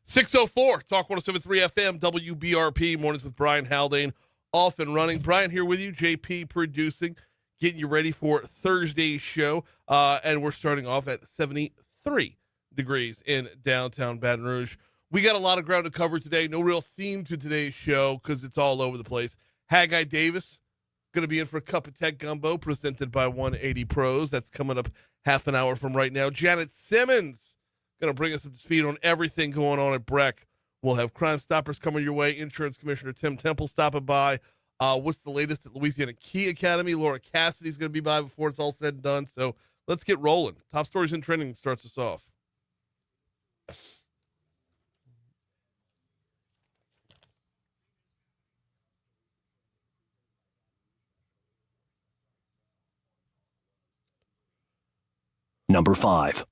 6:04, Talk 107.3 FM, WBRP, Mornings with Brian Haldane, off and running. Brian here with you, JP producing, getting you ready for Thursday's show. And we're starting off at 73 degrees in downtown Baton Rouge. We got a lot of ground to cover today. No real theme to today's show because it's all over the place. Haggai Davis going to be in for a cup of tech gumbo presented by 180 Pros. That's coming up half an hour from right now. Janet Simmons going to bring us up to speed on everything going on at BREC. We'll have Crimestoppers coming your way. Insurance Commissioner Tim Temple stopping by. What's the latest at Louisiana Key Academy? Laura Cassidy's going to be by before it's all said and done. So let's get rolling. Top stories and trending starts us off. Number 5.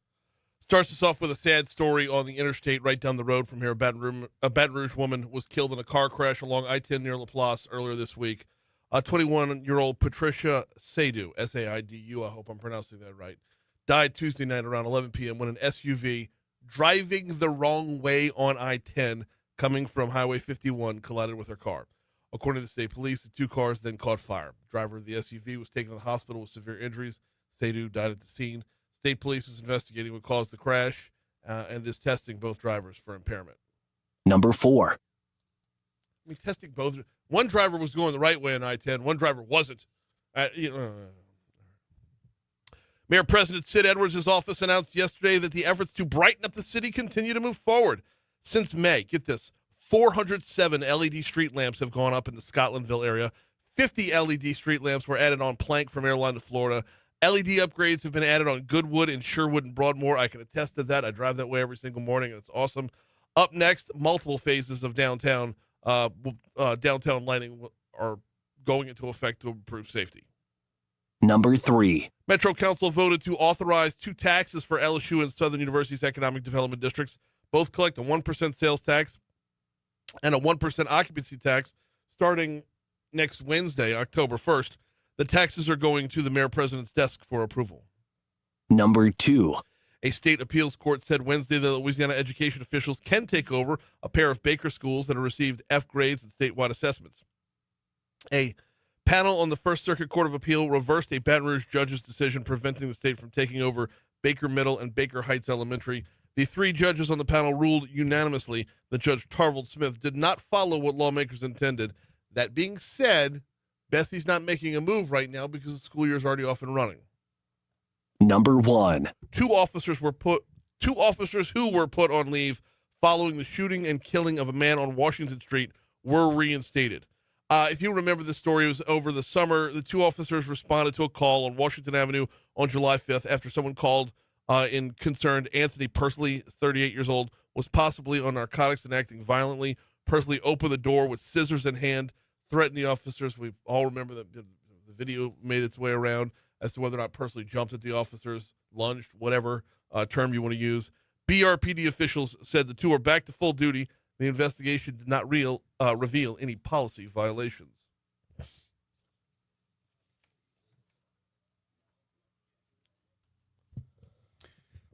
Starts us off with a sad story on the interstate right down the road from here. A Baton Rouge woman was killed in a car crash along I-10 near LaPlace earlier this week. 21-year-old Patricia Saidu, S-A-I-D-U, I hope I'm pronouncing that right, died Tuesday night around 11 p.m. when an SUV driving the wrong way on I-10 coming from Highway 51 collided with her car. According to the state police, the two cars then caught fire. The driver of the SUV was taken to the hospital with severe injuries. Saidu died at the scene. State police is investigating what caused the crash and is testing both drivers for impairment. Number 4. Testing both. One driver was going the right way on I-10. One driver wasn't. Mayor President Sid Edwards' office announced yesterday that the efforts to brighten up the city continue to move forward. Since May, get this, 407 LED street lamps have gone up in the Scotlandville area. 50 LED street lamps were added on Plank from Airline to Florida. LED upgrades have been added on Goodwood and Sherwood and Broadmoor. I can attest to that. I drive that way every single morning, and it's awesome. Up next, multiple phases of downtown lighting are going into effect to improve safety. Number 3. Metro Council voted to authorize 2 taxes for LSU and Southern University's economic development districts. Both collect a 1% sales tax and a 1% occupancy tax starting next Wednesday, October 1st. The taxes are going to the mayor president's desk for approval. Number 2. A state appeals court said Wednesday that Louisiana education officials can take over a pair of Baker schools that have received F grades in statewide assessments. A panel on the First Circuit Court of Appeal reversed a Baton Rouge judge's decision preventing the state from taking over Baker Middle and Baker Heights Elementary. The 3 judges on the panel ruled unanimously that Judge Tarvold Smith did not follow what lawmakers intended. That being said, Bessie's not making a move right now because the school year is already off and running. Number 1. 2 officers who were put on leave following the shooting and killing of a man on Washington Street were reinstated. If you remember the story, it was over the summer. The 2 officers responded to a call on Washington Avenue on July 5th after someone called in concerned Anthony Pursley, 38 years old, was possibly on narcotics and acting violently. Pursley opened the door with scissors in hand, threatened the officers. We all remember that the video made its way around as to whether or not Pursley jumped at the officers, lunged, whatever term you want to use. BRPD officials said the 2 are back to full duty. The investigation did not reveal any policy violations.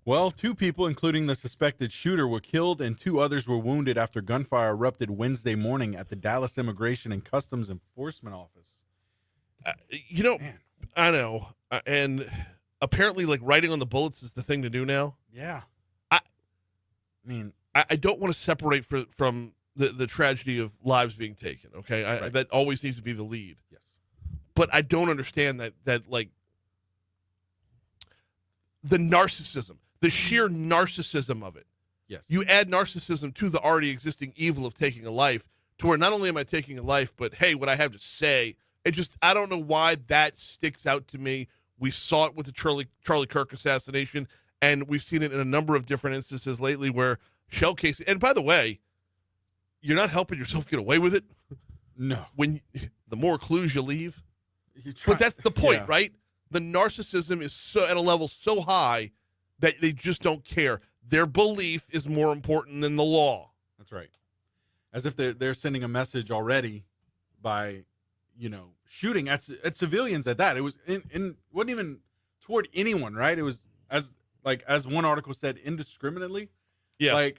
Well, 2 people, including the suspected shooter, were killed and 2 others were wounded after gunfire erupted Wednesday morning at the Dallas Immigration and Customs Enforcement Office. Man. I know. And apparently, writing on the bullets is the thing to do now. Yeah. I don't want to separate from the tragedy of lives being taken, okay? Right. That always needs to be the lead. Yes. But I don't understand that the narcissism, the sheer narcissism of it. Yes. You add narcissism to the already existing evil of taking a life to where not only am I taking a life, but, hey, what I have to say, I don't know why that sticks out to me. We saw it with the Charlie Kirk assassination, and we've seen it in a number of different instances lately where shell casing, and by the way, you're not helping yourself get away with it. No. When the more clues you leave. But that's the point, yeah. right? The narcissism is so at a level so high that they just don't care. Their belief is more important than the law. That's right. As if they're sending a message already by, shooting at civilians at that. It was wasn't even toward anyone, right? It was as one article said, indiscriminately. Yeah.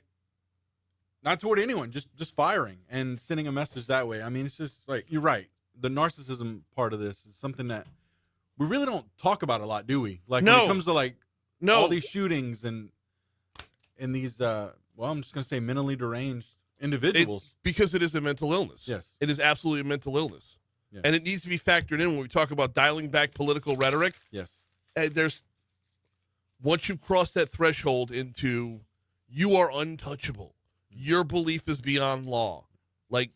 Not toward anyone, just firing and sending a message that way. I mean, it's just like, you're right. The narcissism part of this is something that we really don't talk about a lot, do we? Like when it comes to like all these shootings and these I'm just gonna say mentally deranged individuals. Because it is a mental illness. Yes. It is absolutely a mental illness. Yes. And it needs to be factored in when we talk about dialing back political rhetoric. Yes. Once you cross that threshold into you are untouchable, your belief is beyond law. Like,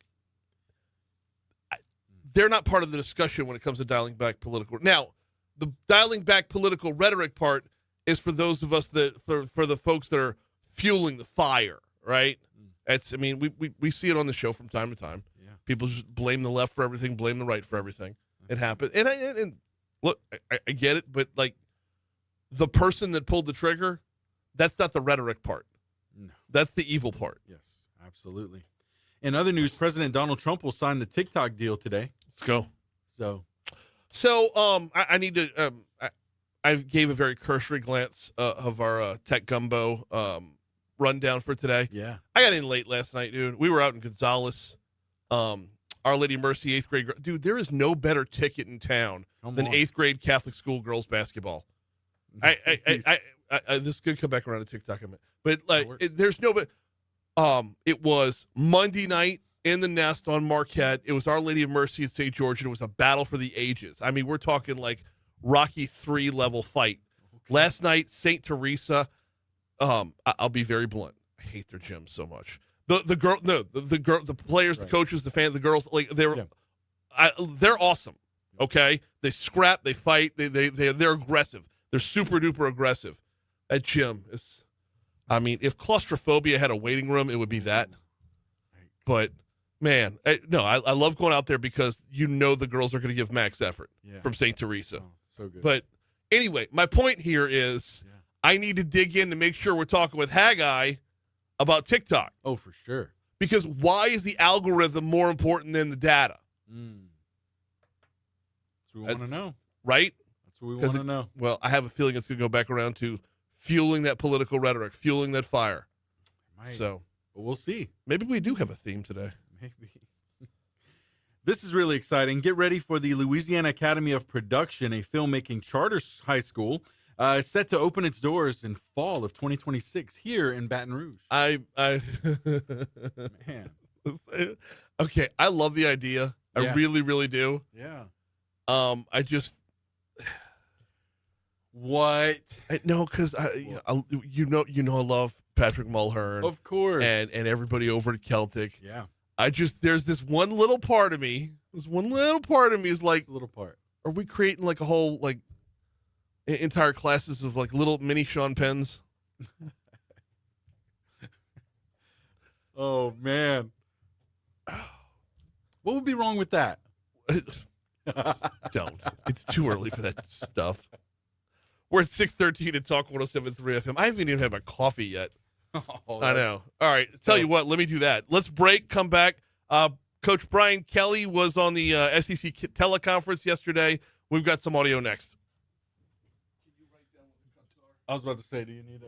they're not part of the discussion when it comes to dialing back political. Now, the dialing back political rhetoric part is for those of us that for the folks that are fueling the fire, right? We see it on the show from time to time. Yeah. People just blame the left for everything, blame the right for everything. It happens. And look, I get it, but like the person that pulled the trigger, that's not the rhetoric part. No. That's the evil part. Yes, absolutely. In other news, President Donald Trump will sign the TikTok deal today. Let's go. So I need to. I gave a very cursory glance of our Tech Gumbo rundown for today. Yeah, I got in late last night, dude. We were out in Gonzales, Our Lady of Mercy 8th grade. Dude, there is no better ticket in town than 8th grade Catholic school girls basketball. This is gonna come back around to TikTok in a minute, but like, there's no. But it was Monday night in the Nest on Marquette. It was Our Lady of Mercy at St. George, and it was a battle for the ages. I mean, we're talking like Rocky 3 level fight. Okay. Last night, St. Teresa. I'll be very blunt. I hate their gym so much. The players, the coaches, the fans, the girls, like they're awesome. Okay, they scrap, they fight, they're aggressive. They're super duper aggressive. That gym is. I mean, if claustrophobia had a waiting room, it would be that. But man, I love going out there because the girls are going to give max effort from St. Teresa. Oh, so good. But anyway, my point here is I need to dig in to make sure we're talking with Haggai about TikTok. Oh, for sure. Because why is the algorithm more important than the data? That's what we want to know. Right? That's what we want to know. Well, I have a feeling it's going to go back around to fueling that political rhetoric, fueling that fire. So, but we'll see. Maybe we do have a theme today. Maybe. This is really exciting. Get ready for the Louisiana Academy of Production, a filmmaking charter high school, set to open its doors in fall of 2026 here in Baton Rouge. Man. Okay, I love the idea. I really, really do. Yeah. I just. What? No, because I love Patrick Mulhern, of course, and everybody over at Celtic. Yeah. There's this one little part of me. This one little part of me is like, a little part. Are we creating like a whole like entire classes of like little mini Sean Penns? Oh man, what would be wrong with that? Don't. It's too early for that stuff. We're at 6:13 at Talk 107.3 FM. I haven't even had my coffee yet. Oh, I know. All right. Tell you what, let me do that. Let's break, come back. Coach Brian Kelly was on the SEC teleconference yesterday. We've got some audio next. Can you write down what the cuts are? I was about to say, do you need a...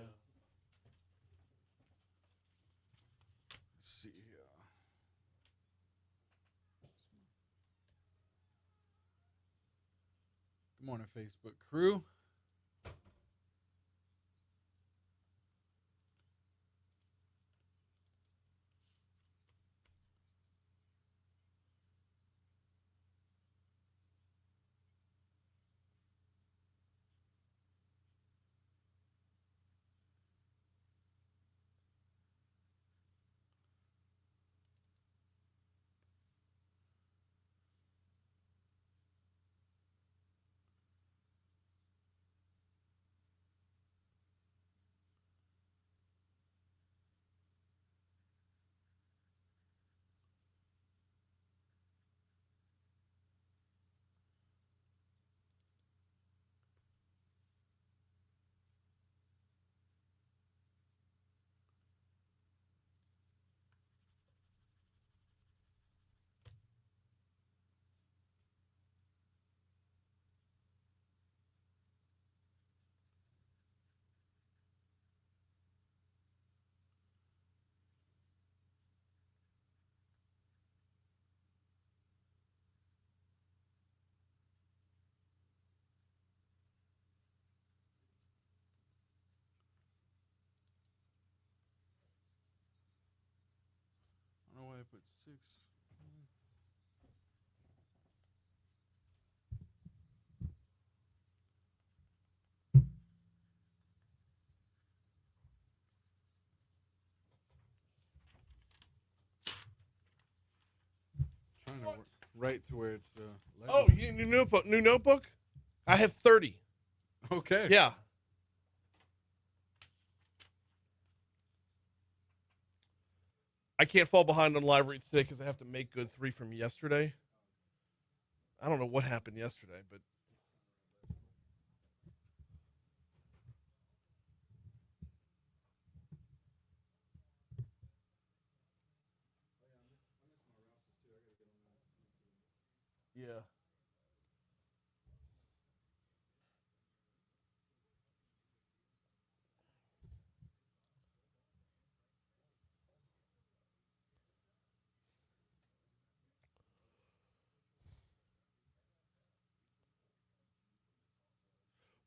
Let's see here. Good morning, Facebook crew. Trying to right to where it's. Oh, you need a notebook? New notebook? I have 30. Okay. Yeah. I can't fall behind on live reads today because I have to make good 3 from yesterday. I don't know what happened yesterday, but yeah.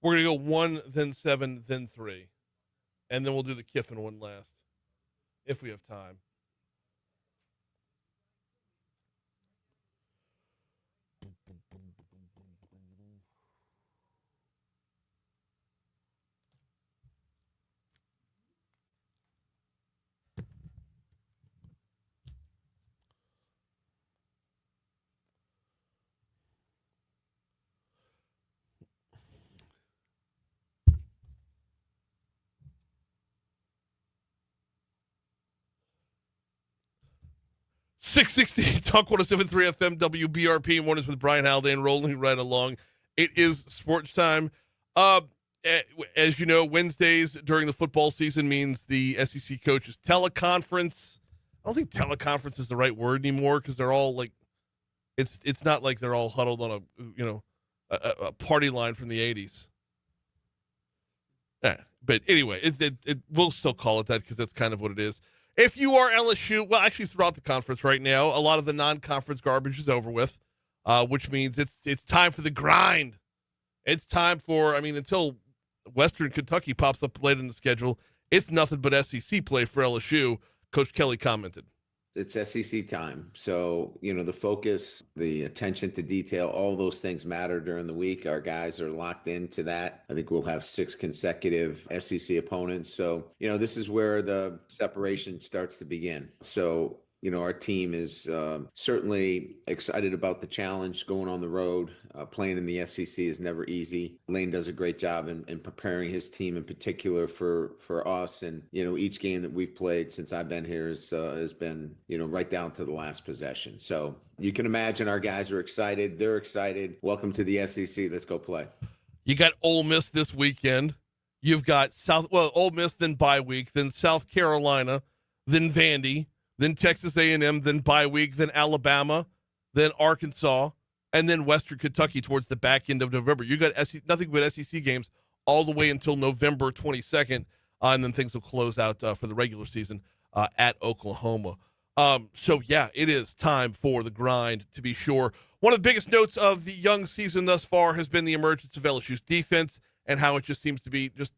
We're going to go 1, then 7, then 3. And then we'll do the Kiffin one last, if we have time. .660 Talk 107.3 FM WBRP Mornings with Brian Haldane rolling right along. It is sports time. As you know, Wednesdays during the football season means the SEC coaches teleconference. I don't think teleconference is the right word anymore because they're all like, it's not like they're all huddled on a party line from the 80s. Yeah, but anyway, we'll still call it that because that's kind of what it is. If you are LSU, well, actually throughout the conference right now, a lot of the non-conference garbage is over with, which means it's time for the grind. It's time for, until Western Kentucky pops up late in the schedule, it's nothing but SEC play for LSU, Coach Kelly commented. It's SEC time. So, the focus, the attention to detail, all those things matter during the week. Our guys are locked into that. I think we'll have 6 consecutive SEC opponents. So, this is where the separation starts to begin. So, our team is certainly excited about the challenge going on the road. Playing in the SEC is never easy. Lane does a great job in preparing his team in particular for us. And, each game that we've played since I've been here has been, right down to the last possession. So you can imagine our guys are excited. They're excited. Welcome to the SEC. Let's go play. You got Ole Miss this weekend. You've got Ole Miss, then bye week, then South Carolina, then Vandy, then Texas A&M, then bye week, then Alabama, then Arkansas, and then Western Kentucky towards the back end of November. You got nothing but SEC games all the way until November 22nd, and then things will close out for the regular season at Oklahoma. So, yeah, it is time for the grind, to be sure. One of the biggest notes of the young season thus far has been the emergence of LSU's defense and how it just seems to be just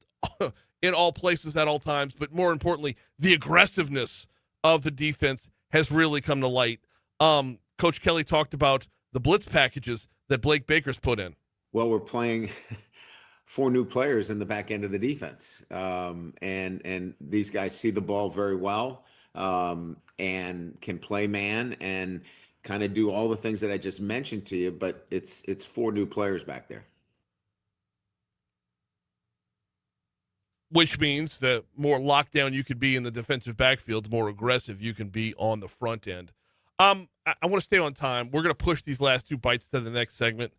in all places at all times, but more importantly, the aggressiveness of the defense has really come to light. Coach Kelly talked about the blitz packages that Blake Baker's put in. Well, we're playing 4 new players in the back end of the defense. And these guys see the ball very well and can play man and kind of do all the things that I just mentioned to you, but it's 4 new players back there. Which means the more lockdown you could be in the defensive backfield, the more aggressive you can be on the front end. I want to stay on time. We're going to push these last 2 bites to the next segment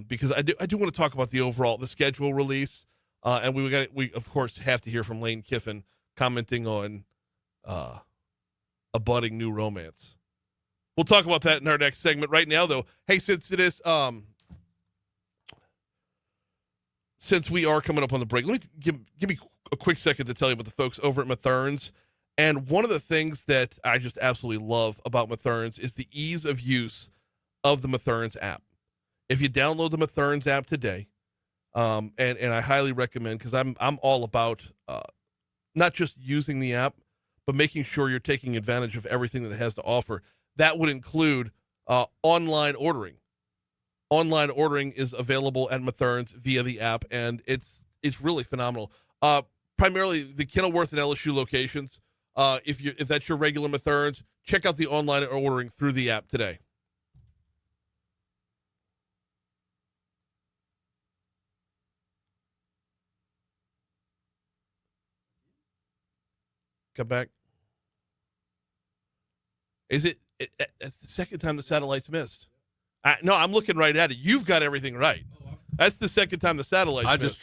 because I do want to talk about the schedule release, and we of course have to hear from Lane Kiffin commenting on a budding new romance. We'll talk about that in our next segment. Right now, though, hey, since we are coming up on the break, let me give me a quick second to tell you about the folks over at Mathern's. And one of the things that I just absolutely love about Mathern's is the ease of use of the Mathern's app. If you download the Mathern's app today, and I highly recommend, because I'm all about not just using the app, but making sure you're taking advantage of everything that it has to offer. that would include online ordering. Online ordering is available at Mathern's via the app, and it's really phenomenal. Primarily the Kenilworth and LSU locations. If that's your regular Mathern's, check out the online ordering through the app today. Come back. Is it? It's the second time the satellite's missed. No, I'm looking right at it. You've got everything right. That's the second time the satellite's missed. just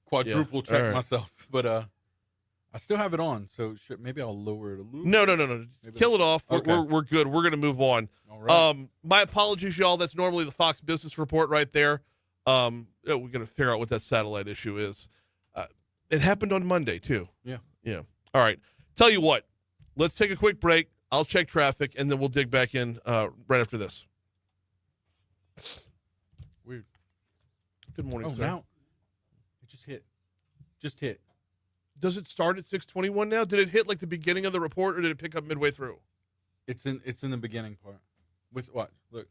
quadruple checked right. myself, but I still have it on, so maybe I'll lower it a little. No. Kill it off. Okay. We're good. We're going to move on. All right. My apologies, y'all. That's normally the Fox Business Report right there. We're going to figure out what that satellite issue is. It happened on Monday, too. Yeah. All right. Tell you what. Let's take a quick break. I'll check traffic, and then we'll dig back in right after this. Weird. Good morning, sir. Now it just hit. Does it start at 6:21 now? Did it hit like the beginning of the report, or did it pick up midway through? It's in the beginning part. With what? Look.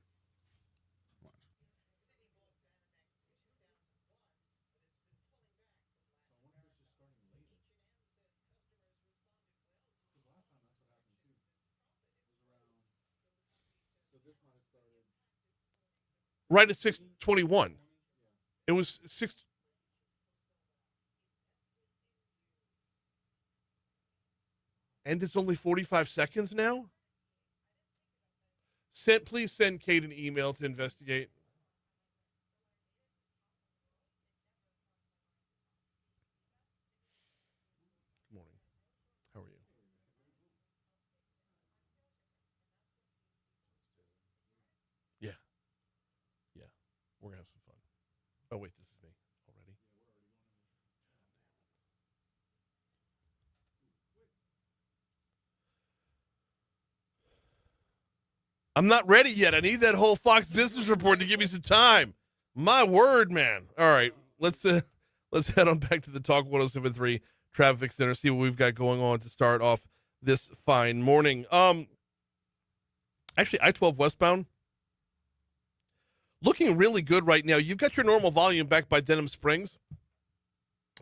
Right at 6:21. It was 6. And it's only 45 seconds now? Please send Kate an email to investigate. Good morning. How are you? Yeah. We're going to have some fun. Oh, wait, this is me already. I'm not ready yet. I need that whole Fox Business Report to give me some time. My word, man. All right, let's head on back to the Talk 107.3 Traffic Center, see what we've got going on to start off this fine morning. Actually, I-12 westbound, looking really good right now. You've got your normal volume back by Denham Springs,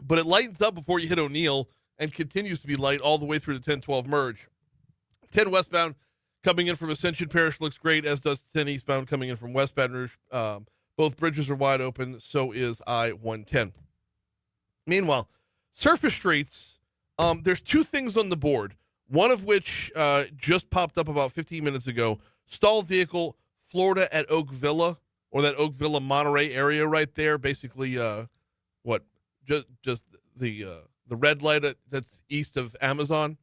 but it lightens up before you hit O'Neill and continues to be light all the way through the 10-12 merge. 10 westbound coming in from Ascension Parish looks great, as does 10 eastbound coming in from West Baton Rouge. Both bridges are wide open, so is I-110. Meanwhile, surface streets, there's two things on the board, one of which just popped up about 15 minutes ago. Stalled vehicle, Florida at Oak Villa, or that Oak Villa Monterey area right there. Basically, just the red light that's east of Amazon.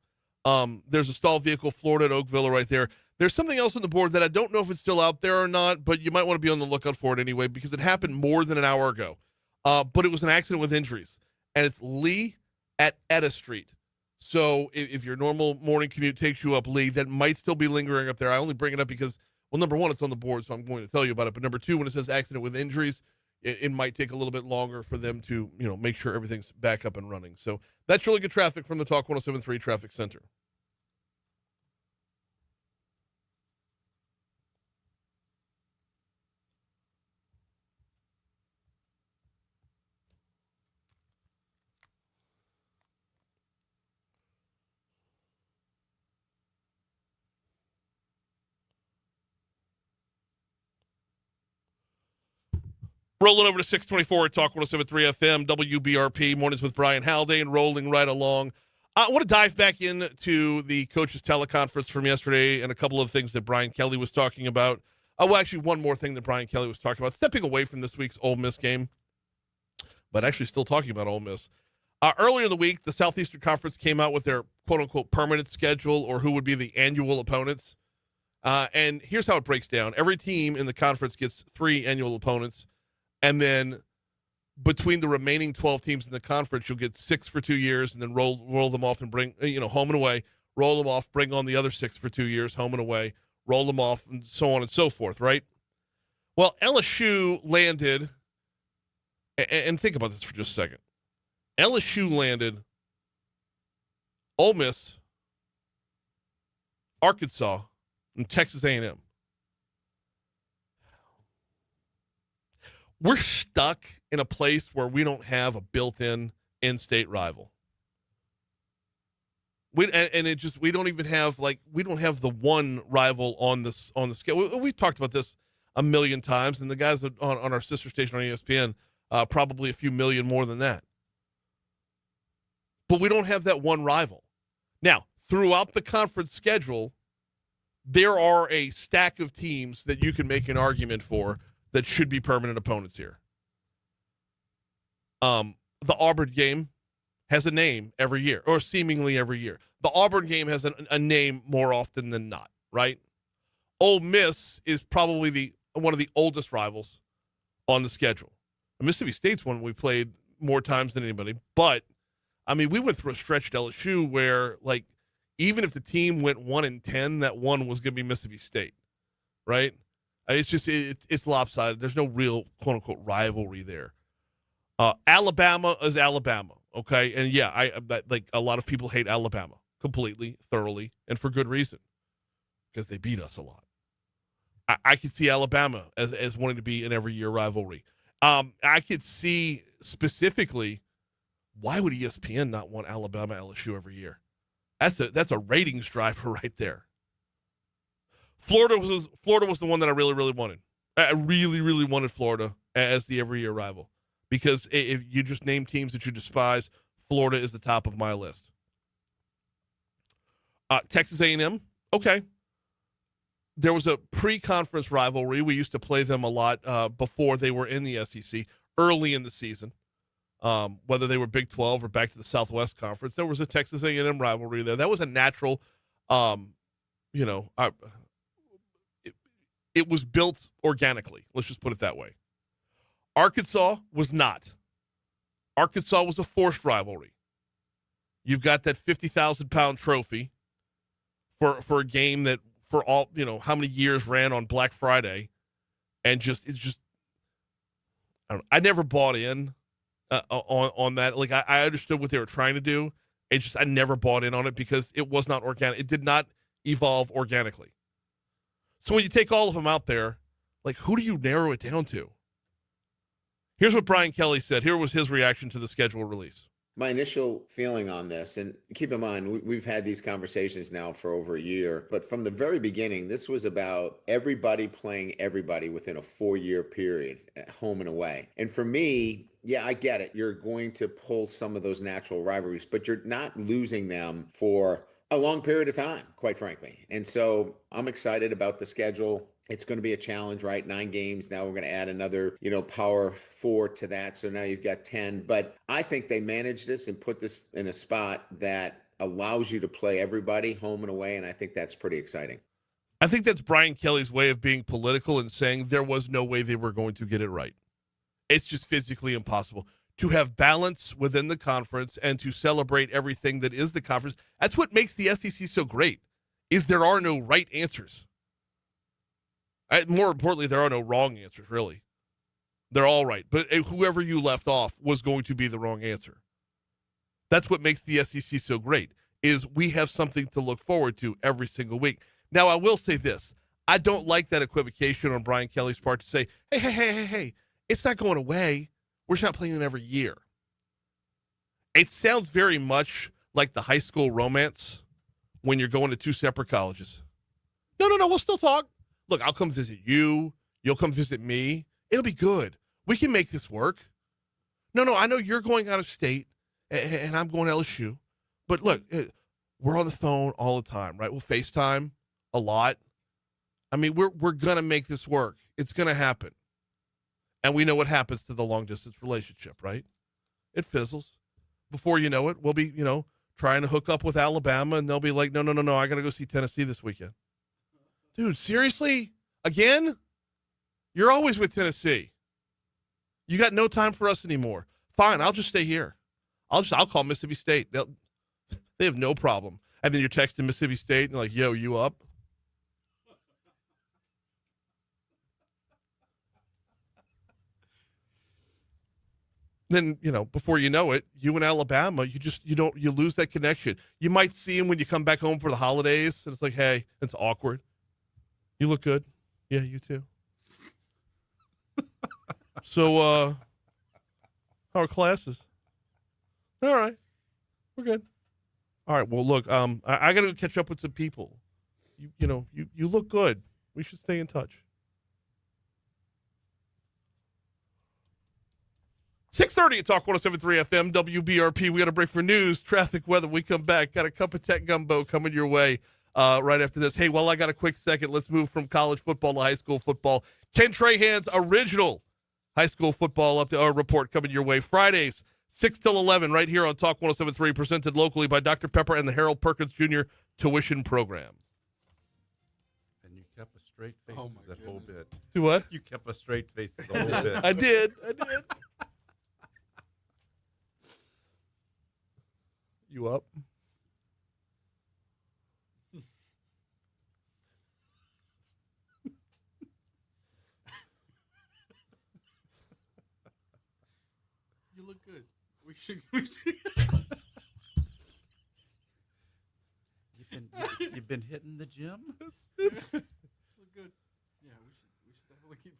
There's a stalled vehicle, Florida at Oak Villa right there. There's something else on the board that I don't know if it's still out there or not, but you might want to be on the lookout for it anyway, because it happened more than an hour ago. But it was an accident with injuries, and it's Lee at Etta Street. So if your normal morning commute takes you up Lee, that might still be lingering up there. I only bring it up because, well, number one, it's on the board, so I'm going to tell you about it. But number two, when it says accident with injuries, it might take a little bit longer for them to, make sure everything's back up and running. So that's really good traffic from the Talk 107.3 Traffic Center. Rolling over to 624 at Talk 107.3 FM, WBRP, mornings with Brian Haldane, rolling right along. I want to dive back into the coaches' teleconference from yesterday and a couple of things that Brian Kelly was talking about. Well, actually, one more thing that Brian Kelly was talking about, stepping away from this week's Ole Miss game, but actually still talking about Ole Miss. Earlier in the week, the Southeastern Conference came out with their quote-unquote permanent schedule, or who would be the annual opponents. And here's how it breaks down. Every team in the conference gets 3 annual opponents. And then between the remaining 12 teams in the conference, you'll get 6 for 2 years, and then roll them off and bring, home and away, roll them off, bring on the other 6 for 2 years, home and away, roll them off, and so on and so forth, right? Well, LSU landed, and think about this for just a second. LSU landed Ole Miss, Arkansas, and Texas A&M. We're stuck in a place where we don't have a built-in in-state rival. We don't even have we don't have the one rival on the scale. We've talked about this a million times, and the guys on our sister station on ESPN probably a few million more than that. But we don't have that one rival. Now, throughout the conference schedule, there are a stack of teams that you can make an argument for that should be permanent opponents here. The Auburn game has a name every year, or seemingly every year. The Auburn game has a name more often than not, right? Ole Miss is probably one of the oldest rivals on the schedule. Mississippi State's one we played more times than anybody, but I mean, we went through a stretch at LSU where, even if the team went 1-10, that one was going to be Mississippi State, right? It's just it's lopsided. There's no real quote unquote rivalry there. Alabama is Alabama, okay, and yeah, a lot of people hate Alabama completely, thoroughly, and for good reason, because they beat us a lot. I could see Alabama as wanting to be an every year rivalry. I could see specifically, why would ESPN not want Alabama LSU every year? That's a ratings driver right there. Florida was the one that I really, really wanted. I really, really wanted Florida as the every year rival, because if you just name teams that you despise, Florida is the top of my list. Texas A&M, okay. There was a pre-conference rivalry. We used to play them a lot before they were in the SEC, early in the season. Whether they were Big 12 or back to the Southwest Conference, there was a Texas A&M rivalry there. That was a natural, it was built organically. Let's just put it that way. Arkansas was not. Arkansas was a forced rivalry. You've got that 50,000-pound trophy for a game that for all, how many years ran on Black Friday, and I never bought in on that. I understood what they were trying to do. I never bought in on it because it was not organic. It did not evolve organically. So when you take all of them out there, who do you narrow it down to? Here's what Brian Kelly said. Here was his reaction to the schedule release. My initial feeling on this, and keep in mind, we've had these conversations now for over a year, but from the very beginning, this was about everybody playing everybody within a 4-year period at home and away. And for me, yeah, I get it. You're going to pull some of those natural rivalries, but you're not losing them for a long period of time, quite frankly. And so I'm excited about the schedule. It's going to be a challenge, right? 9 games. Now we're going to add another, power 4 to that. So now you've got 10. But I think they managed this and put this in a spot that allows you to play everybody home and away. And I think that's pretty exciting. I think that's Brian Kelly's way of being political and saying there was no way they were going to get it right. It's just physically impossible to have balance within the conference and to celebrate everything that is the conference. That's what makes the SEC so great, is there are no right answers. More importantly, there are no wrong answers, really. They're all right. But whoever you left off was going to be the wrong answer. That's what makes the SEC so great, is we have something to look forward to every single week. Now, I will say this. I don't like that equivocation on Brian Kelly's part to say, hey, it's not going away. We're just not playing it every year. It sounds very much like the high school romance when you're going to 2 separate colleges. No, we'll still talk. Look, I'll come visit you. You'll come visit me. It'll be good. We can make this work. No, I know you're going out of state, and I'm going to LSU. But look, we're on the phone all the time, right? We'll FaceTime a lot. I mean, we're going to make this work. It's going to happen. And we know what happens to the long-distance relationship, right? It fizzles. Before you know it, we'll be, trying to hook up with Alabama, and they'll be like, no, I got to go see Tennessee this weekend. Dude, seriously? Again? You're always with Tennessee. You got no time for us anymore. Fine, I'll just stay here. I'll call Mississippi State. They have no problem. And then you're texting Mississippi State and you're like, yo, you up? Then, before you know it, you and Alabama, you lose that connection. You might see him when you come back home for the holidays, and it's like, hey, it's awkward. You look good. Yeah, you too. So, how are classes? All right. We're good. All right. Well, look, I got to catch up with some people. You look good. We should stay in touch. 6:30 at Talk 107.3 FM, WBRP. We got a break for news, traffic, weather. We come back. Got a cup of tech gumbo coming your way right after this. Hey, while I got a quick second, let's move from college football to high school football. Ken Trahan's original high school football report coming your way. Fridays, 6 till 11, right here on Talk 107.3, presented locally by Dr. Pepper and the Harold Perkins Jr. Tuition Program. And you kept a straight face that whole bit. Do what? You kept a straight face the whole bit. I did. You up? You look good. We should. You've been hitting the gym? Look good. Yeah, we should definitely keep it.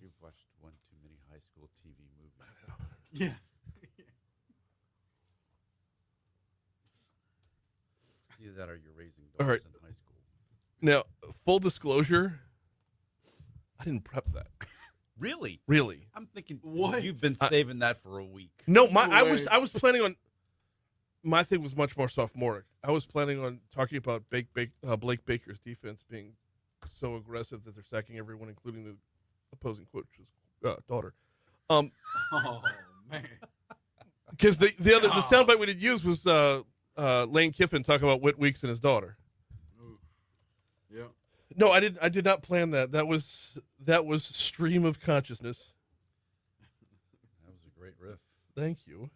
You've watched one too many high school TV movies. Yeah. Either that or you're raising All daughters right. in high school. Now, full disclosure, I didn't prep that. Really? Really. I'm thinking What? you've been saving that for a week. No, No I way. was planning on. My thing was much more sophomoric. I was planning on talking about Blake Baker's defense being so aggressive that they're sacking everyone, including the opposing coach's daughter. Oh man. Because the soundbite we did use was Lane Kiffin talking about Whit Weeks and his daughter. Ooh. Yeah. No, I did not plan that. That was stream of consciousness. That was a great riff. Thank you.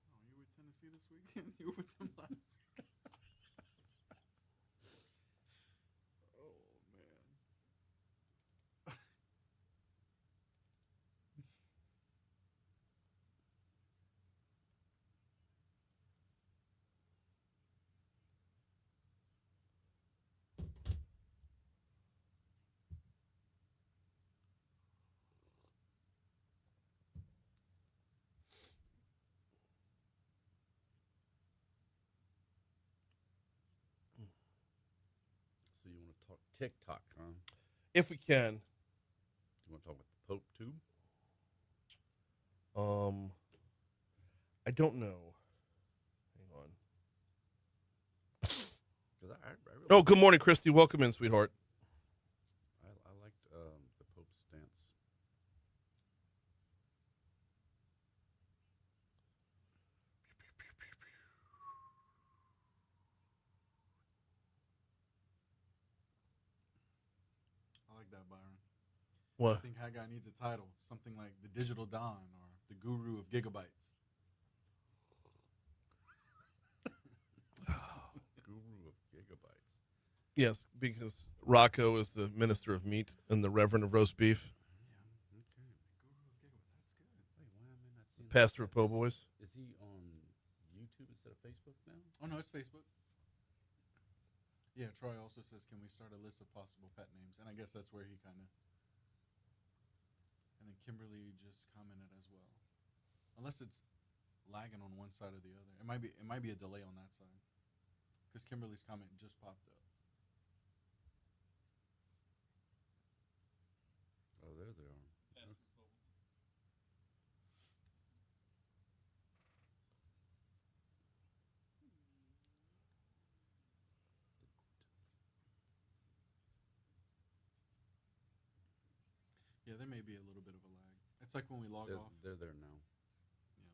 Oh, you were with Tennessee this weekend? You were with them last week? Oh, man. So you want to talk TikTok, huh? If we can. You want to talk with the Pope too? I don't know. Hang on. Because I really Oh, good morning, Christy. Welcome in, sweetheart. I liked the Pope's stance. I like that, Byron. What? I think Haggai needs a title, something like the Digital Don or the Guru of Gigabytes. Guru of gigabytes. Yes, because Rocco is the minister of meat and the reverend of roast beef, Yeah, okay. Guru of Gigabytes. That's good. Wait, why am I not seeing pastor of Po' Boys. Is he on YouTube instead of Facebook now? Oh, no, it's Facebook. Yeah, Troy also says, can we start a list of possible pet names? And I guess that's where he kind of... And then Kimberly just commented as well. Unless it's lagging on one side or the other. It might be a delay on that side. Because Kimberly's comment just popped up. Oh, there they are. Yeah, there may be a little bit of a lag. It's like when we log off. They're there now. Yeah.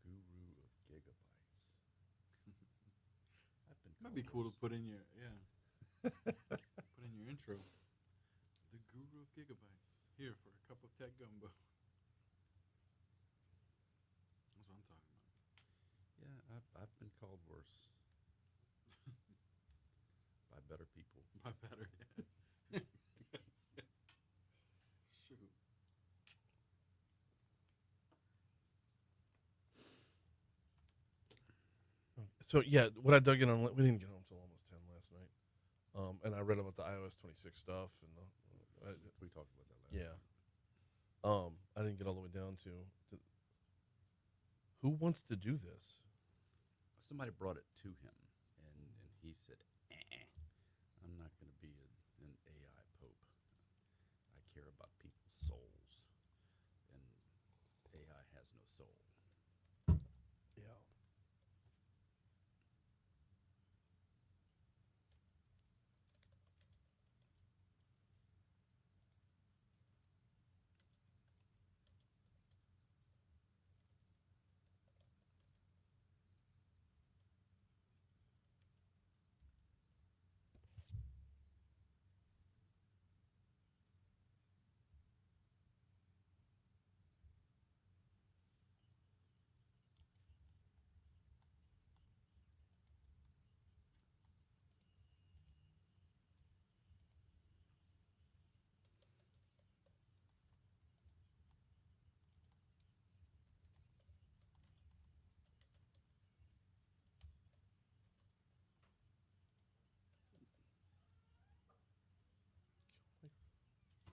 The Guru of gigabytes. I've been Might be called cool to worse. put in your put in your intro. The Guru of Gigabytes. Here for a cup of tech gumbo. That's what I'm talking about. Yeah, I've been called worse. So yeah, what I dug in on, we didn't get home till almost 10 last night, and I read about the iOS 26 stuff, and We talked about that last. yeah, I didn't get all the way down to who wants to do this. Somebody brought it to him, and he said, I'm not going to be an AI pope. I care about people's souls, and AI has no soul. Yeah.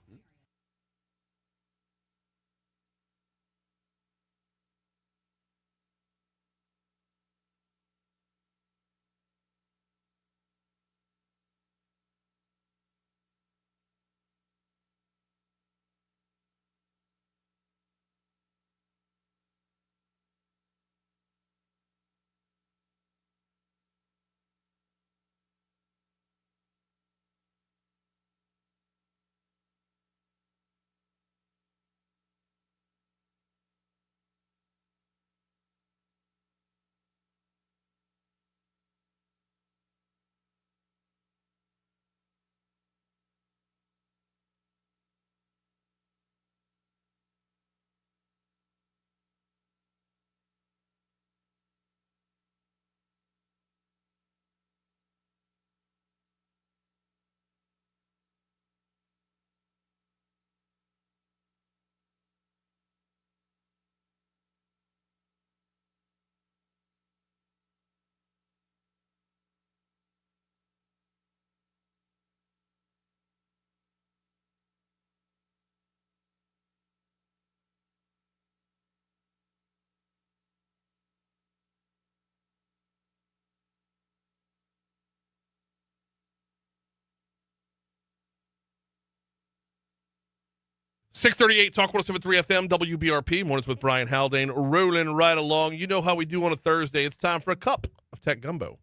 Hmm? 638 Talk 1073 FM, WBRP, mornings with Brian Haldane, rolling right along. You know how we do on a Thursday. It's time for a cup of Tech Gumbo.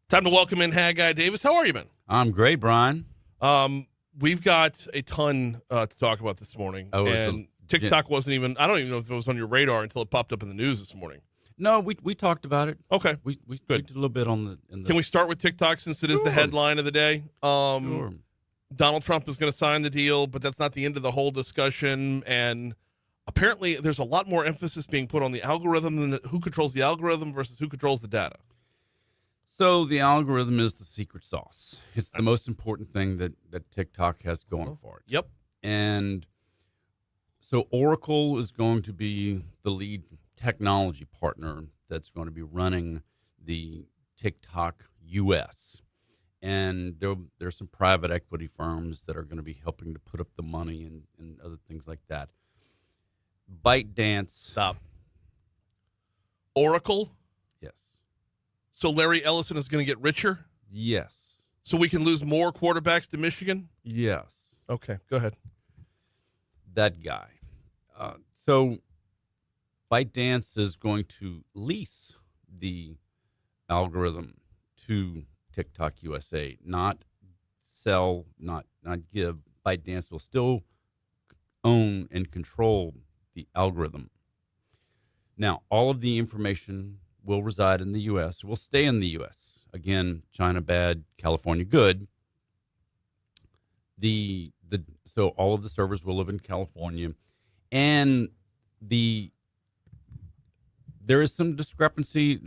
Time to welcome in Haggai Davis. How are you, man? I'm great, Brian. We've got a ton to talk about this morning. Oh, and TikTok wasn't even, I don't even know if it was on your radar until it popped up in the news this morning. No, we talked about it. Okay. We Good. did a little bit on the. Can we start with TikTok since it is the Sure. headline of the day? Sure. Donald Trump is going to sign the deal, but that's not the end of the whole discussion. And apparently there's a lot more emphasis being put on the algorithm than who controls the algorithm versus who controls the data. So the algorithm is the secret sauce. It's the most important thing that TikTok has going for it. Yep. And so Oracle is going to be the lead technology partner that's going to be running the TikTok US. And there's some private equity firms that are going to be helping to put up the money and other things like that. ByteDance. Stop. Oracle. Yes. So Larry Ellison is going to get richer. Yes. So we can lose more quarterbacks to Michigan. Yes. Okay, go ahead. That guy. So ByteDance is going to lease the algorithm to TikTok USA, not sell, not give. ByteDance will still own and control the algorithm. Now, all of the information will reside in the U.S., will stay in the U.S. Again, China bad, California good. So all of the servers will live in California, and there is some discrepancy.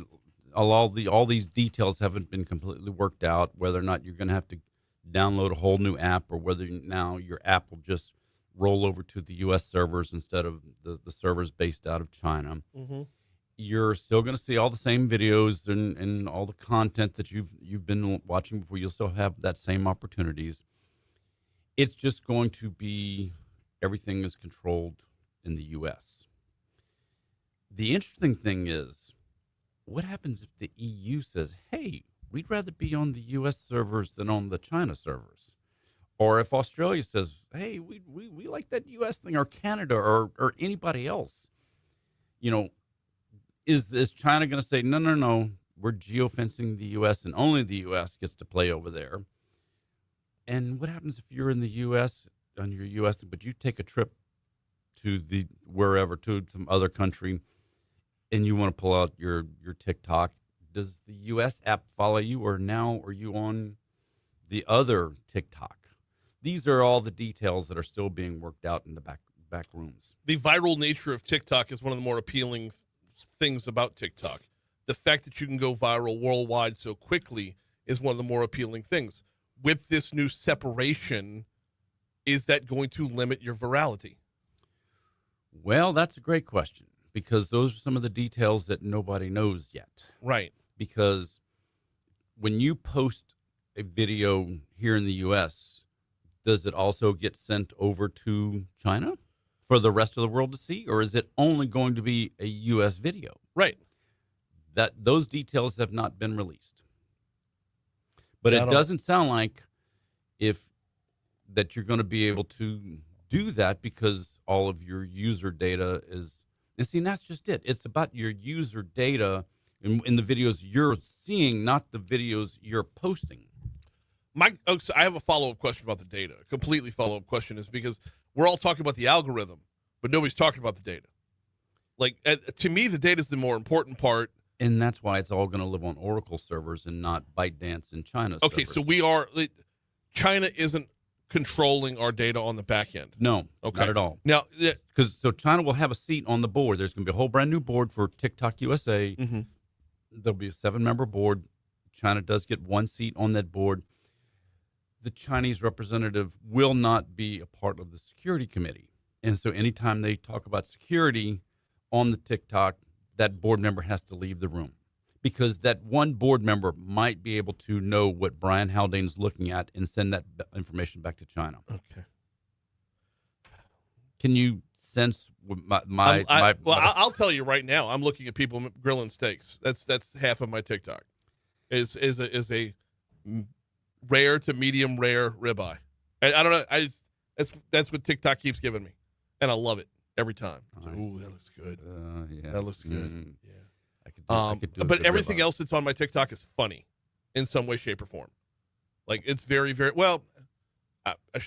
All these details haven't been completely worked out, whether or not you're going to have to download a whole new app, or whether now your app will just roll over to the U.S. servers instead of the servers based out of China. Mm-hmm. You're still going to see all the same videos and all the content that you've been watching before. You'll still have that same opportunities. It's just going to be everything is controlled in the U.S. The interesting thing is, what happens if the EU says, hey, we'd rather be on the U.S. servers than on the China servers? Or if Australia says, hey, we like that U.S. thing, or Canada, or anybody else, is China going to say, no, we're geofencing the U.S. and only the U.S. gets to play over there? And what happens if you're in the U.S. on your U.S., but you take a trip to to some other country, and you want to pull out your TikTok? Does the U.S. app follow you, or now are you on the other TikTok? These are all the details that are still being worked out in the back rooms. The viral nature of TikTok is one of the more appealing things about TikTok. The fact that you can go viral worldwide so quickly is one of the more appealing things. With this new separation, is that going to limit your virality? Well, that's a great question, because those are some of the details that nobody knows yet. Right. Because when you post a video here in the U.S., does it also get sent over to China for the rest of the world to see, or is it only going to be a U.S. video? Right. Those details have not been released. But it doesn't sound like that you're going to be able to do that, because all of your user data is, and see, and that's just it. It's about your user data in the videos you're seeing, not the videos you're posting. So I have a follow-up question about the data. A completely follow-up question is because we're all talking about the algorithm, but nobody's talking about the data. Like, to me, the data is the more important part. And that's why it's all going to live on Oracle servers and not ByteDance in China Okay, servers. so China isn't controlling our data on the back end. No, okay. Not at all. Now, so China will have a seat on the board. There's going to be a whole brand new board for TikTok USA. Mm-hmm. There'll be a 7-member board. China does get one seat on that board. The Chinese representative will not be a part of the security committee. And so anytime they talk about security on the TikTok, that board member has to leave the room, because that one board member might be able to know what Brian Haldane is looking at and send that information back to China. Okay. Can you sense I'll tell you right now, I'm looking at people grilling steaks. That's half of my TikTok. Is a rare to medium rare ribeye. I don't know. That's what TikTok keeps giving me, and I love it every time. Nice. Ooh, that looks good. Yeah. That looks good. Mm. Yeah. I could do but a everything ribeye. else that's on my TikTok is funny, in some way, shape, or form. Like, it's very, very well. I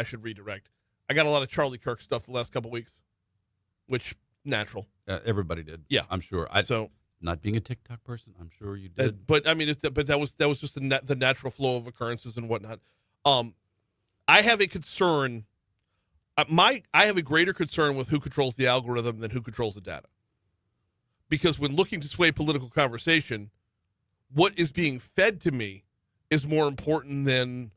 should redirect. I got a lot of Charlie Kirk stuff the last couple weeks, which natural. Everybody did. Yeah, I'm sure. Not being a TikTok person, I'm sure you did. But I mean, that was just the natural flow of occurrences and whatnot. I have a concern. I have a greater concern with who controls the algorithm than who controls the data. Because when looking to sway political conversation, what is being fed to me is more important than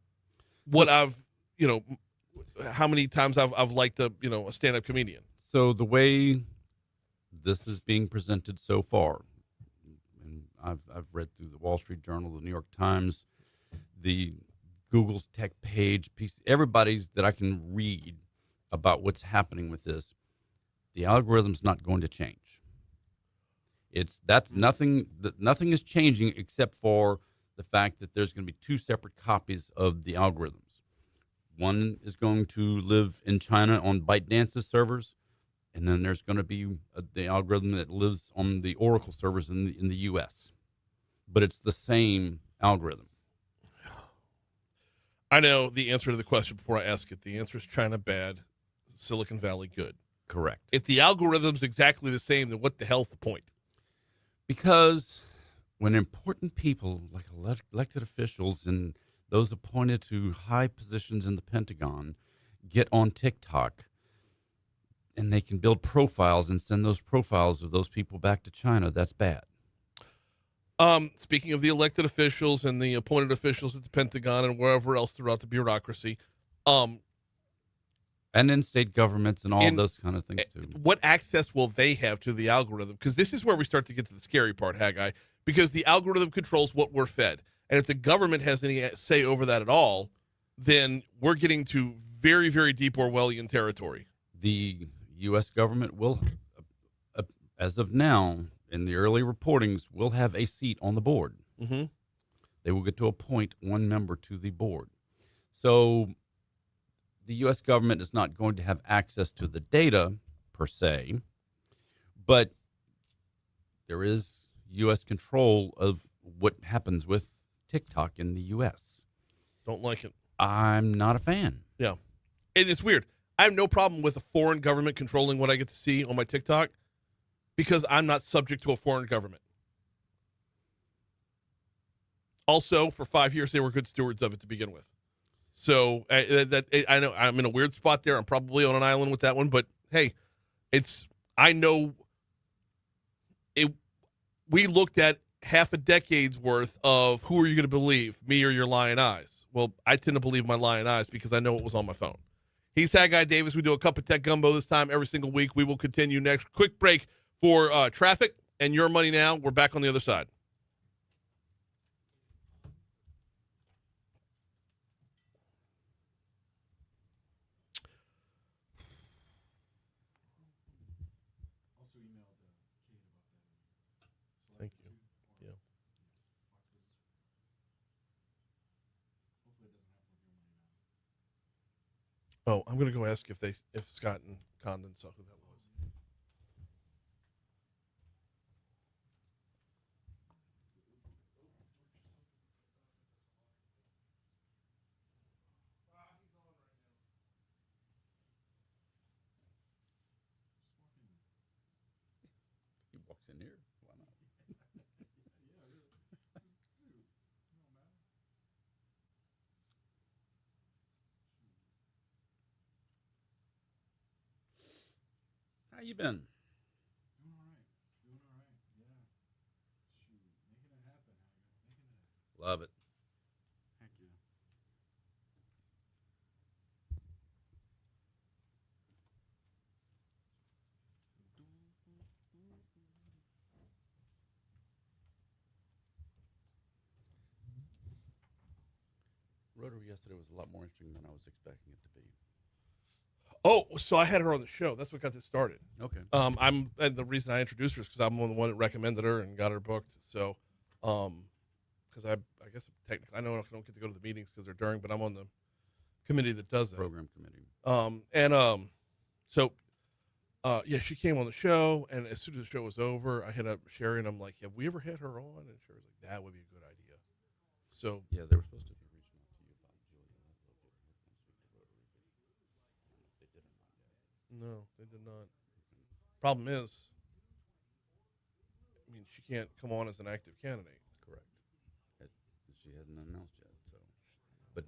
what how many times I've liked a stand-up comedian. So the way this is being presented so far, and I've read through the Wall Street Journal, the New York Times, the Google's tech page, everybody's that I can read about what's happening with this, the algorithm's not going to change. Nothing is changing except for the fact that there's going to be 2 separate copies of the algorithms. One is going to live in China on ByteDance's servers, and then there's going to be the algorithm that lives on the Oracle servers in the U.S. But it's the same algorithm. I know the answer to the question before I ask it. The answer is China bad, Silicon Valley good. Correct. If the algorithm's exactly the same, then what the hell's the point? Because when important people like elected officials and those appointed to high positions in the Pentagon get on TikTok and they can build profiles and send those profiles of those people back to China, that's bad. Speaking of the elected officials and the appointed officials at the Pentagon and wherever else throughout the bureaucracy, and in state governments and all those kind of things too. What access will they have to the algorithm? Because this is where we start to get to the scary part, Haggai, because the algorithm controls what we're fed. And if the government has any say over that at all, then we're getting to very, very deep Orwellian territory. The U.S. government will, as of now, in the early reportings, will have a seat on the board. Mm-hmm. They will get to appoint one member to the board. So the U.S. government is not going to have access to the data, per se, but there is U.S. control of what happens with TikTok in the U.S. Don't like it. I'm not a fan. Yeah. And it's weird. I have no problem with a foreign government controlling what I get to see on my TikTok because I'm not subject to a foreign government. Also, for 5 years, they were good stewards of it to begin with. So I know I'm in a weird spot there. I'm probably on an island with that one, but hey, I know it. We looked at half a decade's worth of who are you going to believe, me or your lying eyes? Well, I tend to believe my lying eyes because I know what was on my phone. He's Haggai Davis. We do a cup of tech gumbo this time every single week. We will continue next. Quick break for traffic and your money now. We're back on the other side. Thank you. Yeah. Oh, I'm gonna go ask if Scott and Condon saw who that was. He walks in here. Why not? How you been? Doing all right. Yeah. Shoot. Making it happen. Love it. Heck yeah. Rotary yesterday was a lot more interesting than I was expecting it to be. Oh, so I had her on the show. That's what got this started. Okay. And the reason I introduced her is because I'm the one that recommended her and got her booked. So, because I guess technically I know I don't get to go to the meetings because they're during, but I'm on the committee that does that. Program committee. Yeah, she came on the show, and as soon as the show was over, I hit up Sherry, and I'm like, "Have we ever had her on?" And Sherry was like, "That would be a good idea." So Yeah, they were supposed to be reaching out to you about Julia. They did not yet. no, they did not. Problem is, I mean, she can't come on as an active candidate. Correct. She hasn't announced yet. So, but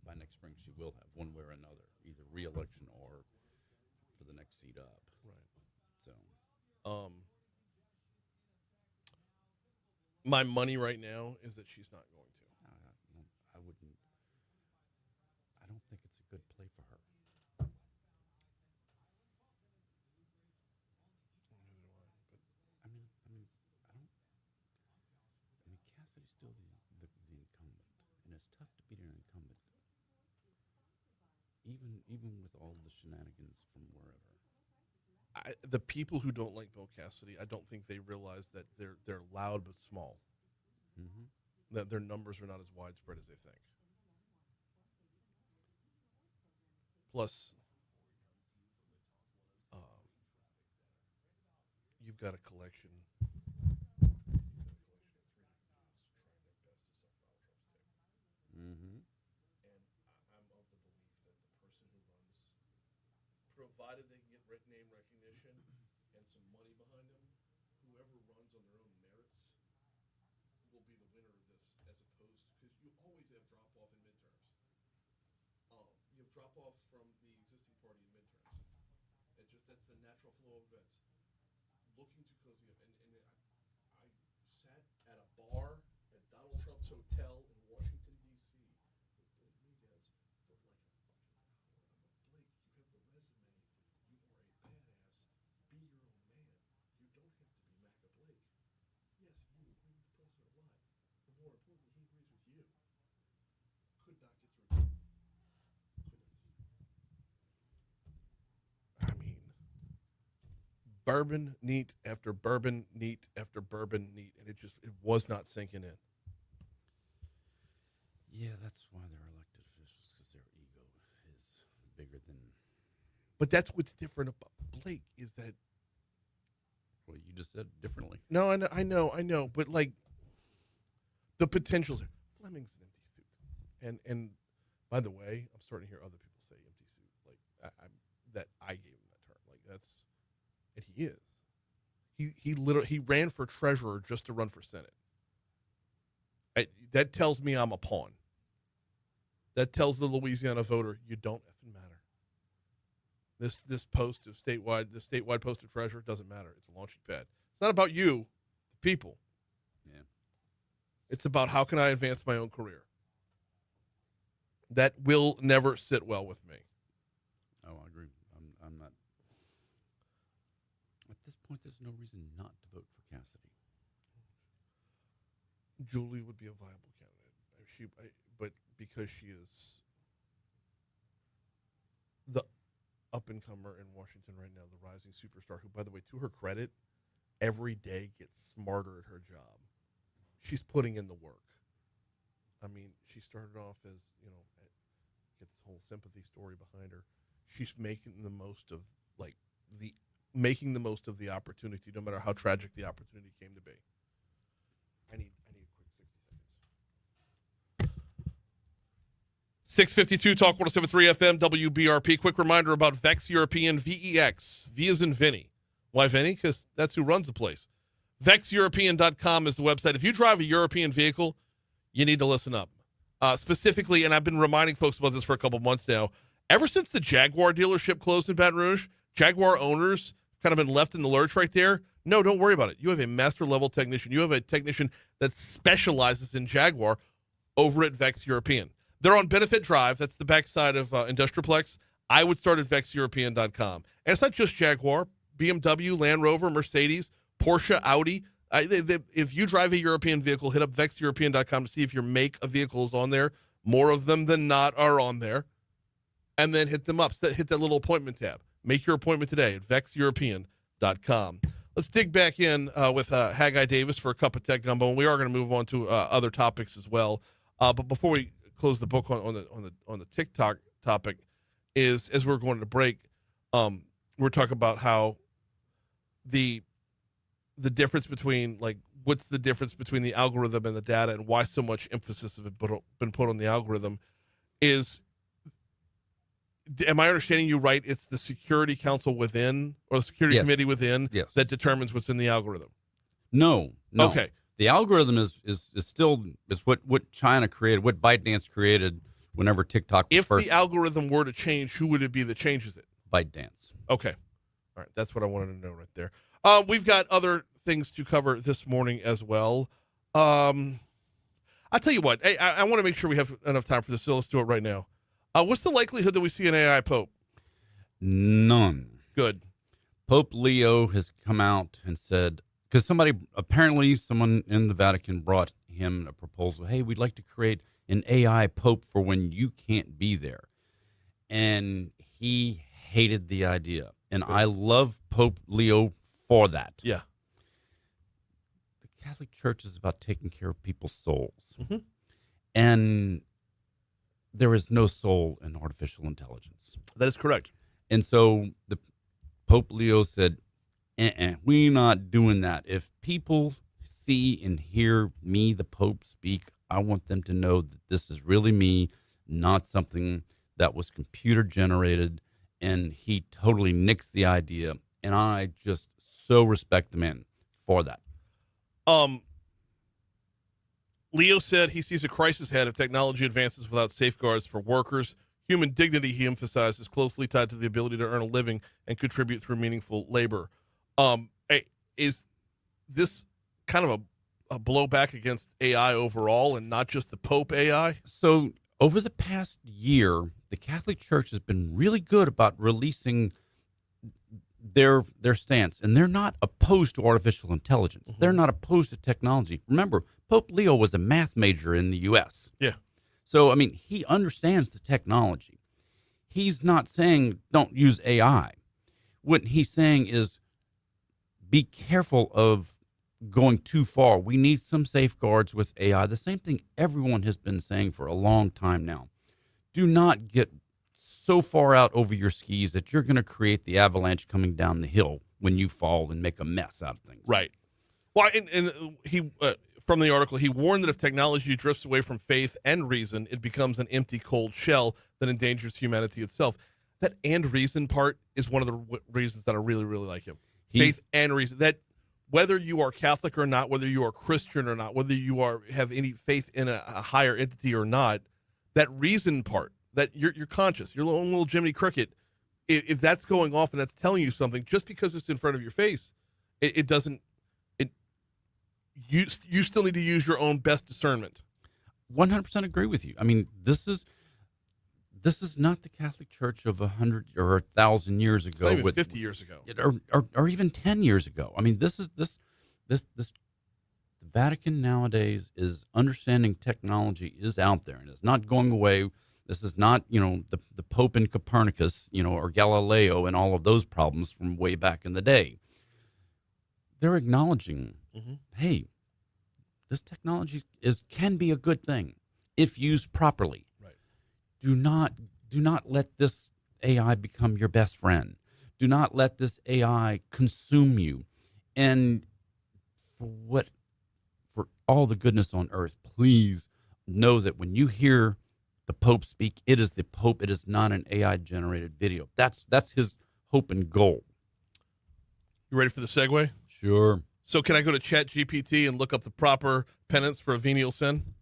by next spring she will have one way or another, either re-election or for the next seat up. Right. So, my money right now is that she's not going to. I wouldn't. I don't think it's a good play for her. I mean, Cassidy's still the incumbent, and it's tough to beat an incumbent, even with all the shenanigans from wherever. The people who don't like Bill Cassidy, I don't think they realize that they're loud but small. Mm-hmm. That their numbers are not as widespread as they think. Plus, got a collection. Mm-hmm. And I'm of the belief that the person who runs, provided they can get name recognition and some money behind them, whoever runs on their own merits will be the winner of this, as opposed to, because you always have drop off in midterms. You have drop offs from the existing party in midterms. That's the natural flow of events. Looking to cozy up, and I sat at a bar at Donald Trump's hotel in Washington D.C. with Bill Miguez for like a fucking hour. I'm like, Blake, you have the resume. You are a badass. Be your own man. You don't have to be Maca Blake. Yes, you agree with the president a lot, but more importantly, he agrees with you. Could not get through. I mean, bourbon neat after bourbon neat after bourbon neat, and it was not sinking in. Yeah, that's why they're elected officials, because their ego is bigger than. But that's what's different about Blake is that. Well, you just said differently. No, I know, but like the potentials are. Fleming's an empty suit, and by the way, I'm starting to hear other people say empty suit, like I gave him that term, like that's, and he is. He literally ran for treasurer just to run for Senate. That tells me I'm a pawn. That tells the Louisiana voter you don't effing matter. This post of the statewide post of treasurer doesn't matter. It's a launching pad. It's not about you, the people. Yeah. It's about how can I advance my own career. That will never sit well with me. Oh, I agree. I'm not. At this point, there's no reason not to vote for Cassidy. Julie would be a viable candidate. But because she is the up-and-comer in Washington right now, the rising superstar, who, by the way, to her credit, every day gets smarter at her job. She's putting in the work. I mean, she started off as, get this whole sympathy story behind her. She's making the most of the opportunity, no matter how tragic the opportunity came to be. I need a quick 60 seconds. 652 Talk 107.3 FM WBRP. Quick reminder about Vex European, VEX. V as in Vinny. Why Vinny? Because that's who runs the place. VexEuropean.com is the website. If you drive a European vehicle, you need to listen up. Specifically, and I've been reminding folks about this for a couple months now, ever since the Jaguar dealership closed in Baton Rouge, Jaguar owners kind of been left in the lurch right there. No, don't worry about it. You have a master-level technician. You have a technician that specializes in Jaguar over at Vex European. They're on Benefit Drive. That's the backside of Industrialplex. I would start at VexEuropean.com. And it's not just Jaguar, BMW, Land Rover, Mercedes, Porsche, Audi. If you drive a European vehicle, hit up VexEuropean.com to see if your make of vehicle is on there. More of them than not are on there. And then hit them up. Hit that little appointment tab. Make your appointment today at VexEuropean.com. Let's dig back in with Haggai Davis for a cup of tech gumbo, and we are going to move on to other topics as well. But before we close the book on the TikTok topic, is as we're going to break, we're talking about how the difference between what's the difference between the algorithm and the data, and why so much emphasis has been put on the algorithm is. Am I understanding you right? It's the Security Council within, or the Security Committee within, that determines what's in the algorithm. No. Okay. The algorithm is still what China created, what ByteDance created whenever TikTok was If the algorithm were to change, who would it be that changes it? ByteDance. Okay. All right. That's what I wanted to know right there. We've got other things to cover this morning as well. I'll tell you what. I want to make sure we have enough time for this, so let's do it right now. What's the likelihood that we see an AI Pope? None. Good. Pope Leo has come out and said, because someone in the Vatican brought him a proposal. Hey, we'd like to create an AI Pope for when you can't be there. And he hated the idea. And I love Pope Leo for that. Yeah. The Catholic Church is about taking care of people's souls. Mm-hmm. And there is no soul in artificial intelligence. That is correct. And so the Pope Leo said, we're not doing that. If people see and hear me, the Pope, speak, I want them to know that this is really me, not something that was computer generated, and he totally nixed the idea. And I just so respect the man for that. Leo said he sees a crisis ahead if technology advances without safeguards for workers. Human dignity, he emphasizes, closely tied to the ability to earn a living and contribute through meaningful labor. Is this kind of a blowback against AI overall and not just the Pope AI? So over the past year, the Catholic Church has been really good about releasing their stance, and they're not opposed to artificial intelligence. Mm-hmm. They're not opposed to technology. Remember, Pope Leo was a math major in the U.S. Yeah. So, I mean, he understands the technology. He's not saying don't use AI. What he's saying is be careful of going too far. We need some safeguards with AI. The same thing everyone has been saying for a long time now. Do not get so far out over your skis that you're going to create the avalanche coming down the hill when you fall and make a mess out of things. Right. Well, and he from the article, he warned that if technology drifts away from faith and reason, it becomes an empty, cold shell that endangers humanity itself. That and reason part is one of the reasons that I really, really like him. Faith and reason. That whether you are Catholic or not, whether you are Christian or not, whether you have any faith in a higher entity or not, that reason part, that you're conscious, your own little Jiminy Cricket, if that's going off and that's telling you something, just because it's in front of your face, it doesn't. You still need to use your own best discernment. 100% agree with you. I mean, this is not the Catholic Church of 100 or 1,000 years ago. It's not even 50 years ago, or even 10 years ago. I mean, this the Vatican nowadays is understanding technology is out there and it's not going away. This is not, the Pope and Copernicus, or Galileo and all of those problems from way back in the day. They're acknowledging, hey, this technology can be a good thing if used properly. Right. Do not let this AI become your best friend. Do not let this AI consume you. And for all the goodness on earth, please know that when you hear the Pope speak, it is the Pope. It is not an AI generated video. That's his hope and goal. You ready for the segue? Sure. So can I go to ChatGPT and look up the proper penance for a venial sin?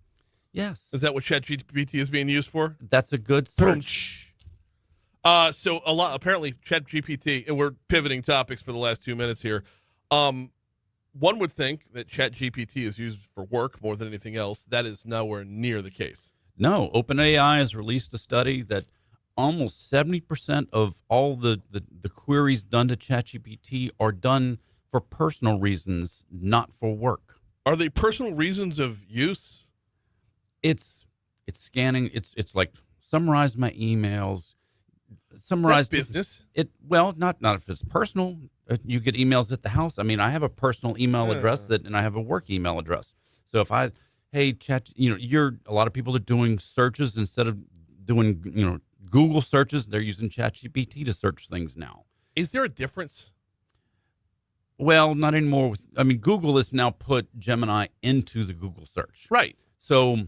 Yes. Is that what ChatGPT is being used for? That's a good search. So apparently ChatGPT, and we're pivoting topics for the last 2 minutes here. One would think that ChatGPT is used for work more than anything else. That is nowhere near the case. No, OpenAI has released a study that almost 70% of all the queries done to ChatGPT are done for personal reasons, not for work. Are they personal reasons of use? It's scanning. It's like summarize my emails. Summarize That's business. Not if it's personal. You get emails at the house. I mean, I have a personal email address and I have a work email address. So if hey, Chat, a lot of people are doing searches instead of doing, Google searches. They're using ChatGPT to search things now. Is there a difference? Well, not anymore. Google has now put Gemini into the Google search. Right. So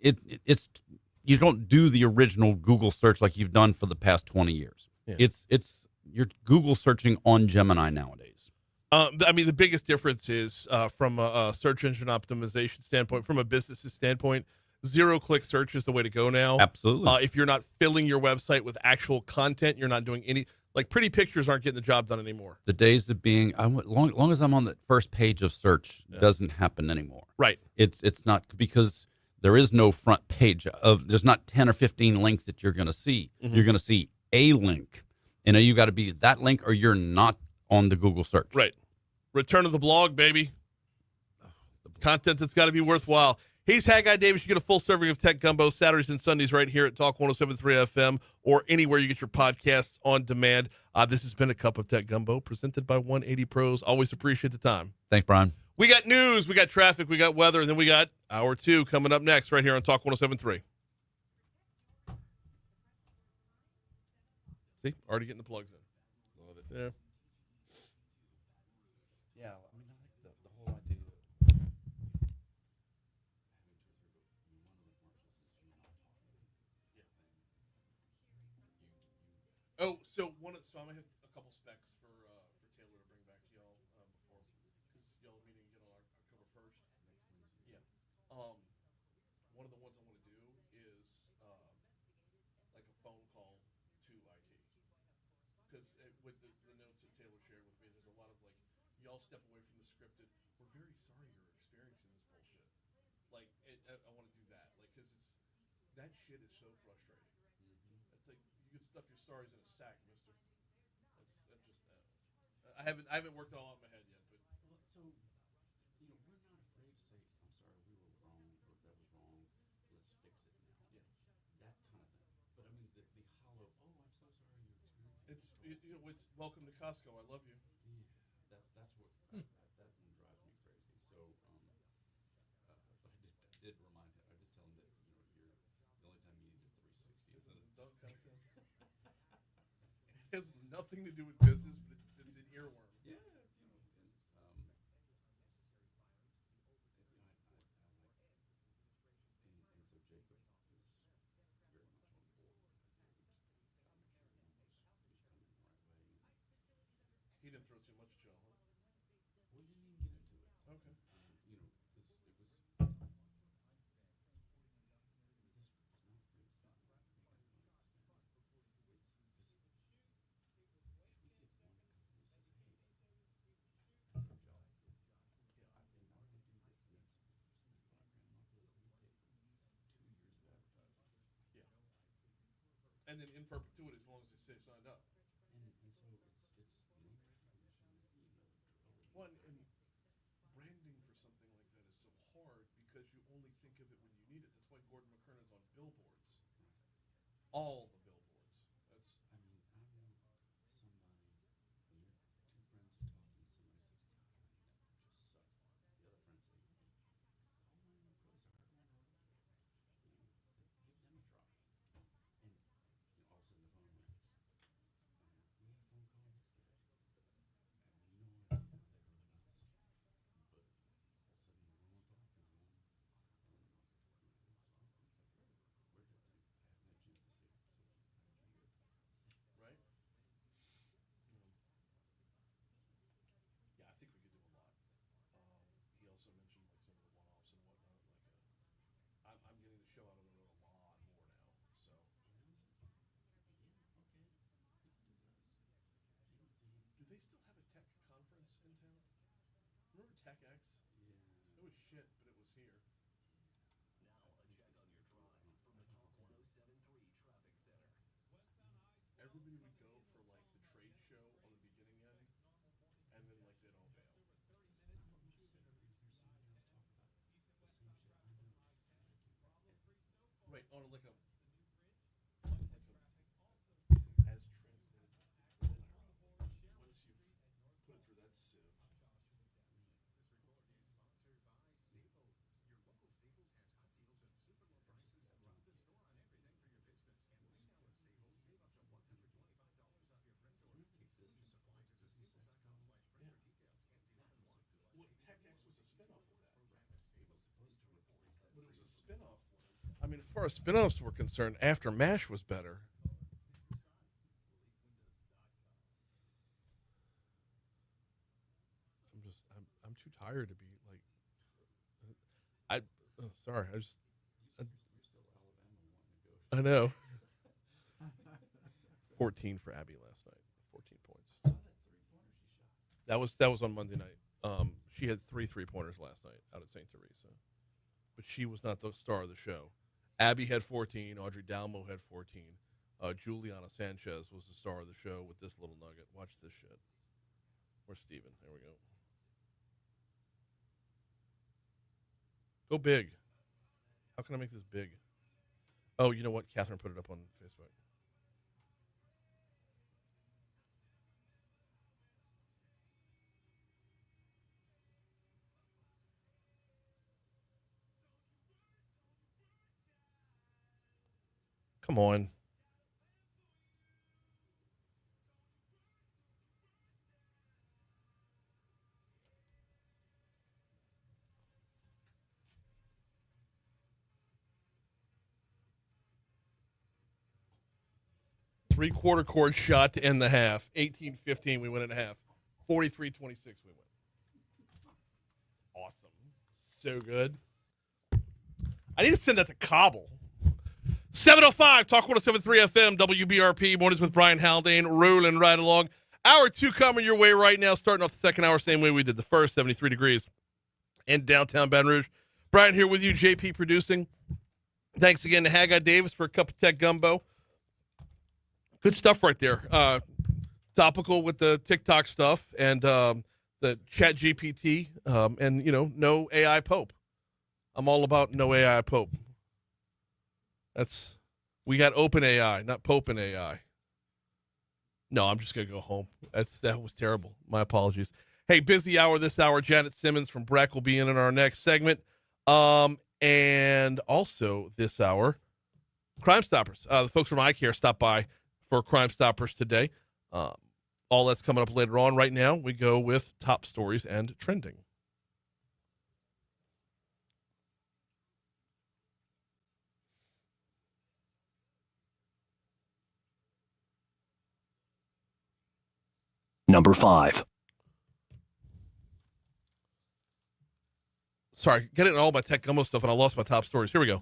it's you don't do the original Google search like you've done for the past 20 years. Yeah. You're Google searching on Gemini nowadays. The biggest difference is from a search engine optimization standpoint, from a business standpoint, zero-click search is the way to go now. Absolutely. If you're not filling your website with actual content, you're not doing any, like pretty pictures aren't getting the job done anymore. The days of being, long as I'm on the first page of search, doesn't happen anymore. Right. It's not, because there is no front page there's not 10 or 15 links that you're going to see. Mm-hmm. You're going to see a link. And you got to be that link or you're not on the Google search. Right. Return to the blog, baby. Content that's got to be worthwhile. He's Haggai Davis. You get a full serving of Tech Gumbo Saturdays and Sundays right here at Talk 107.3 FM or anywhere you get your podcasts on demand. This has been a Cup of Tech Gumbo presented by 180 Pros. Always appreciate the time. Thanks, Brian. We got news, we got traffic, we got weather, and then we got hour 2 coming up next right here on Talk 107.3. See, already getting the plugs in. Love it. Yeah. So I'm gonna hit a couple specs for Taylor to bring back to y'all before, because y'all meeting again on October 1st. Next Wednesday. Yeah. One of the ones I want to do is like a phone call to IT, because with the notes that Taylor shared with me, there's a lot of like, y'all step away from the scripted. We're very sorry you're experiencing this bullshit. Like, I want to do that, like, because that shit is so frustrating. Mm-hmm. It's like you could stuff your sorries in a sack, Mister. That's just. I haven't worked it all out in my head yet, but Well, so we're not afraid to say, "I'm sorry, we were wrong, or that was wrong. Let's fix it now." yeah, That kind of thing. But I mean, the hollow. Oh, I'm so sorry you're experiencing it's this. it's welcome to Costco. I love you. Yeah, that's what that one drives me crazy. So, but I did remind him. I did tell him that you're the only time you need the 360 is It's an in adult contest. It has nothing to do with business, but it's an earworm. Yeah, and and so Jacob is very much on board with the idea. We just got to make sure the numbers come in the right way. He didn't throw too much at y'all, huh? We didn't even get into it. Okay. Because it was. This was not. It's not. We got money to spend. It's this. If we get one company that says, "Hey, good job. And I'm going to do this," and that's spend $5,000 a month with us, and we pay for 2 years of advertising. Yeah. And then in perpetuity, as long as they stay signed up. And so it's name recognition, the drill. One and branding for something like that is so hard because you only think of it when you need it. That's why Gordon McKernan's on billboards. Right. All the billboards. That's I mean, I want somebody, when you're two friends are talking, somebody says, "God, our network just sucks." The other friend say, "Hey, call one of your employees or hire one or give them a try." And all of a sudden the phone rings. We had a phone call yesterday. I have no idea how they heard about us. But all of a sudden we're on talking. And I was like, where did they? I haven't had a chance to see it. So how'd you hear? right. Yeah, I think we could do a lot. He also mentioned like some of the one-offs and whatnot. Like, I'm getting the show out on the road a lot more now. So Yeah, okay. We can do those. do they still have a tech conference in town? Remember Tech X? Yeah. It was shit, but it was here. I think it's in the tour. I don't have a date. Everybody would go for like the trade show on the beginning end, and then like they'd all bail. I don't want to sit here and hear somebody else talk about the same shit I know, and I can. Right, on like a as translated once you've put it through that sieve. Yeah. Well, Tech X was a spinoff of that. It was supposed to replace that. But it was a spinoff. I mean, as far as spinoffs were concerned, After MASH was better. I'm too tired to be like. I sorry. You're still Alabama wanting to go. I know. 14 for Abby last night. 14 points. I saw that 3-pointer she shot. That was on Monday night. She had 3 3-pointers last night out at St. Teresa, but she was not the star of the show. Abby had 14. Audrey Dalmo had 14. Juliana Sanchez was the star of the show with this little nugget. Watch this shit. Where's Steven? There we go. Go big. How can I make this big? Oh, you know what? Catherine put it up on Facebook. Come on. 3/4 court shot to end the half. 18-15, we win at half. 43-26, we win. Awesome. So good. I need to send that to Cobble. 7:05, Talk 107.3 FM, WBRP, Mornings with Brian Haldane, rolling right along. Hour 2 coming your way right now, starting off the second hour, same way we did the first, 73 degrees in downtown Baton Rouge. Brian here with you, JP producing. Thanks again to Haggai Davis for a cup of tech gumbo. Good stuff right there. Topical with the TikTok stuff and the Chat GPT and, no AI Pope. I'm all about no AI Pope. We got open AI, not Pope and AI. No, I'm just going to go home. That was terrible. My apologies. Hey, busy hour this hour. Janet Simmons from BREC will be in our next segment. And also this hour, Crimestoppers. The folks from iCare stopped by for Crimestoppers today. All that's coming up later on. Right now, we go with top stories and trending. Number 5. Sorry, getting all my tech gumbo stuff, and I lost my top stories. Here we go.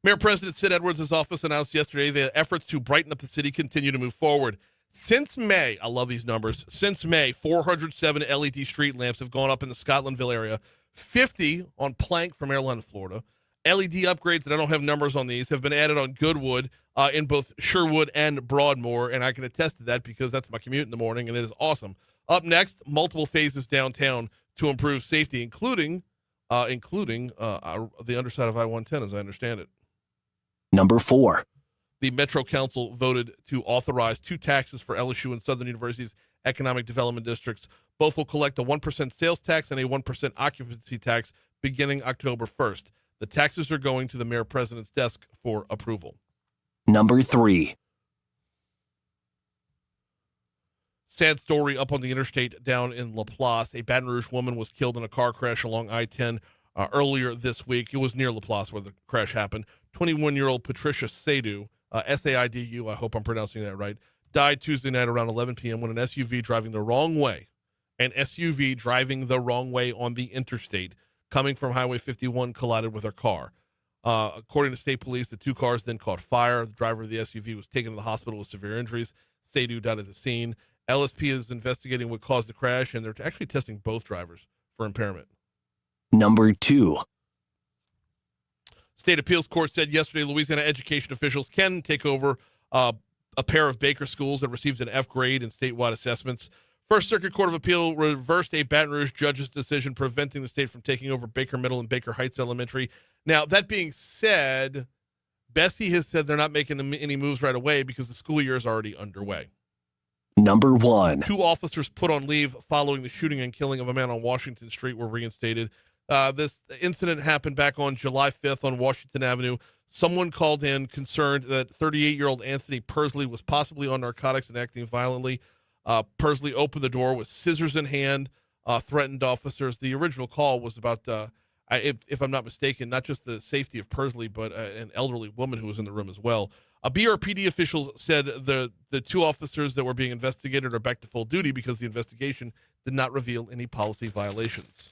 Mayor President Sid Edwards' office announced yesterday that efforts to brighten up the city continue to move forward. Since May, I love these numbers, since May, 407 LED street lamps have gone up in the Scotlandville area, 50 on Plank from Airline, Florida. LED upgrades, and I don't have numbers on these, have been added on Goodwood in both Sherwood and Broadmoor, and I can attest to that because that's my commute in the morning, and it is awesome. Up next, multiple phases downtown to improve safety, including the underside of I-110, as I understand it. Number 4. The Metro Council voted to authorize 2 taxes for LSU and Southern University's economic development districts. Both will collect a 1% sales tax and a 1% occupancy tax beginning October 1st. The taxes are going to the mayor president's desk for approval. Number 3. Sad story up on the interstate down in LaPlace. A Baton Rouge woman was killed in a car crash along I-10 earlier this week. It was near LaPlace where the crash happened. 21-year-old Patricia Saidu, S-A-I-D-U, I hope I'm pronouncing that right, died Tuesday night around 11 p.m. when an SUV driving the wrong way on the interstate coming from Highway 51 collided with her car. According to state police, the 2 cars then caught fire. The driver of the SUV was taken to the hospital with severe injuries. Saidu died at the scene. LSP is investigating what caused the crash, and they're actually testing both drivers for impairment. Number 2. State appeals court said yesterday Louisiana education officials can take over a pair of Baker schools that received an F grade in statewide assessments. First Circuit Court of Appeal reversed a Baton Rouge judge's decision preventing the state from taking over Baker Middle and Baker Heights Elementary. Now, that being said, Bessie has said they're not making any moves right away because the school year is already underway. Number 1. 2 officers put on leave following the shooting and killing of a man on Washington Street were reinstated. This incident happened back on July 5th on Washington Avenue. Someone called in concerned that 38-year-old Anthony Persley was possibly on narcotics and acting violently. Persley opened the door with scissors in hand, threatened officers. The original call was about, if I'm not mistaken, not just the safety of Persley, but an elderly woman who was in the room as well. A BRPD official said the 2 officers that were being investigated are back to full duty because the investigation did not reveal any policy violations.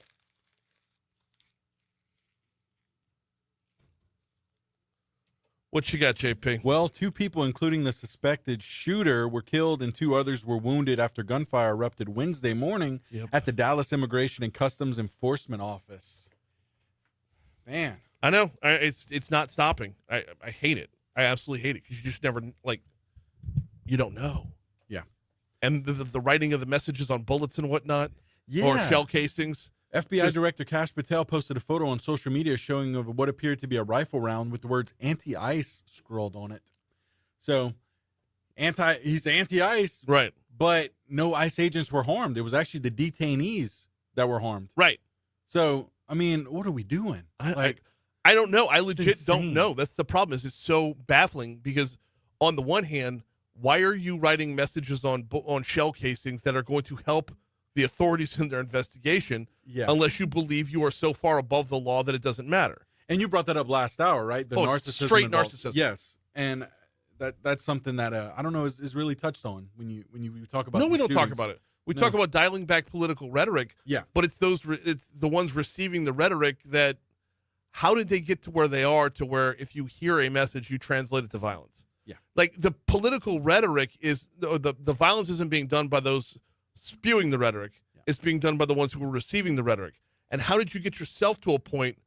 What you got, JP? Well, 2 people, including the suspected shooter, were killed and 2 others were wounded after gunfire erupted Wednesday morning at the Dallas Immigration and Customs Enforcement Office. Man. I know. It's not stopping. I hate it. I absolutely hate it because you just never, you don't know. Yeah. And the writing of the messages on bullets and whatnot, yeah. Or shell casings. FBI Director Kash Patel posted a photo on social media showing of what appeared to be a rifle round with the words anti-ice scrawled on it. So, he's anti-ice. Right. But no ICE agents were harmed. It was actually the detainees that were harmed. Right. So, I mean, what are we doing? I don't know. I legit don't know. That's the problem. Is it's so baffling because on the one hand, why are you writing messages on shell casings that are going to help the authorities in their investigation unless you believe you are so far above the law that it doesn't matter? And you brought that up last hour, right? The narcissism straight involved. narcissism. Yes. And that's something that I don't know is really touched on when you talk about. No, these we don't talk shootings. about it. We No. talk about dialing back political rhetoric. Yeah. But it's it's the ones receiving the rhetoric that, how did they get to where they are, to where if you hear a message, you translate it to violence? Yeah. Like the political rhetoric is, the violence isn't being done by those spewing the rhetoric. Yeah. It's being done by the ones who are receiving the rhetoric. And how did you get yourself to a point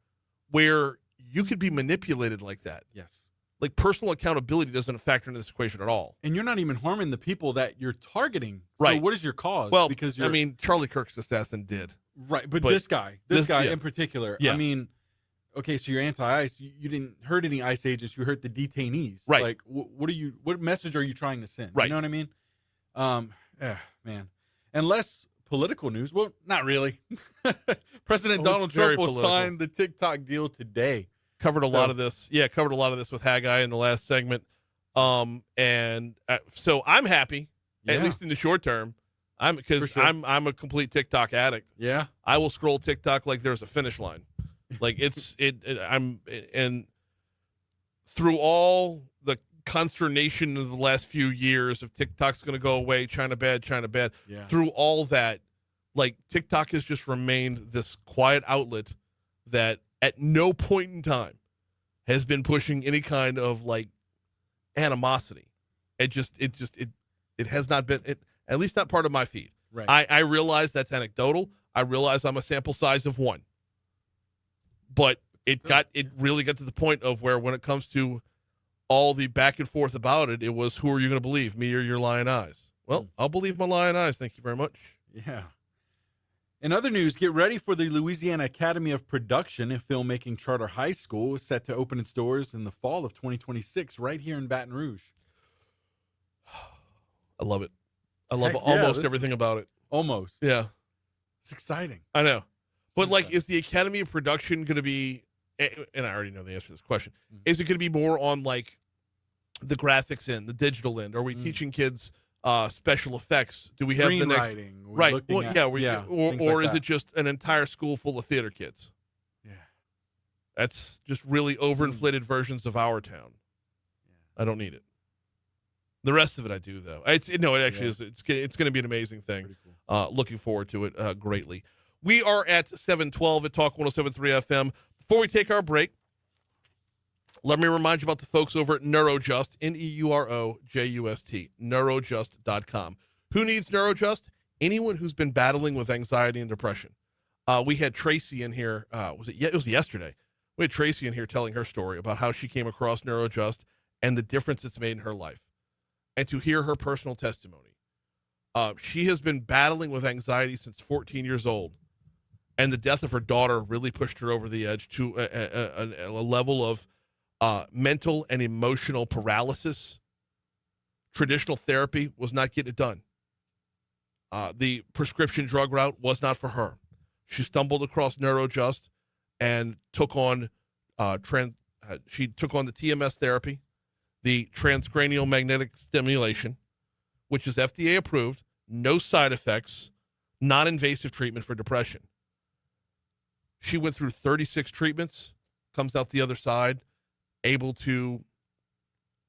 where you could be manipulated like that? Yes. Like, personal accountability doesn't factor into this equation at all. And you're not even harming the people that you're targeting. Right. So what is your cause? Well, because I mean, Charlie Kirk's assassin did. right. But but this guy yeah. in particular, Yeah. I mean, okay, so you're anti-ICE. You didn't hurt any ICE agents. You hurt the detainees. Right. Like, what message are you trying to send? Right. You know what I mean? Man. And less political news. Well, not really. President Oh, Donald it's very Trump will political. sign the TikTok deal today. Covered a So- lot of this. Yeah, covered a lot of this with Haggai in the last segment. So I'm happy, at Yeah. least in the short term. Because For sure. I'm a complete TikTok addict. Yeah. I will scroll TikTok like there's a finish line. Like and through all the consternation of the last few years of TikTok's going to go away, China bad, Yeah. through all that, like, TikTok has just remained this quiet outlet that at no point in time has been pushing any kind of like animosity. It has not been, at least not part of my feed. Right. I realize that's anecdotal. I realize I'm a sample size of one. But it really got to the point of where, when it comes to all the back and forth about it, it was, who are you going to believe, me or your lying eyes? Well, I'll believe my lying eyes. Thank you very much. Yeah. In other news, get ready for the Louisiana Academy of Production, a filmmaking charter high school set to open its doors in the fall of 2026 right here in Baton Rouge. I love it. I love Heck yeah, almost this- everything about it. Almost. Yeah, It's exciting. I know. But, like, exciting. is the Academy of Production going to be, and I already know the answer to this question, Mhm. is it going to be more on, like, the graphics end, the digital end? Are we teaching kids special effects? Do we have the next... Screenwriting. We're Right. looking Well, at- yeah. things Or like is that. it just an entire school full of theater kids? Yeah. That's just really overinflated versions of our town. I don't need it. The rest of it I do, though. It actually is. It's going to be an amazing thing. Pretty cool. Looking forward to it greatly. We are at 712 at Talk 107.3 FM. Before we take our break, let me remind you about the folks over at Neurojust, Neurojust, neurojust.com. Who needs Neurojust? Anyone who's been battling with anxiety and depression. We had Tracy in here. It was yesterday. We had Tracy in here telling her story about how she came across Neurojust and the difference it's made in her life. And to hear her personal testimony. She has been battling with anxiety since 14 years old. And the death of her daughter really pushed her over the edge to a level of mental and emotional paralysis. Traditional therapy was not getting it done. The prescription drug route was not for her. She stumbled across Neurojust and took on she took on the TMS therapy, the transcranial magnetic stimulation, which is FDA approved, no side effects, non-invasive treatment for depression. She went through 36 treatments, comes out the other side, able to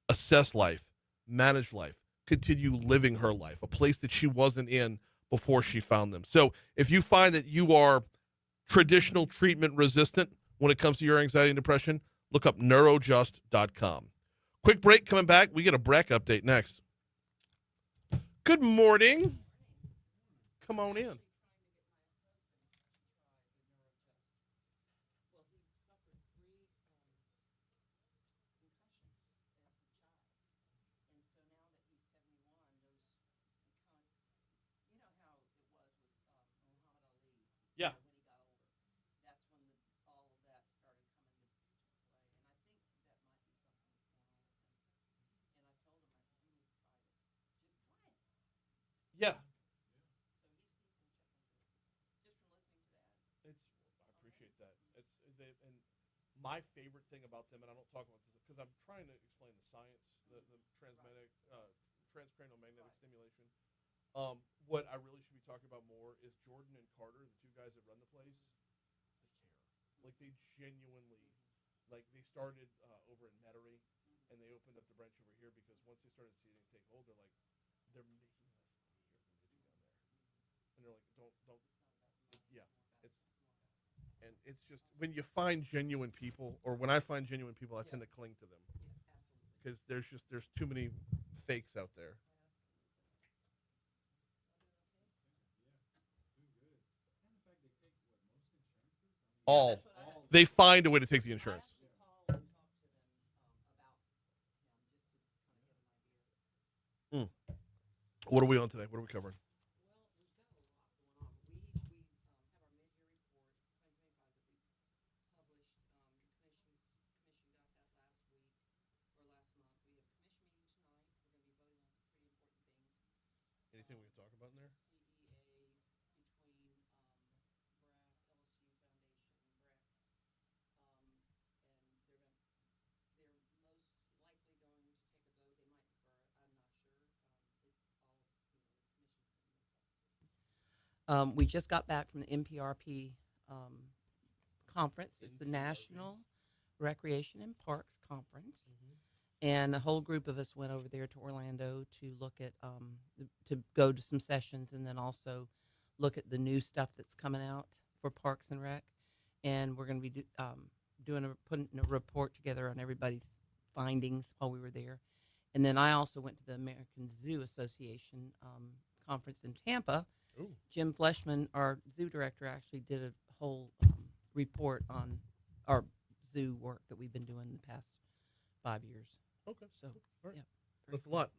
assess life, manage life, continue living her life, a place that she wasn't in before she found them. So if you find that you are traditional treatment resistant when it comes to your anxiety and depression, look up neurojust.com. Quick break, coming back. We get a BREC update next. Good morning. Come on in. Yeah. Yeah. I appreciate that. And my favorite thing about them, and I don't talk about this because I'm trying to explain the science, the transcranial magnetic stimulation. What I really should be talking about more is Jordan and Carter, the two guys that run the place. They care. Like, they genuinely, like, they started over in Metairie, and they opened up the branch over here because once they started seeing it take hold, they're making less money here than they do down there. And they're like, don't, yeah, it's just when you find genuine people, or when I find genuine people, I tend to cling to them because there's too many fakes out there. All they find a way to take the insurance. What are we on today? What are we covering? Anything we can talk about in there? We just got back from the NPRP conference. It's the National Recreation and Parks Conference. And a whole group of us went over there to Orlando to look at, to go to some sessions and then also look at the new stuff that's coming out for Parks and Rec. And we're going to be putting a report together on everybody's findings while we were there. And then I also went to the American Zoo Association conference in Tampa. Ooh. Jim Fleshman, our zoo director, actually did a whole report on our zoo work that we've been doing the past 5 years. Okay. So, all right. yeah. That's a lot.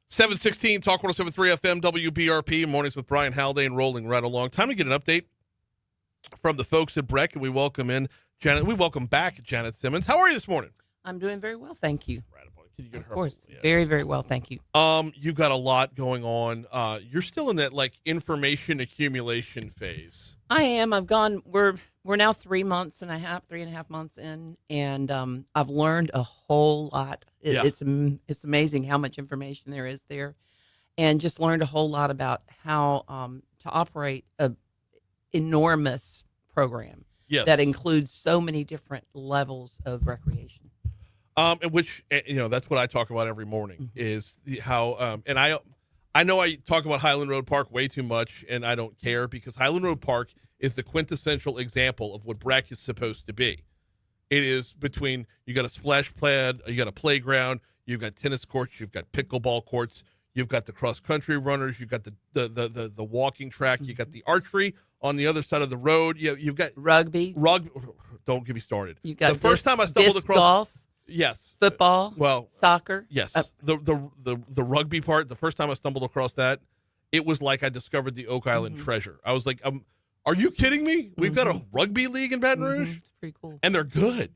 716 Talk 107.3 FM WBRP mornings with Brian Haldane rolling right along. Time to get an update from the folks at BREC, and we welcome in Janet. We welcome back Janet Simmons. How are you this morning? I'm doing very well, thank you. Right, can you get Of her? course, Yeah. very, very well, thank you. You've got a lot going on. You're still in that information accumulation phase. I am. We're now 3.5 months in, and I've learned a whole lot. It's amazing how much information there is there, and just learned a whole lot about how to operate a enormous program that includes so many different levels of recreation. And which that's what I talk about every morning is how and I know I talk about Highland Road Park way too much, and I don't care because Highland Road Park is the quintessential example of what BREC is supposed to be. It is between you got a splash pad, you got a playground, you've got tennis courts, you've got pickleball courts, you've got the cross country runners, you've got the walking track, you got the archery on the other side of the road, you've got Rugby. Don't get me started. You got the first time I stumbled disc across golf. Yes. Football. Soccer. Yes. The rugby part, the first time I stumbled across that, it was like I discovered the Oak Island treasure. I was like, are you kidding me? We've got a rugby league in Baton Rouge? It's pretty cool. And they're good.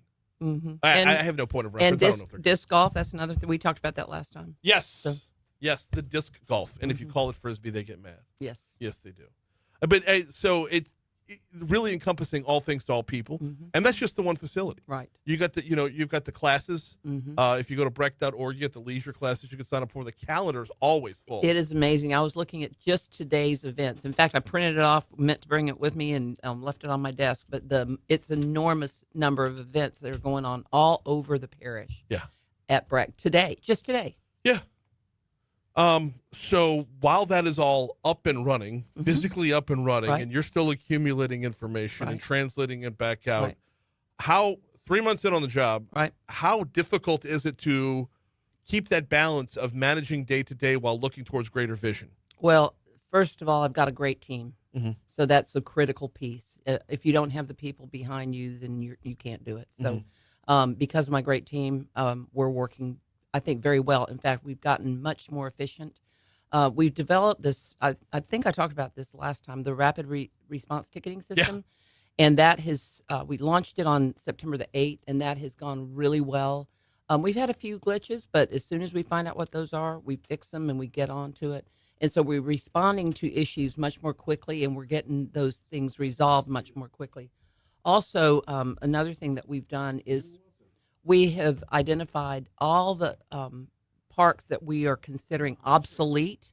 I have no point of reference. And I don't know if they're good. disc golf, that's another thing. We talked about that last time. Yes. Yes, the disc golf. And if you call it Frisbee, they get mad. Yes. Yes, they do. But so it's really encompassing all things to all people, and that's just the one facility. Right. You got you've got the classes. If you go to brec.org, you get the leisure classes you can sign up for. The calendar is always full. It is amazing. I was looking at just today's events. In fact, I printed it off, meant to bring it with me, and left it on my desk. But it's an enormous number of events that are going on all over the parish. Yeah. At BREC today, just today. Yeah. So while that is all up and running, physically up and running, and you're still accumulating information and translating it back out, how 3 months in on the job, how difficult is it to keep that balance of managing day to day while looking towards greater vision? Well, first of all, I've got a great team. So that's the critical piece. If you don't have the people behind you, then you can't do it. So because of my great team, we're working, I think, very well. In fact, we've gotten much more efficient. We've developed this, I think I talked about this last time, the rapid response ticketing system. And that has, we launched it on September the 8th, and that has gone really well. We've had a few glitches, but as soon as we find out what those are, we fix them and we get on to it. And so we're responding to issues much more quickly, and we're getting those things resolved much more quickly. Also, another thing that we've done is we have identified all the parks that we are considering obsolete,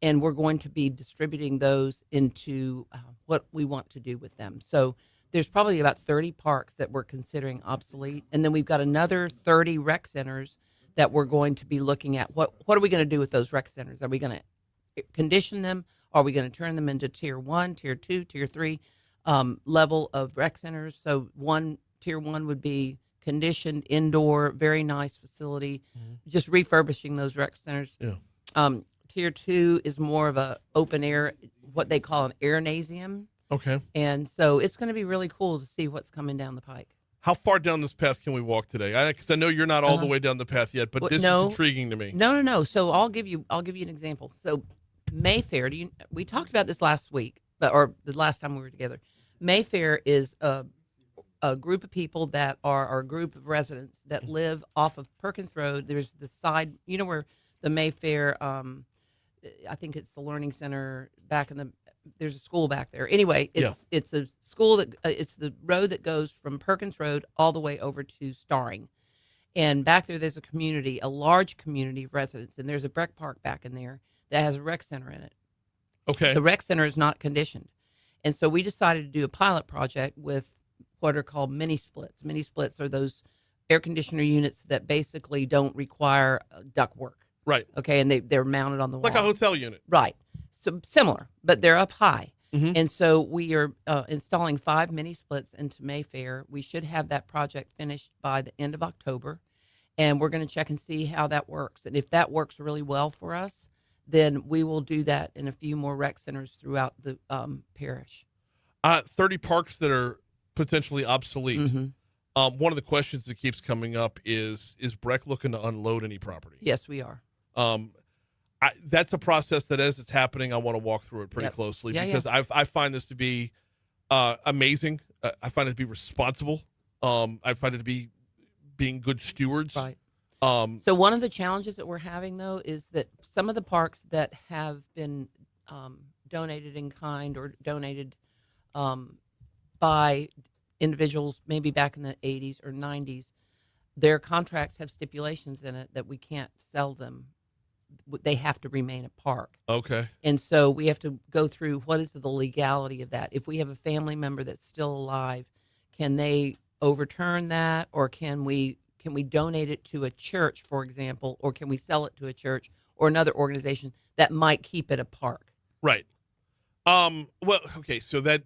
and we're going to be distributing those into what we want to do with them. So there's probably about 30 parks that we're considering obsolete, and then we've got another 30 rec centers that we're going to be looking at. What are we going to do with those rec centers? Are we going to condition them? Are we going to turn them into tier 1, tier 2, tier 3 level of rec centers? So tier 1 would be conditioned, indoor, very nice facility, just refurbishing those rec centers. Yeah. Tier 2 is more of a open air, what they call an airnasium. Okay. And so it's going to be really cool to see what's coming down the pike. How far down this path can we walk today? Because I know you're not all the way down the path yet, but this is intriguing to me. No. So I'll give you an example. So Mayfair, we talked about this last week, or the last time we were together. Mayfair is a group of people that are a group of residents that live off of Perkins Road. There's the side, where the Mayfair, I think it's the Learning Center there's a school back there. Anyway, it's a school it's the road that goes from Perkins Road all the way over to Starring. And back there, there's a large community of residents, and there's a BREC park back in there that has a rec center in it. Okay. The rec center is not conditioned. And so we decided to do a pilot project with what are called mini splits. Mini splits are those air conditioner units that basically don't require duct work. Right. Okay, and they're mounted on the wall. Like a hotel unit. Right. So similar, but they're up high. Mm-hmm. And so we are installing 5 mini splits into Mayfair. We should have that project finished by the end of October, and we're going to check and see how that works. And if that works really well for us, then we will do that in a few more rec centers throughout the parish. 30 parks that are potentially obsolete. Mm-hmm. One of the questions that keeps coming up is BREC looking to unload any property? Yes, we are. That's a process that as it's happening, I want to walk through it pretty closely because I find this to be amazing. I find it to be responsible. I find it to be being good stewards. Right. So one of the challenges that we're having, though, is that some of the parks that have been donated in kind or donated by individuals maybe back in the 80s or 90s, their contracts have stipulations in it that we can't sell them. They have to remain a park. Okay. And so we have to go through what is the legality of that. If we have a family member that's still alive, can they overturn that, or can we donate it to a church, for example, or can we sell it to a church or another organization that might keep it a park? Right. Well, okay, so that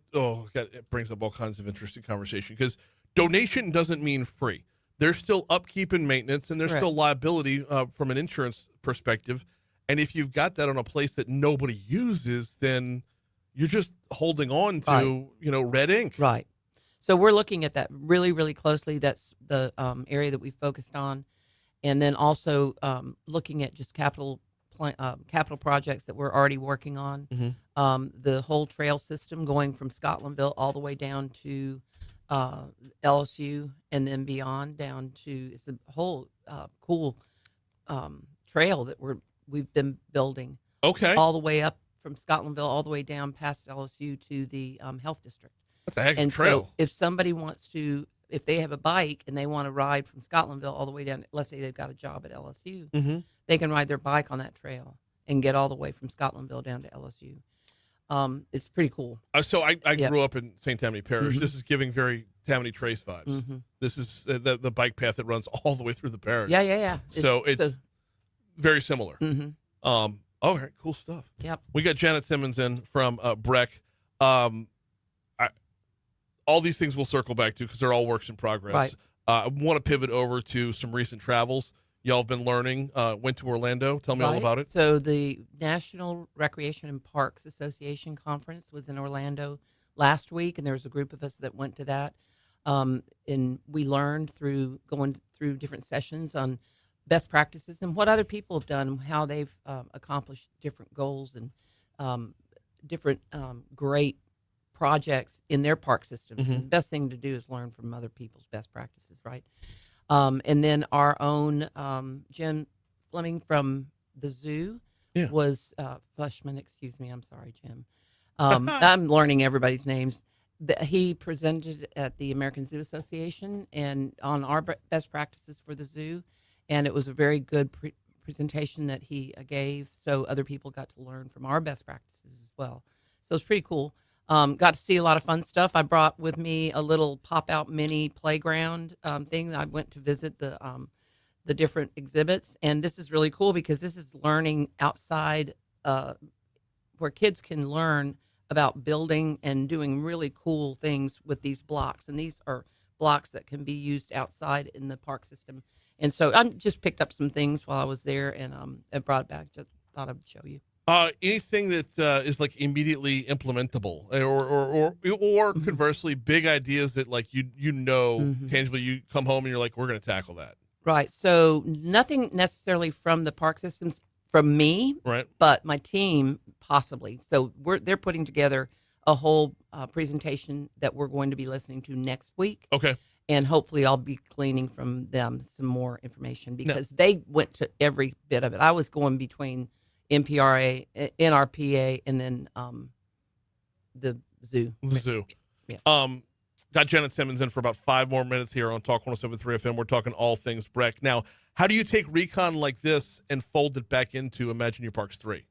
it brings up all kinds of interesting conversation because donation doesn't mean free. There's still upkeep and maintenance, and there's Correct. still liability from an insurance perspective. And if you've got that on a place that nobody uses, then you're just holding on to, red ink. Right. So we're looking at that really, really closely. That's the area that we focused on. And then also looking at just capital projects that we're already working on. Mm-hmm. The whole trail system going from Scotlandville all the way down to LSU and then beyond down to it's a whole cool trail that we've been building. Okay. All the way up from Scotlandville all the way down past LSU to the health district. That's a heck of a And trail. so if somebody wants to, if they have a bike and they want to ride from Scotlandville all the way down, let's say they've got a job at LSU, Mm-hmm. they can ride their bike on that trail and get all the way from Scotlandville down to LSU. It's pretty cool. So I grew up in St. Tammany Parish. Mhm. This is giving very Tammany Trace vibes. Mm-hmm. This is the bike path that runs all the way through the parish. Yeah. So it's very similar. Mm-hmm. All right, cool stuff. Yep. We got Janet Simmons in from BREC. All these things we'll circle back to because they're all works in progress. Right. I want to pivot over to some recent travels. Y'all have been learning. Went to Orlando. Tell me all about it. So the National Recreation and Parks Association Conference was in Orlando last week, and there was a group of us that went to that. And we learned through going through different sessions on best practices and what other people have done, how they've accomplished different goals and different great projects in their park systems. Mm-hmm. The best thing to do is learn from other people's best practices, right? And then our own Jim Fleming from the zoo was Fleshman. Excuse me, I'm sorry, Jim. I'm learning everybody's names. He presented at the American Zoo Association and on our best practices for the zoo, and it was a very good presentation that he gave. So other people got to learn from our best practices as well. So it's pretty cool. Got to see a lot of fun stuff. I brought with me a little pop-out mini playground thing. I went to visit the different exhibits, and this is really cool because this is learning outside, where kids can learn about building and doing really cool things with these blocks. And these are blocks that can be used outside in the park system. And so I just picked up some things while I was there, and I brought it back. Just thought I'd show you. Anything that is like immediately implementable, or conversely, big ideas that like tangibly, you come home and you're like, we're going to tackle that. Right. So nothing necessarily from the park systems from me, Right. but my team possibly. So they're putting together a whole presentation that we're going to be listening to next week. Okay. And hopefully I'll be gleaning from them some more information because they went to every bit of it. I was going between NPRA, NRPA, and then the zoo. The zoo. Yeah. Got Janet Simmons in for about 5 more minutes here on Talk 107.3 FM. We're talking all things BREC. Now, how do you take recon like this and fold it back into Imagine Your Parks 3?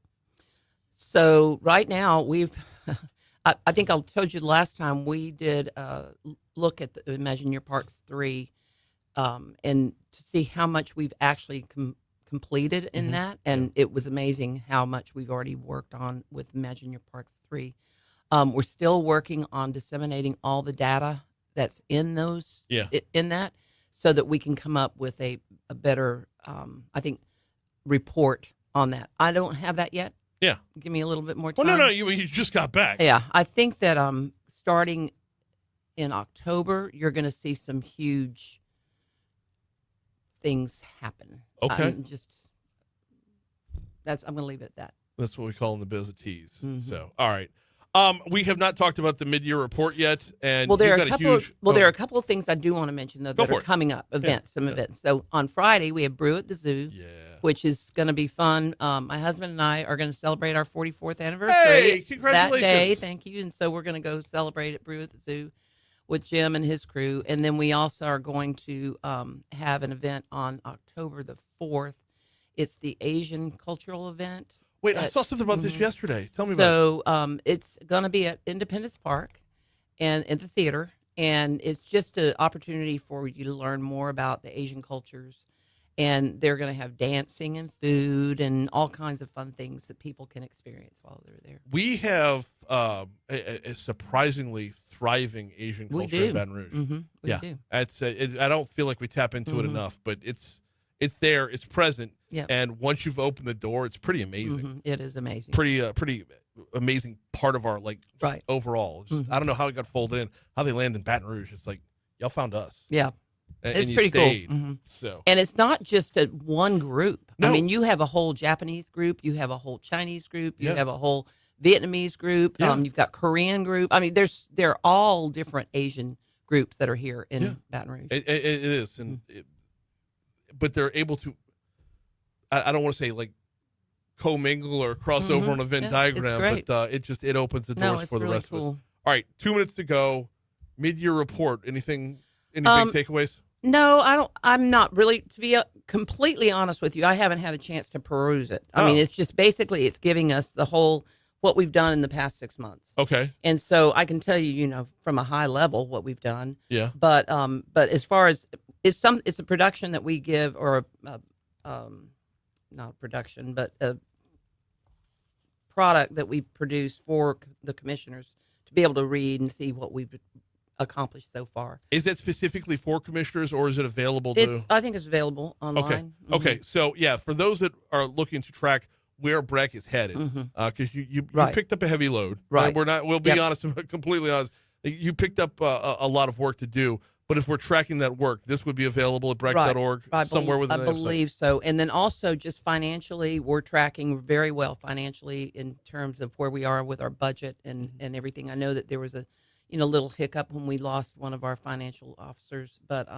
So right now I think I told you the last time we did look at the Imagine Your Parks 3 and to see how much we've actually completed in that. And it was amazing how much we've already worked on with Imagine Your Parks 3. We're still working on disseminating all the data that's in those in that so that we can come up with a better, I think, report on that. I don't have that yet. Yeah. Give me a little bit more time. Well, no, you just got back. Yeah, I think that starting in October, you're going to see some huge things happen. Okay. I'm going to leave it at that. That's what we call in the biz a tease. Mm-hmm. So, all right. We have not talked about the mid-year report yet, and there are you've a got couple. huge. There are a couple of things I do want to mention though that are coming up. Events, Yeah. events. So on Friday we have Brew at the Zoo, which is going to be fun. My husband and I are going to celebrate our 44th anniversary. Hey, congratulations! That day, thank you. And so we're going to go celebrate at Brew at the Zoo with Jim and his crew, and then we also are going to have an event on October the 4th. It's the Asian cultural event. Wait, I saw something about this yesterday. Tell me about it. So it's going to be at Independence Park and in the theater, and it's just an opportunity for you to learn more about the Asian cultures. And they're going to have dancing and food and all kinds of fun things that people can experience while they're there. We have a surprisingly thriving Asian culture in Baton Rouge. Mm-hmm. We do. I don't feel like we tap into it enough, but it's there, it's present, and once you've opened the door, it's pretty amazing. Mm-hmm. It is amazing. Pretty amazing part of our overall. Just, I don't know how it got folded in, how they land in Baton Rouge. It's like y'all found us. Yeah. It's and pretty stayed, cool. Mm-hmm. So, and it's not just one group. No. I mean, you have a whole Japanese group, you have a whole Chinese group, you have a whole Vietnamese group. You've got Korean group. I mean, they're all different Asian groups that are here in Baton Rouge. It is, and but they're able to. I don't want to say like commingle or cross over on a Venn diagram, but it opens the doors for the rest of us. All right, 2 minutes to go. Mid-year report. Any big takeaways? No, I don't. I'm not really, to be completely honest with you. I haven't had a chance to peruse it. I mean, it's just basically it's giving us the whole what we've done in the past 6 months. Okay. And so I can tell you, from a high level what we've done. Yeah. But as far as it's a production that we give, or not a production, but a product that we produce for the commissioners to be able to read and see what we've accomplished so far. Is that specifically for commissioners, or is it available I think it's available online. Okay. Mm-hmm. Okay. So for those that are looking to track where BREC is headed, because you picked up a heavy load. Right. We'll be honest, completely honest. You picked up a lot of work to do. But if we're tracking that work, this would be available at brec.org somewhere within the I believe so. And then also just financially, we're tracking very well financially in terms of where we are with our budget and everything. I know that there was a little hiccup when we lost one of our financial officers, but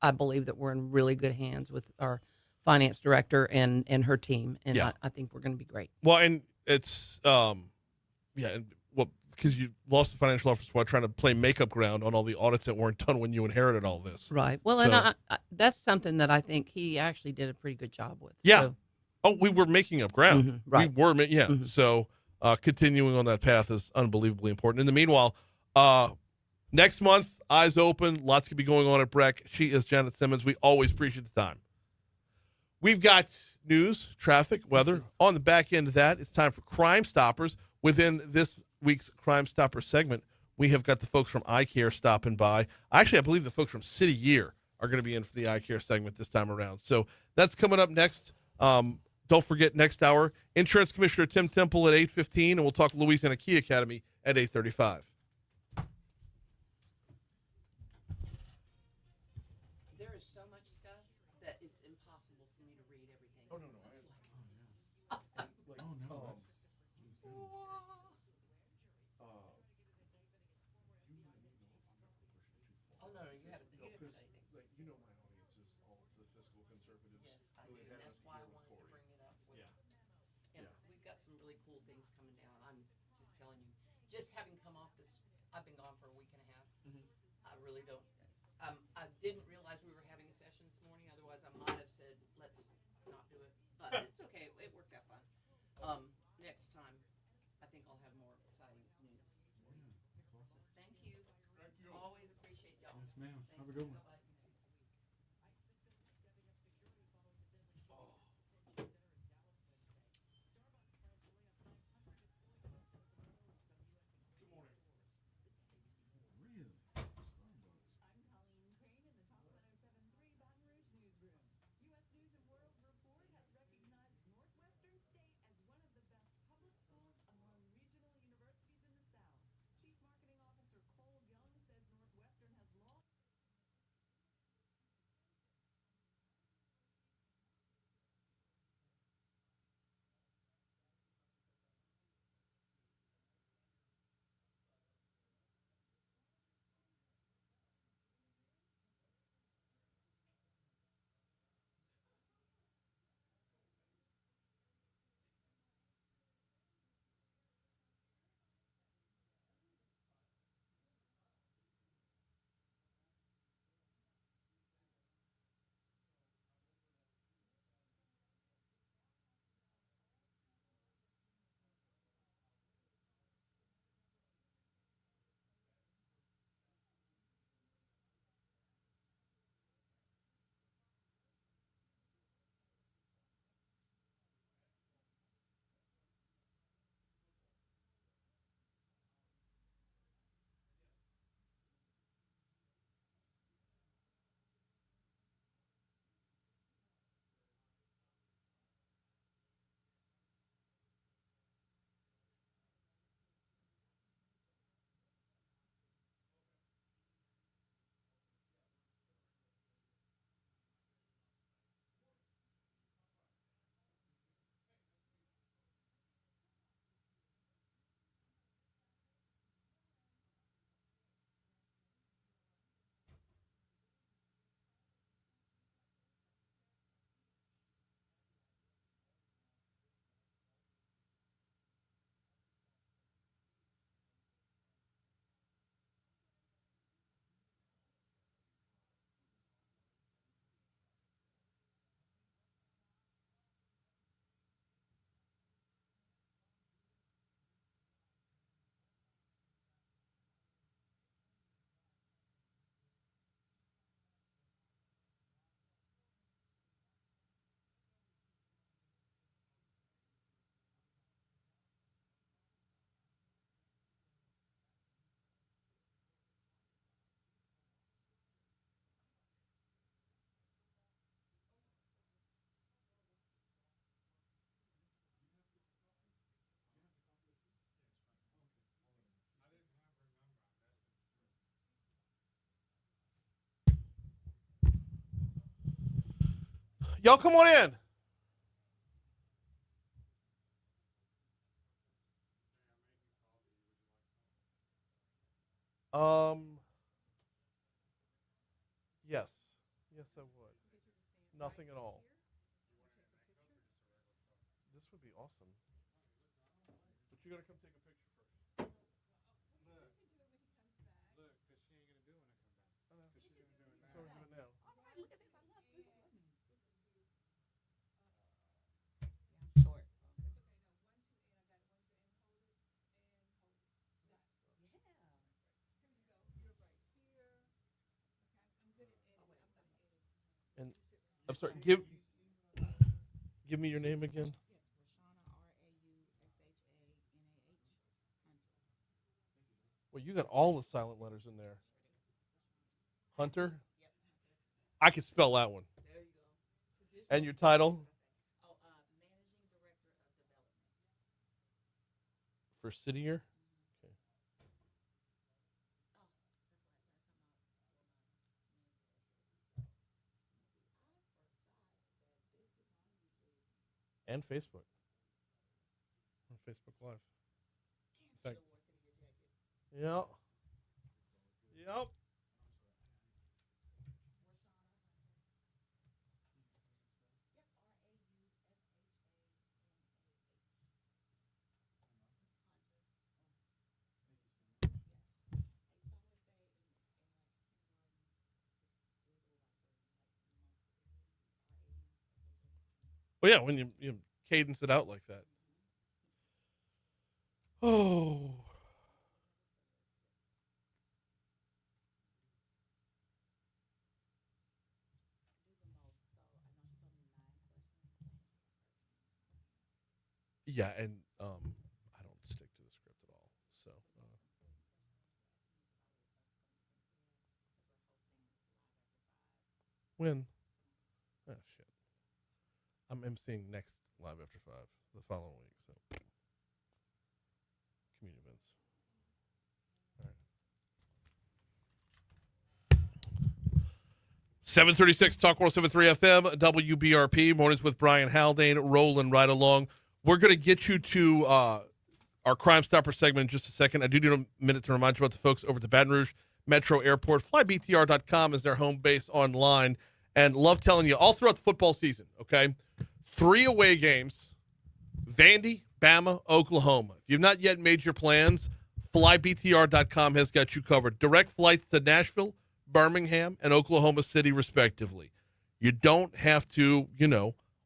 I believe that we're in really good hands with our finance director and her team, and I think we're going to be great. Well, and it's because you lost the financial officer while trying to play makeup ground on all the audits that weren't done when you inherited all this. Right. Well, and I that's something that I think he actually did a pretty good job with. Yeah. So. Oh, we were making up ground. Right. We were, So, continuing on that path is unbelievably important. In the meanwhile, next month, eyes open. Lots could be going on at BREC. She is Janet Simmons. We always appreciate the time. We've got news, traffic, weather. On the back end of that, it's time for Crime Stoppers. Within this week's Crime Stopper segment, we have got the folks from Eye Care stopping by. Actually, I believe the folks from City Year are going to be in for the Eye Care segment this time around. So that's coming up next. Don't forget, next hour, Insurance Commissioner Tim Temple at 8:15, and we'll talk Louisiana Key Academy at 8:35. There is so much stuff that it's impossible for me to read everything. Oh, no. You haven't anything. You know my audience is all the fiscal conservatives. Yes, I do. That's why I wanted to bring it up. And we've got some really cool things coming down. I'm just telling you. Just having come off this, I've been gone for a week and a half. I really don't. I didn't realize we were having a session this morning. Otherwise, I might have said, let's not do it. But it's okay. It worked out fine. Next time, I think I'll have more exciting news. Thank you. Always appreciate y'all. Yes, ma'am. Have a good one. Bye-bye. Y'all come on in. Yes. Yes, I would. Nothing at all. This would be awesome. But you gotta come take a picture first. So we're doing it now. I'm sorry. Give me your name again. Well, you got all the silent letters in there. Hunter? I can spell that one. And your title? For City Year? Okay. And Facebook. On Facebook Live. In fact, yep. Yep. Well, yeah, when you cadence it out like that. Oh. Yeah, and I don't stick to the script at all. So when? Oh shit. I'm emceeing next Live After 5 the following week. So community events. All right. 736 Talk 107.3 FM WBRP mornings with Brian Haldane rolling right along. We're going to get you to our Crime Stopper segment in just a second. I do need a minute to remind you about the folks over at the Baton Rouge Metro Airport. FlyBTR.com is their home base online. And love telling you all throughout the football season, okay? 3 away games, Vandy, Bama, Oklahoma. If you've not yet made your plans, FlyBTR.com has got you covered. Direct flights to Nashville, Birmingham, and Oklahoma City, respectively. You don't have to,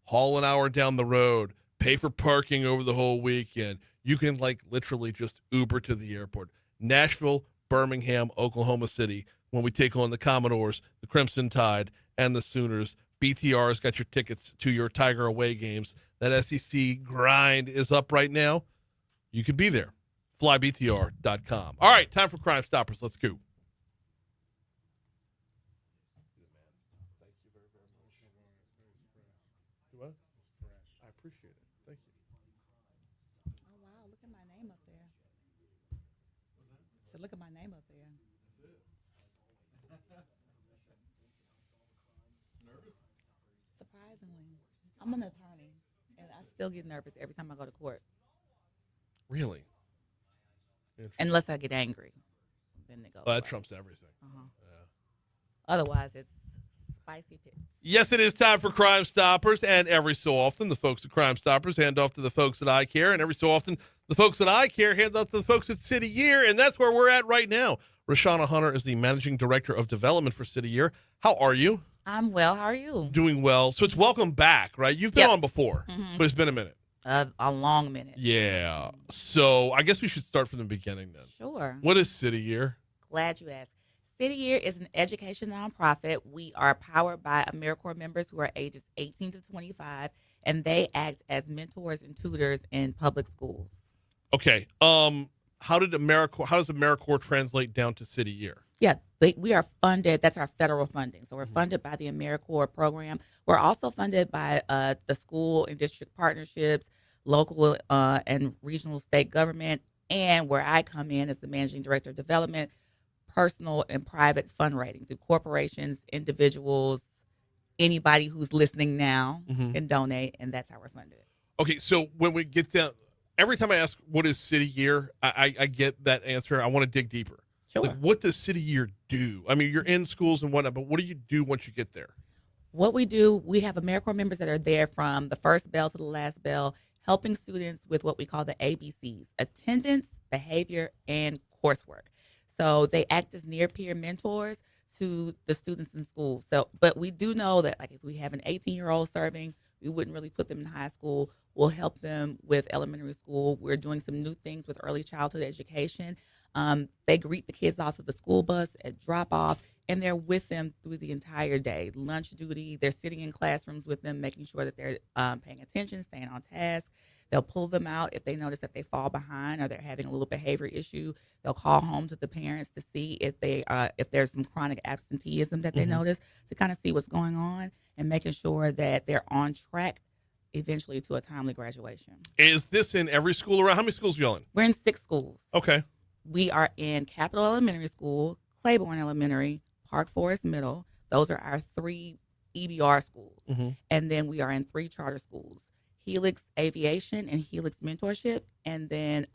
haul an hour down the road, pay for parking over the whole weekend. You can, literally just Uber to the airport. Nashville, Birmingham, Oklahoma City, when we take on the Commodores, the Crimson Tide, and the Sooners. BTR's got your tickets to your Tiger away games. That SEC grind is up right now. You can be there. FlyBTR.com. All right, time for Crime Stoppers. Let's go. What? I appreciate it. Thank you. Oh, wow. Look at my name up there. So look at my name up there. Surprisingly. I'm an attorney, and I still get nervous every time I go to court. Really? Unless I get angry. Then they go. Well, that trumps everything. Uh-huh. Yeah. Otherwise, it's spicy pits. Yes, it is time for Crime Stoppers, and every so often, the folks at Crime Stoppers hand off to the folks at I Care, and every so often, the folks at I Care hand off to the folks at City Year, and that's where we're at right now. Rashana Hunter is the Managing Director of Development for City Year. How are you? I'm well. How are you? Doing well. So it's welcome back, right? You've been on before, but it's been a minute. A long minute. Yeah. So I guess we should start from the beginning then. Sure. What is City Year? Glad you asked. City Year is an education nonprofit. We are powered by AmeriCorps members who are ages 18 to 25, and they act as mentors and tutors in public schools. Okay. How does AmeriCorps translate down to City Year? Yeah, we are funded. That's our federal funding. So we're funded by the AmeriCorps program. We're also funded by the school and district partnerships, local and regional state government, and where I come in as the Managing Director of Development, personal and private fundraising through corporations, individuals, anybody who's listening now can donate, and that's how we're funded. Okay, so when we get down, every time I ask what is City Year, I get that answer. I want to dig deeper. Sure. Like, what does City Year do? I mean, you're in schools and whatnot, but what do you do once you get there? What we do, we have AmeriCorps members that are there from the first bell to the last bell, helping students with what we call the ABCs: attendance, behavior, and coursework. So they act as near-peer mentors to the students in school. So, but we do know that, like, if we have an 18-year-old serving, we wouldn't really put them in high school. We'll help them with elementary school. We're doing some new things with early childhood education. They greet the kids off of the school bus at drop-off, and they're with them through the entire day. Lunch duty, they're sitting in classrooms with them, making sure that they're paying attention, staying on task. They'll pull them out if they notice that they fall behind or they're having a little behavior issue. They'll call home to the parents to see if there's some chronic absenteeism that they notice, to kind of see what's going on and making sure that they're on track eventually to a timely graduation. Is this in every school around? How many schools are y'all in? We're in 6 schools. Okay. We are in Capital Elementary School, Claiborne Elementary, Park Forest Middle. Those are our 3 EBR schools. And then we are in 3 charter schools, Helix Aviation and Helix Mentorship, and then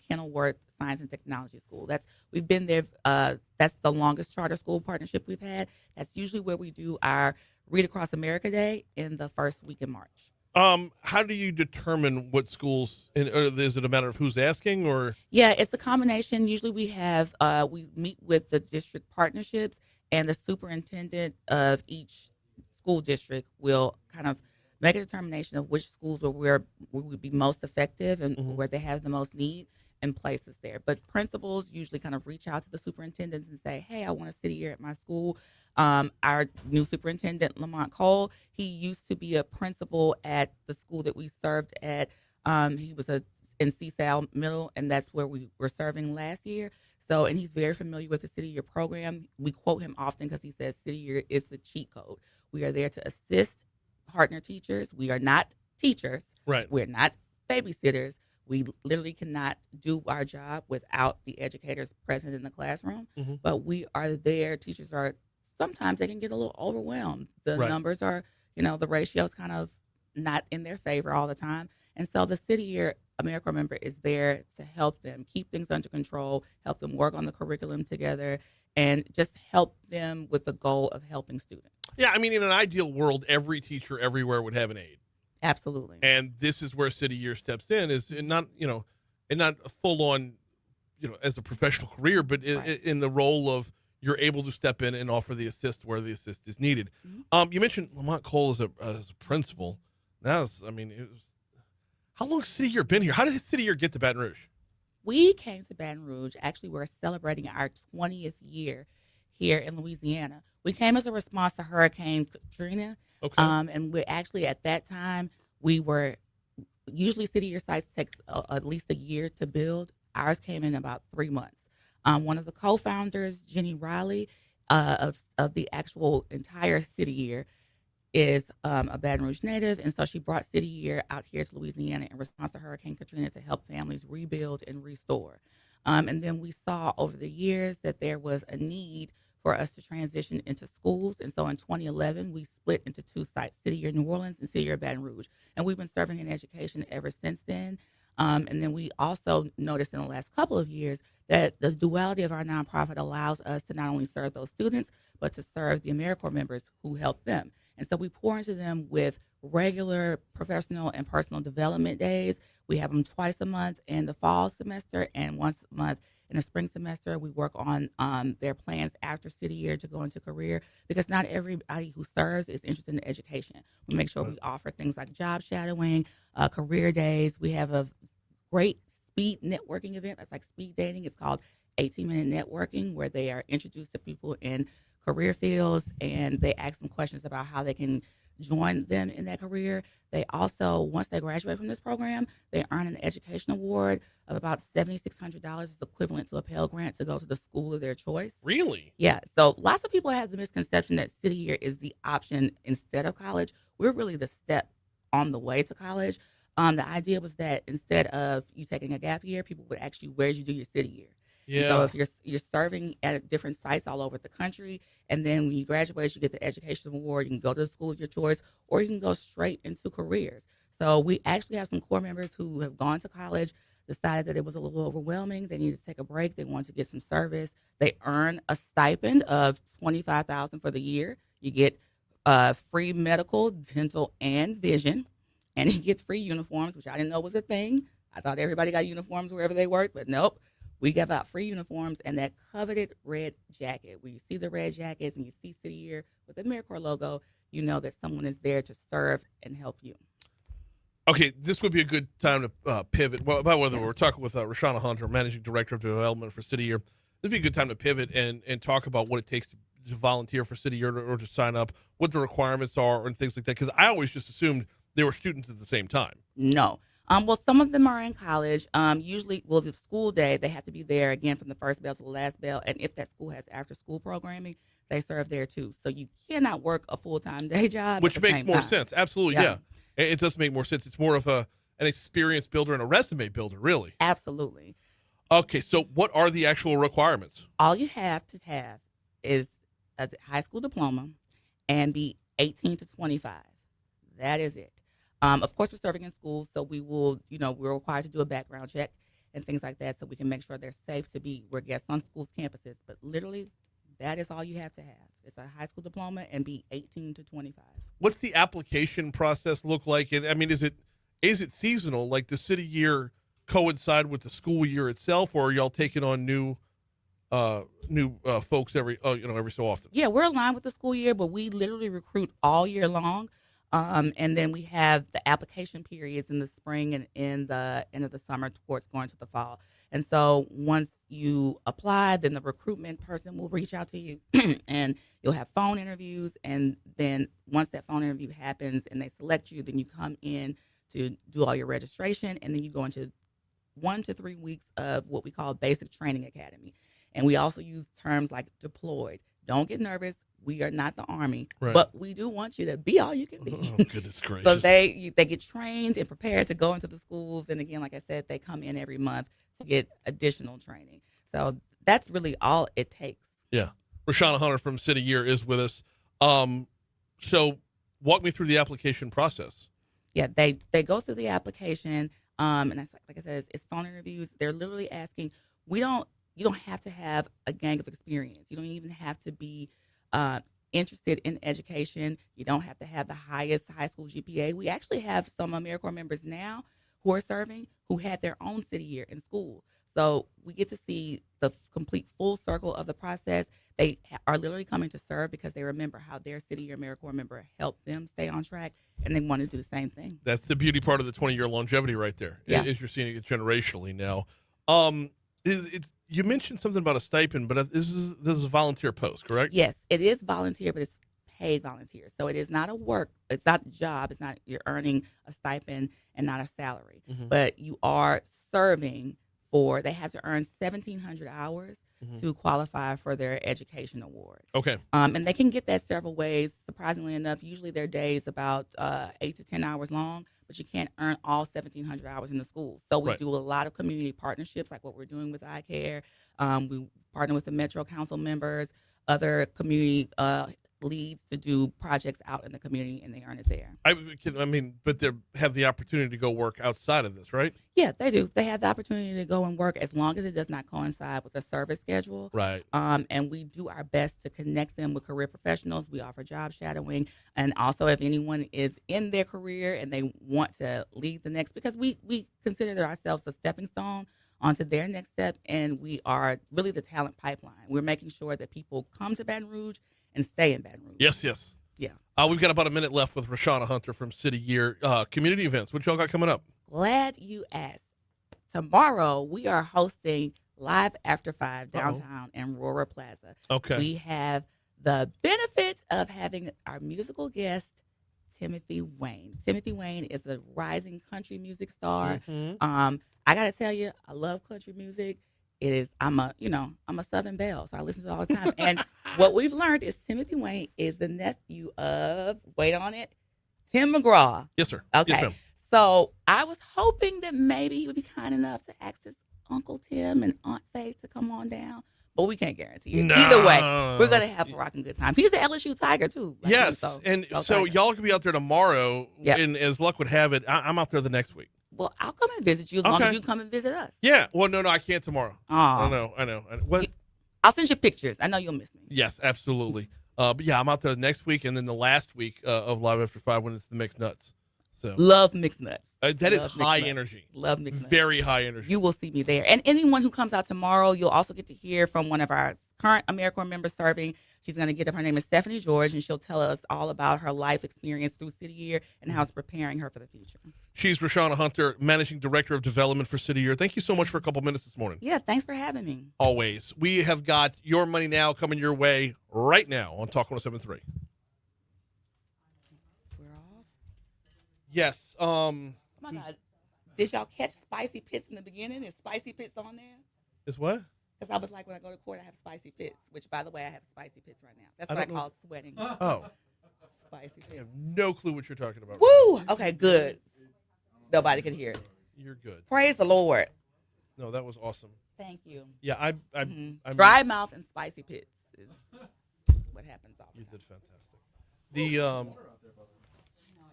Kenilworth Science and Technology School. We've been there. That's the longest charter school partnership we've had. That's usually where we do our Read Across America Day in the first week in March. How do you determine what schools? Or is it a matter of who's asking, or? Yeah, it's a combination. Usually we have we meet with the district partnerships, and the superintendent of each school district will kind of make a determination of which schools where we would be most effective and where they have the most need, and places there. But principals usually kind of reach out to the superintendents and say, hey, I want a city year at my school. Our new superintendent, Lamont Cole, he used to be a principal at the school that we served at. He was in CSAL Middle, and that's where we were serving last year. So, and he's very familiar with the City Year program. We quote him often because he says City Year is the cheat code. We are there to assist partner teachers. We are not teachers. Right. We're not babysitters. We literally cannot do our job without the educators present in the classroom. But we are there. Teachers are, sometimes they can get a little overwhelmed. The numbers are, the ratio is kind of not in their favor all the time. And so the City Year AmeriCorps member is there to help them keep things under control, help them work on the curriculum together, and just help them with the goal of helping students. Yeah, I mean, in an ideal world, every teacher everywhere would have an aide. Absolutely. And this is where City Year steps in, is not full on, as a professional career, but in the role of you're able to step in and offer the assist where the assist is needed. You mentioned Lamont Cole as a principal. How long has City Year been here? How did City Year get to Baton Rouge? We came to Baton Rouge. Actually, we're celebrating our 20th year here in Louisiana. We came as a response to Hurricane Katrina. Okay. And we actually, at that time, usually City Year sites takes at least a year to build. Ours came in about 3 months. One of the co-founders, Jenny Riley, of the actual entire City Year, is a Baton Rouge native, and so she brought City Year out here to Louisiana in response to Hurricane Katrina to help families rebuild and restore. And then we saw over the years that there was a need for us to transition into schools, and so in 2011 we split into 2 sites, City Year New Orleans and City Year Baton Rouge, and we've been serving in education ever since then. And then we also noticed in the last couple of years that the duality of our nonprofit allows us to not only serve those students, but to serve the AmeriCorps members who help them. And so we pour into them with regular professional and personal development days. We have them twice a month in the fall semester and once a month in the spring semester. We work on their plans after City Year to go into career, because not everybody who serves is interested in education. We make sure we offer things like job shadowing, career days. We have a great speed networking event that's like speed dating. It's called 18-minute networking, where they are introduced to people in career fields, and they ask them questions about how they can join them in that career. They also, once they graduate from this program, they earn an education award of about $7,600. Is equivalent to a Pell Grant to go to the school of their choice. Really? Yeah. So lots of people have the misconception that City Year is the option instead of college. We're really the step on the way to college. The idea was that instead of you taking a gap year, people would ask you, where did you do your City Year? Yeah. So if you're serving at different sites all over the country, and then when you graduate, you get the education award, you can go to the school of your choice, or you can go straight into careers. So we actually have some core members who have gone to college, decided that it was a little overwhelming, they needed to take a break, they wanted to get some service. They earn a stipend of $25,000 for the year. You get free medical, dental, and vision, and you get free uniforms, which I didn't know was a thing. I thought everybody got uniforms wherever they worked, but nope. We give out free uniforms and that coveted red jacket. When you see the red jackets and you see City Year with the AmeriCorps logo, you know that someone is there to serve and help you. Okay, this would be a good time to pivot. Well, about whether we're talking with Rashana Hunter, Managing Director of Development for City Year. This would be a good time to pivot and talk about what it takes to volunteer for City Year or to sign up, what the requirements are and things like that? Because I always just assumed they were students at the same time. No. Well, some of them are in college. Usually, well, the school day, they have to be there again from the first bell to the last bell. And if that school has after-school programming, they serve there too. So you cannot work a full-time day job. Which at the makes same more time. sense. Absolutely, yeah. It does make more sense. It's more of an experience builder and a resume builder, really. Absolutely. Okay, so what are the actual requirements? All you have to have is a high school diploma and be 18 to 25. That is it. Of course, we're serving in schools, so we will, we're required to do a background check and things like that so we can make sure they're safe to be we're guests on schools' campuses. But literally, that is all you have to have. It's a high school diploma and be 18 to 25. What's the application process look like? And I mean, is it seasonal? Like the City Year coincide with the school year itself, or are y'all taking on new folks every so often? Yeah, we're aligned with the school year, but we literally recruit all year long. And then we have the application periods in the spring and in the end of the summer towards going to the fall. And so once you apply, then the recruitment person will reach out to you and you'll have phone interviews. And then once that phone interview happens and they select you, then you come in to do all your registration. And then you go into 1 to 3 weeks of what we call basic training academy. And we also use terms like deployed. Don't get nervous. We are not the Army, Right. but we do want you to be all you can be. Oh, goodness gracious. So they get trained and prepared to go into the schools. And again, like I said, they come in every month to get additional training. So that's really all it takes. Yeah. Rashana Hunter from City Year is with us. So walk me through the application process. Yeah, they go through the application, and that's like I said, it's phone interviews. They're literally asking. You don't have to have a gang of experience. You don't even have to be interested in education. You don't have to have the highest high school GPA. We actually have some AmeriCorps members now who are serving who had their own City Year in school. So we get to see the complete full circle of the process. They are literally coming to serve because they remember how their City Year AmeriCorps member helped them stay on track, and they want to do the same thing. That's the beauty part of the 20-year longevity right there. Yeah. Is you're seeing it generationally now. You mentioned something about a stipend, but this is a volunteer post, correct? Yes, it is volunteer, but it's paid volunteer. So it is not it's not a job. It's not, you're earning a stipend and not a salary, but you are serving they have to earn 1,700 hours to qualify for their education award. Okay. And they can get that several ways. Surprisingly enough, usually their day is about 8 to 10 hours long, but you can't earn all 1,700 hours in the schools. So we Right. do a lot of community partnerships, like what we're doing with iCare. We partner with the Metro Council members, other community leads to do projects out in the community, and they earn it there. But they have the opportunity to go work outside of this, right? Yeah, they do. They have the opportunity to go and work as long as it does not coincide with the service schedule. Right. And we do our best to connect them with career professionals. We offer job shadowing. And also if anyone is in their career and they want to lead the next, because we consider ourselves a stepping stone onto their next step, and we are really the talent pipeline. We're making sure that people come to Baton Rouge and stay in Baton Rouge. Yes. Yeah. We've got about a minute left with Rashana Hunter from City Year. Community events. What y'all got coming up? Glad you asked. Tomorrow we are hosting Live After 5 downtown in Aurora Plaza. Okay. We have the benefit of having our musical guest, Timothy Wayne. Timothy Wayne is a rising country music star. I got to tell you, I love country music. I'm a Southern belle, so I listen to it all the time. And what we've learned is Timothy Wayne is the nephew of, wait on it, Tim McGraw. Yes, sir. Okay. Yes, ma'am. So I was hoping that maybe he would be kind enough to ask his Uncle Tim and Aunt Faith to come on down, but we can't guarantee it. No. Either way, we're going to have a rocking good time. He's the LSU Tiger, too. Like Yes. so So y'all can be out there tomorrow, Yep. and as luck would have it, I'm out there the next week. Well, I'll come and visit you as long Okay. as you come and visit us. Yeah. Well, no, I can't tomorrow. Aw. I know. Well, I'll send you pictures. I know you'll miss me. yes, absolutely. But yeah, I'm out there next week, and then the last week of Live After 5 when it's the Mixed Nuts. So Love mixed nuts. that is Love mixed high nuts. energy. Love mixed nuts. Very high energy. You will see me there. And anyone who comes out tomorrow, you'll also get to hear from one of our current AmeriCorps members serving, She's going to get up. Her name is Stephanie George, and she'll tell us all about her life experience through City Year and how it's preparing her for the future. She's Rashana Hunter, Managing Director of Development for City Year. Thank you so much for a couple minutes this morning. Yeah, thanks for having me. Always. We have got Your Money Now coming your way right now on Talk 107.3. We're off. Yes. Oh my God. Did y'all catch Spicy Pits in the beginning? Is Spicy Pits on there? Is what? Because I was like, when I go to court, I have Spicy Pits, which, by the way, I have Spicy Pits right now. That's I what I don't know. call sweating. Oh. Spicy I Pits. have no clue what you're talking about. Woo! Okay, good. Nobody could hear it. You're good. Praise the Lord. No, that was awesome. Thank you. Yeah, I'm Dry mouth and Spicy Pits is what happens all the You time. did fantastic. The I know,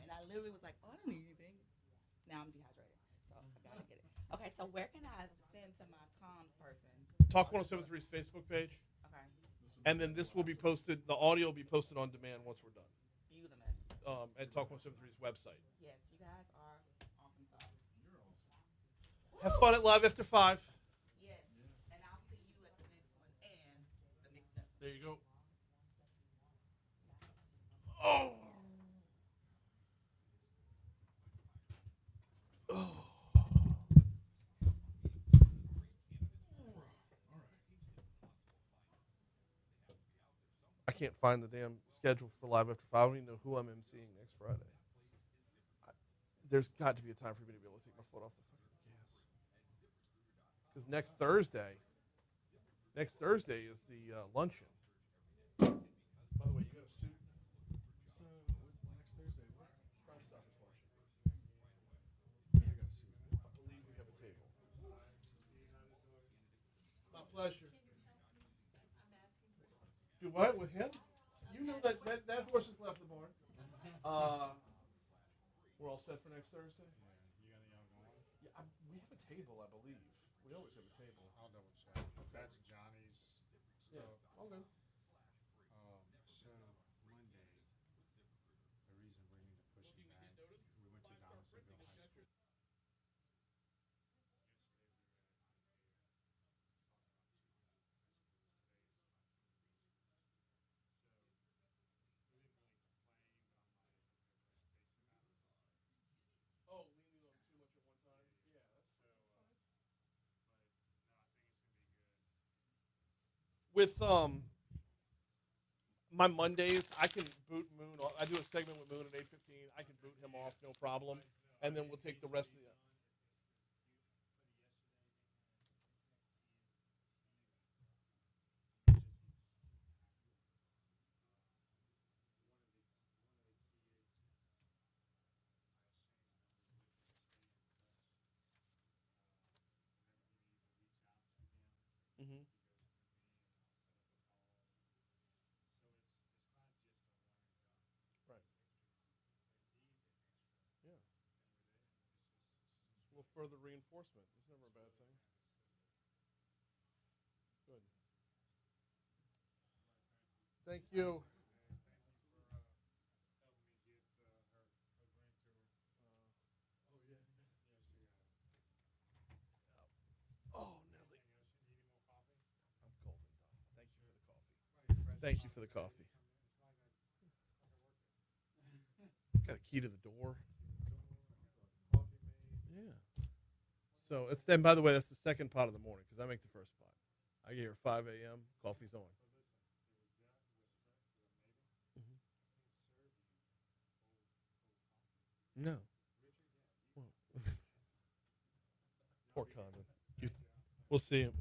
and I literally was like, oh, I don't need anything. Now I'm dehydrated, so I gotta get it. Okay, so where can I send to my comms person? Talk 107.3's Facebook page, Okay, and then this will be posted. The audio will be posted on demand once we're done. view the mess. At Talk 107.3's website. Yes, you guys are awesome sauce. Have fun at Live After 5. Yes, and I'll see you at the next one and the next one. There you go. Oh. Oh. I can't find the damn schedule for Live After 5. I don't even know who I'm emceeing next Friday. There's got to be a time for me to be able to take my foot off the fucking gas. Because next Thursday is the luncheon. By the way, you got a suit? So, next Thursday, what? Crimestoppers luncheon. I believe we have a table. My pleasure. Do what with him? You know that horse has left the barn. We're all set for next Thursday. Yeah, we have a table, I believe. We always have a table. I'll double check. That's Johnny's Yeah. stuff. Okay. So Monday, the reason we need to push it back, we went to Donaldsonville High School. Oh, leaning on too much at one time. Yeah, that's fine. With my Mondays, I can boot Moon off. I do a segment with Moon at 8:15. I can boot him off, no problem, and then we'll take the rest of the. Mm-hmm. Right. Yeah. A little further reinforcement. It's never a bad thing. Good. Thank you. Oh, Nelly. I'm golden. Thank you for the coffee. Thank you for the coffee. Got a key to the door. Yeah. So it's then. By the way, that's the second pot of the morning because I make the first pot. I get here at 5 a.m. Coffee's on. No. Well, poor Condon. We'll see him.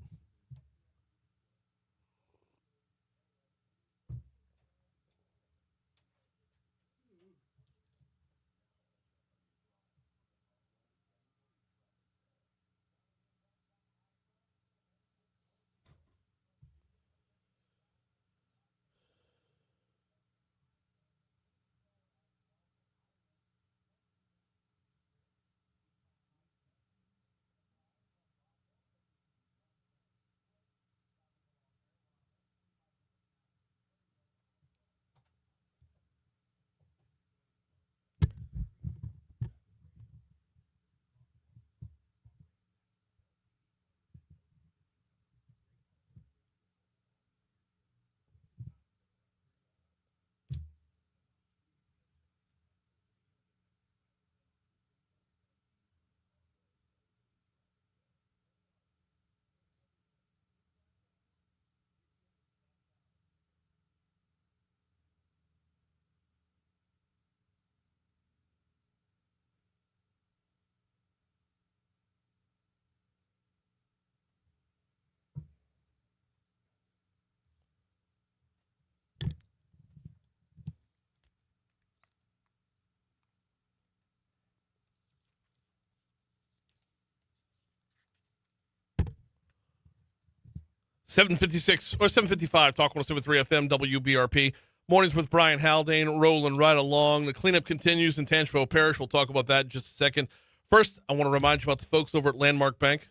756 or 755, Talk 107.3 FM, WBRP. Mornings with Brian Haldane, rolling right along. The cleanup continues in Tangipahoa Parish. We'll talk about that in just a second. First, I want to remind you about the folks over at Landmark Bank.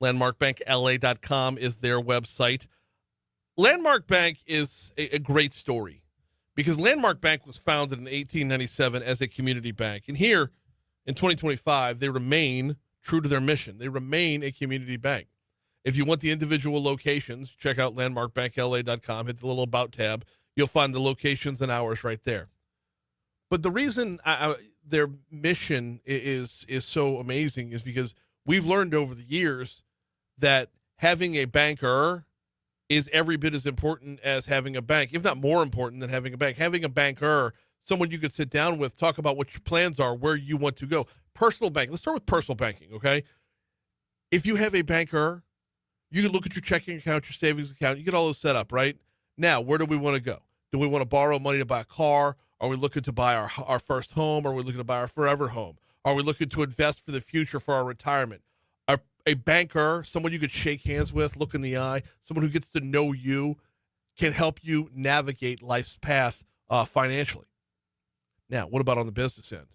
LandmarkBankLA.com is their website. Landmark Bank is a great story because Landmark Bank was founded in 1897 as a community bank. And here in 2025, they remain true to their mission. They remain a community bank. If you want the individual locations, check out LandmarkBankLA.com. Hit the little About tab. You'll find the locations and hours right there. But the reason their mission is so amazing is because we've learned over the years that having a banker is every bit as important as having a bank, if not more important than having a bank. Having a banker, someone you could sit down with, talk about what your plans are, where you want to go. Personal banking. Let's start with personal banking, okay? If you have a banker, you can look at your checking account, your savings account. You get all those set up, right? Now, where do we want to go? Do we want to borrow money to buy a car? Are we looking to buy our first home? Are we looking to buy our forever home? Are we looking to invest for the future for our retirement? A banker, someone you could shake hands with, look in the eye, someone who gets to know you, can help you navigate life's path financially. Now, what about on the business end?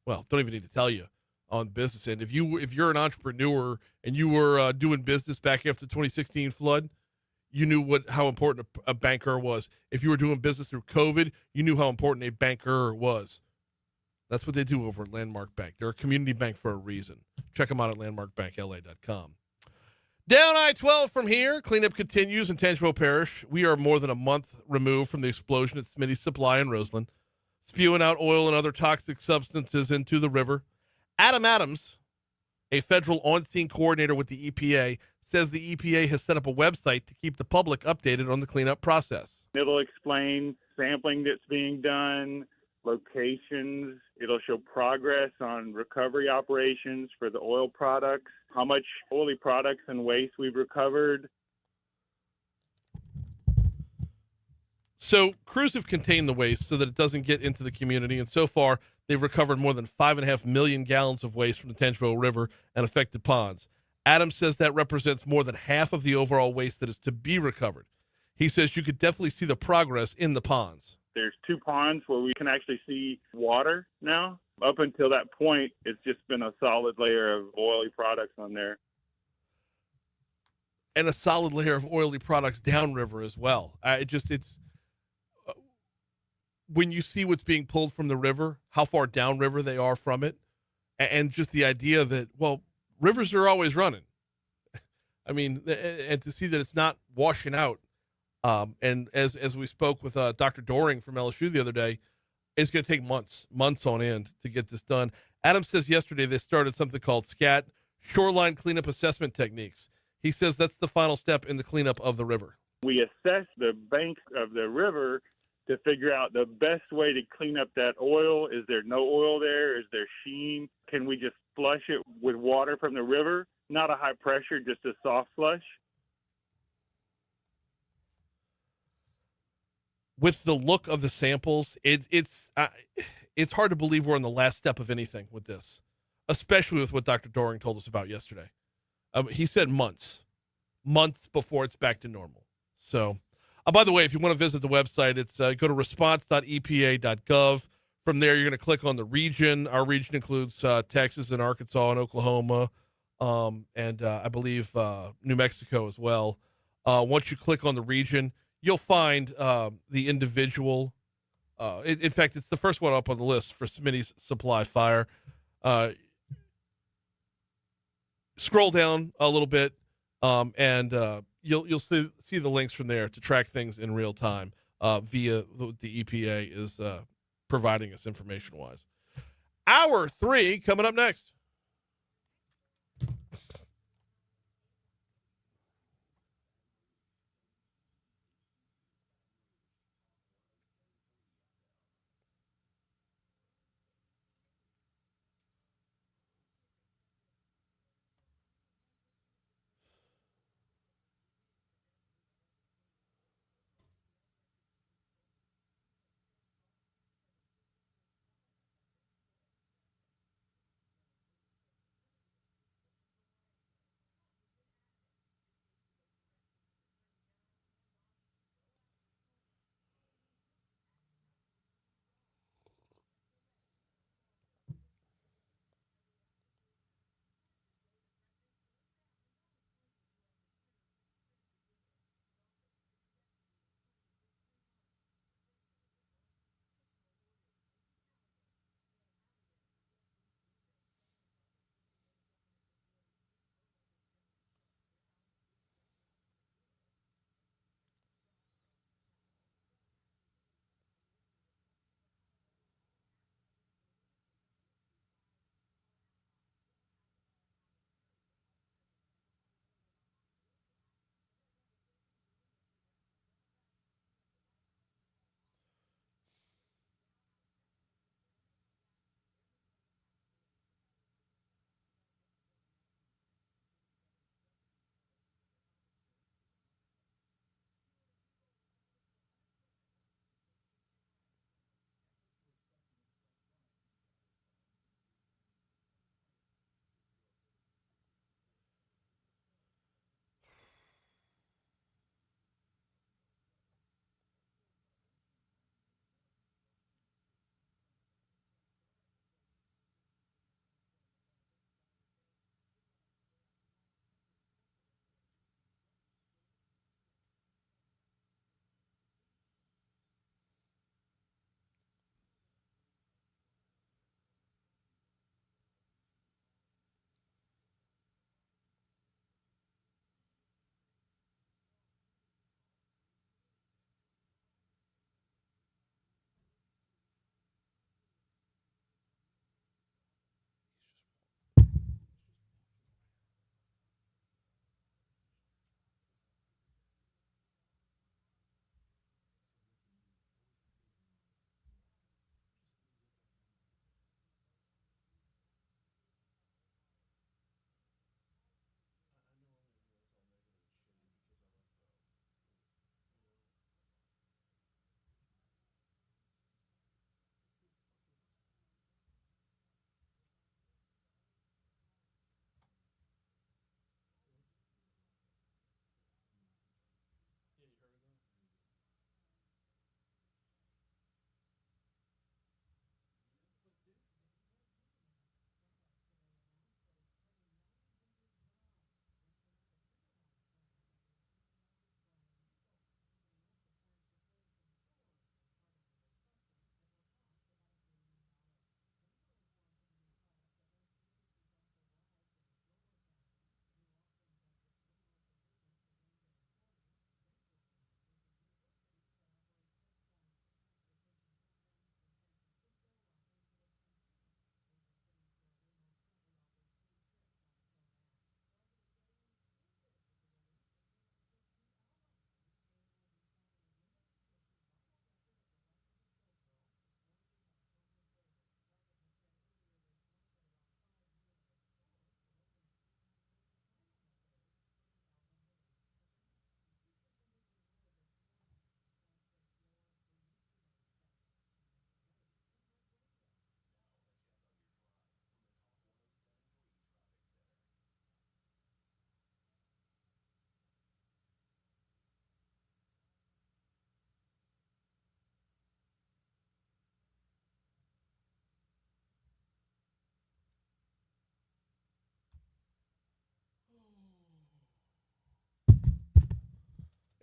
Well, don't even need to tell you on the business end. If you're an entrepreneur and you were doing business back after the 2016 flood, you knew how important a banker was. If you were doing business through COVID, you knew how important a banker was. That's what they do over at Landmark Bank. They're a community bank for a reason. Check them out at landmarkbankla.com. Down I-12 from here, cleanup continues in Tangipahoa Parish. We are more than a month removed from the explosion at Smitty's Supply in Roseland, spewing out oil and other toxic substances into the river. Adam Adams, a federal on-scene coordinator with the EPA, says the EPA has set up a website to keep the public updated on the cleanup process. It'll explain sampling that's being done, locations. It'll show progress on recovery operations for the oil products, how much oily products and waste we've recovered. So crews have contained the waste so that it doesn't get into the community, and so far they've recovered more than 5.5 million gallons of waste from the Tangipahoa River and affected ponds. Adams says that represents more than half of the overall waste that is to be recovered. He says you could definitely see the progress in the ponds. There's 2 ponds where we can actually see water now. Up until that point, it's just been a solid layer of oily products on there. And a solid layer of oily products downriver as well. It's when you see what's being pulled from the river, how far downriver they are from it, and just the idea that, well, rivers are always running. I mean, and to see that it's not washing out. And as we spoke with Dr. Doring from LSU the other day, it's going to take months on end to get this done. Adam says yesterday they started something called SCAT, Shoreline Cleanup Assessment Techniques. He says that's the final step in the cleanup of the river. We assess the banks of the river to figure out the best way to clean up that oil. Is there no oil there? Is there sheen? Can we just flush it with water from the river? Not a high pressure, just a soft flush. With the look of the samples, it's hard to believe we're on the last step of anything with this, especially with what Dr. Doring told us about yesterday. He said months before it's back to normal. So, by the way, if you want to visit the website, it's go to response.epa.gov. From there, you're going to click on the region. Our region includes Texas and Arkansas and Oklahoma, and I believe New Mexico as well. Once you click on the region, you'll find the individual. In fact, it's the first one up on the list for Smitty's Supply Fire. Scroll down a little bit, and you'll see the links from there to track things in real time via the EPA is providing us information-wise. Hour 3 coming up next.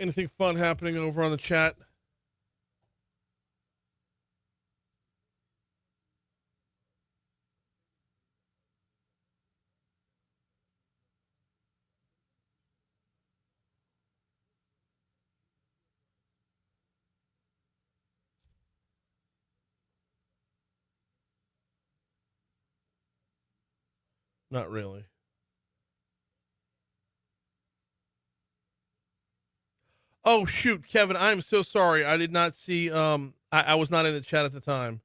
Anything fun happening over on the chat? Not really. Oh, shoot, Kevin, I'm so sorry. I did not see, I was not in the chat at the time.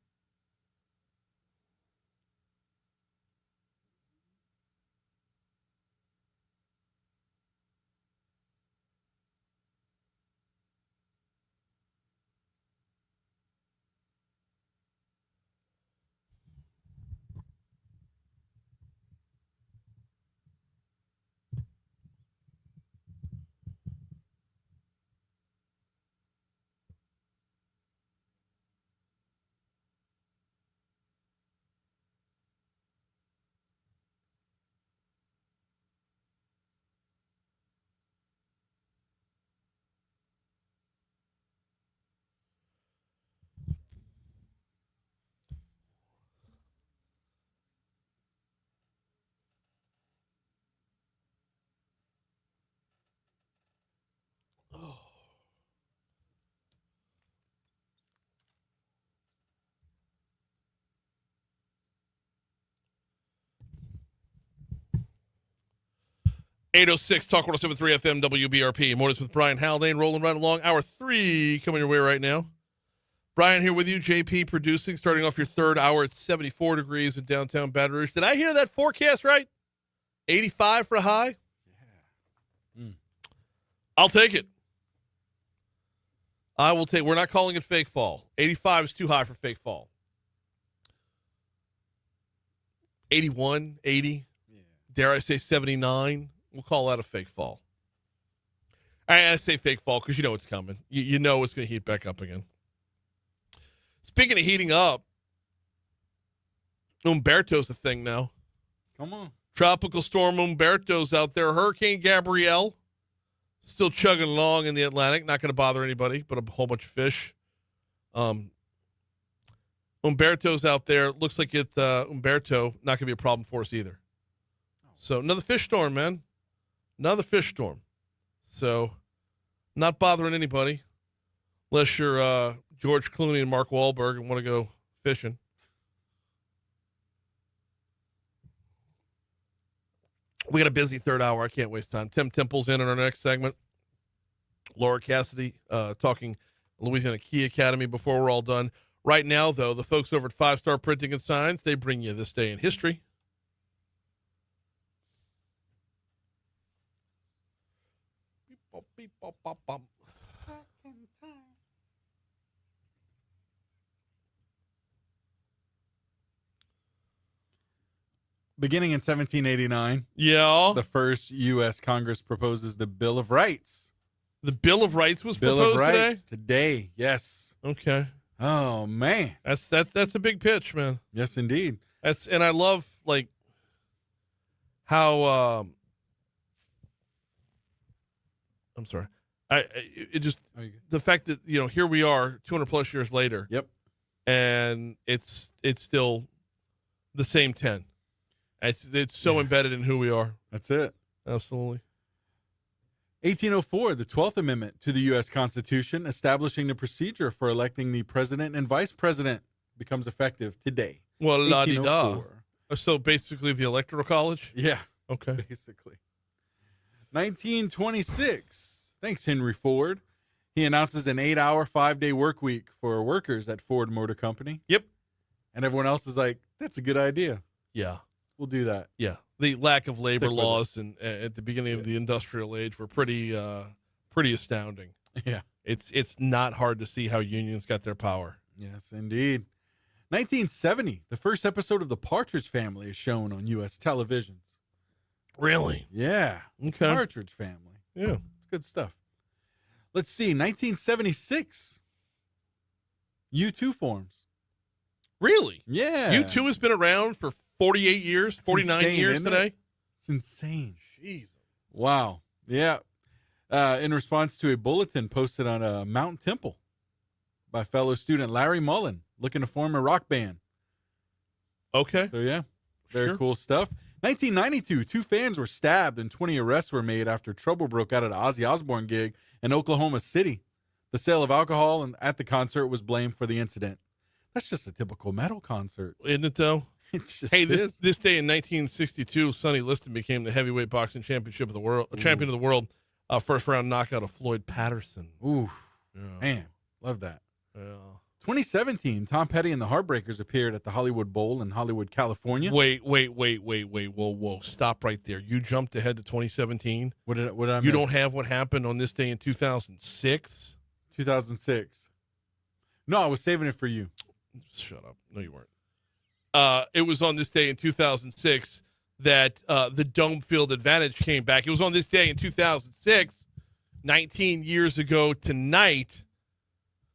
Oh. .806 Talk 107.3 FM WBRP. Mornings with Brian Haldane, rolling right along. Hour 3 coming your way right now. Brian here with you, JP producing, starting off your third hour at 74 degrees in downtown Baton Rouge. Did I hear that forecast right? 85 for a high? Yeah. I'll take it. I will take. We're not calling it fake fall. 85 is too high for fake fall. 81, 80, dare I say 79. We'll call that a fake fall. I say fake fall because you know it's coming. You know it's going to heat back up again. Speaking of heating up, Umberto's a thing now. Come on. Tropical storm Umberto's out there. Hurricane Gabrielle still chugging along in the Atlantic. Not going to bother anybody, but a whole bunch of fish. Umberto's out there. Looks like Umberto not going to be a problem for us either. So another fish storm, man. Another fish storm. So not bothering anybody unless you're George Clooney and Mark Wahlberg and want to go fishing. We got a busy third hour. I can't waste time. Tim Temple's in our next segment. Laura Cassidy talking Louisiana Key Academy before we're all done. Right now, though, the folks over at 5 Star Printing and Signs, they bring you This Day in History. Beep, bop, bop, bop. Beginning in 1789, Yeah. the first U.S. Congress proposes the Bill of Rights. The Bill of Rights was Bill proposed of Rights today. Yes. Okay. Oh man, That's a big pitch, man. yes indeed. And I love like how I'm sorry. It just Oh, you good? the fact that here we are 200 plus years later. Yep. And it's still the same 10. It's so embedded in who we are. That's it. Absolutely. 1804, the 12th Amendment to the U.S. Constitution, establishing the procedure for electing the president and vice president, becomes effective today. Well, la di da. 1804. So basically, the Electoral College. Yeah, Okay. basically. 1926. Thanks, Henry Ford. He announces an 8-hour, 5-day work week for workers at Ford Motor Company. Yep. And everyone else is like, that's a good idea. Yeah. We'll do that. Yeah. The lack of labor Stick with laws and at the beginning of the industrial age were pretty astounding. Yeah. It's not hard to see how unions got their power. Yes, indeed. 1970, the first episode of The Partridge Family is shown on U.S. televisions. Really? Yeah. Okay. Partridge Family. Yeah. It's good stuff. Let's see. 1976, U2 forms. Really? Yeah. U2 has been around for 48 years, 49 insane, years isn't it? today. It's insane. Jeez. Wow. Yeah. In response to a bulletin posted on a Mount Temple by fellow student Larry Mullen, looking to form a rock band. Okay. So, yeah, very Sure. cool stuff. 1992, 2 fans were stabbed and 20 arrests were made after trouble broke out at an Ozzy Osbourne gig in Oklahoma City. The sale of alcohol at the concert was blamed for the incident. That's just a typical metal concert. Isn't it, though? It just Hey, is. this day in 1962, Sonny Liston became the heavyweight boxing champion of the world. First round knockout of Floyd Patterson. Ooh, Yeah. man, love that. Yeah. 2017, Tom Petty and the Heartbreakers appeared at the Hollywood Bowl in Hollywood, California. Wait. Whoa. Stop right there. You jumped ahead to 2017. What did I miss? You don't have what happened on this day in 2006? 2006. No, I was saving it for you. Shut up. No, you weren't. It was on this day in 2006 that the dome field advantage came back. It was on this day in 2006, 19 years ago tonight,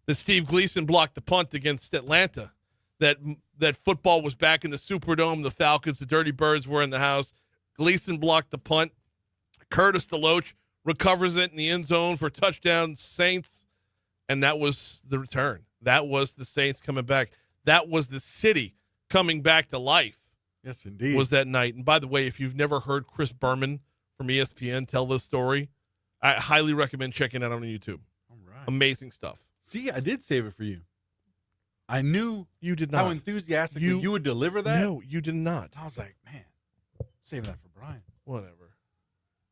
that Steve Gleason blocked the punt against Atlanta. That football was back in the Superdome. The Falcons, the Dirty Birds were in the house. Gleason blocked the punt. Curtis DeLoach recovers it in the end zone for touchdown. Saints, and that was the return. That was the Saints coming back. That was the city coming back to life. Yes, indeed. Was that night. And by the way, if you've never heard Chris Berman from ESPN tell this story, I highly recommend checking it out on YouTube. All right. Amazing stuff. See, I did save it for you. I knew You did not. how enthusiastically you would deliver that. No, you did not. I was like, man, saving that for Brian. Whatever.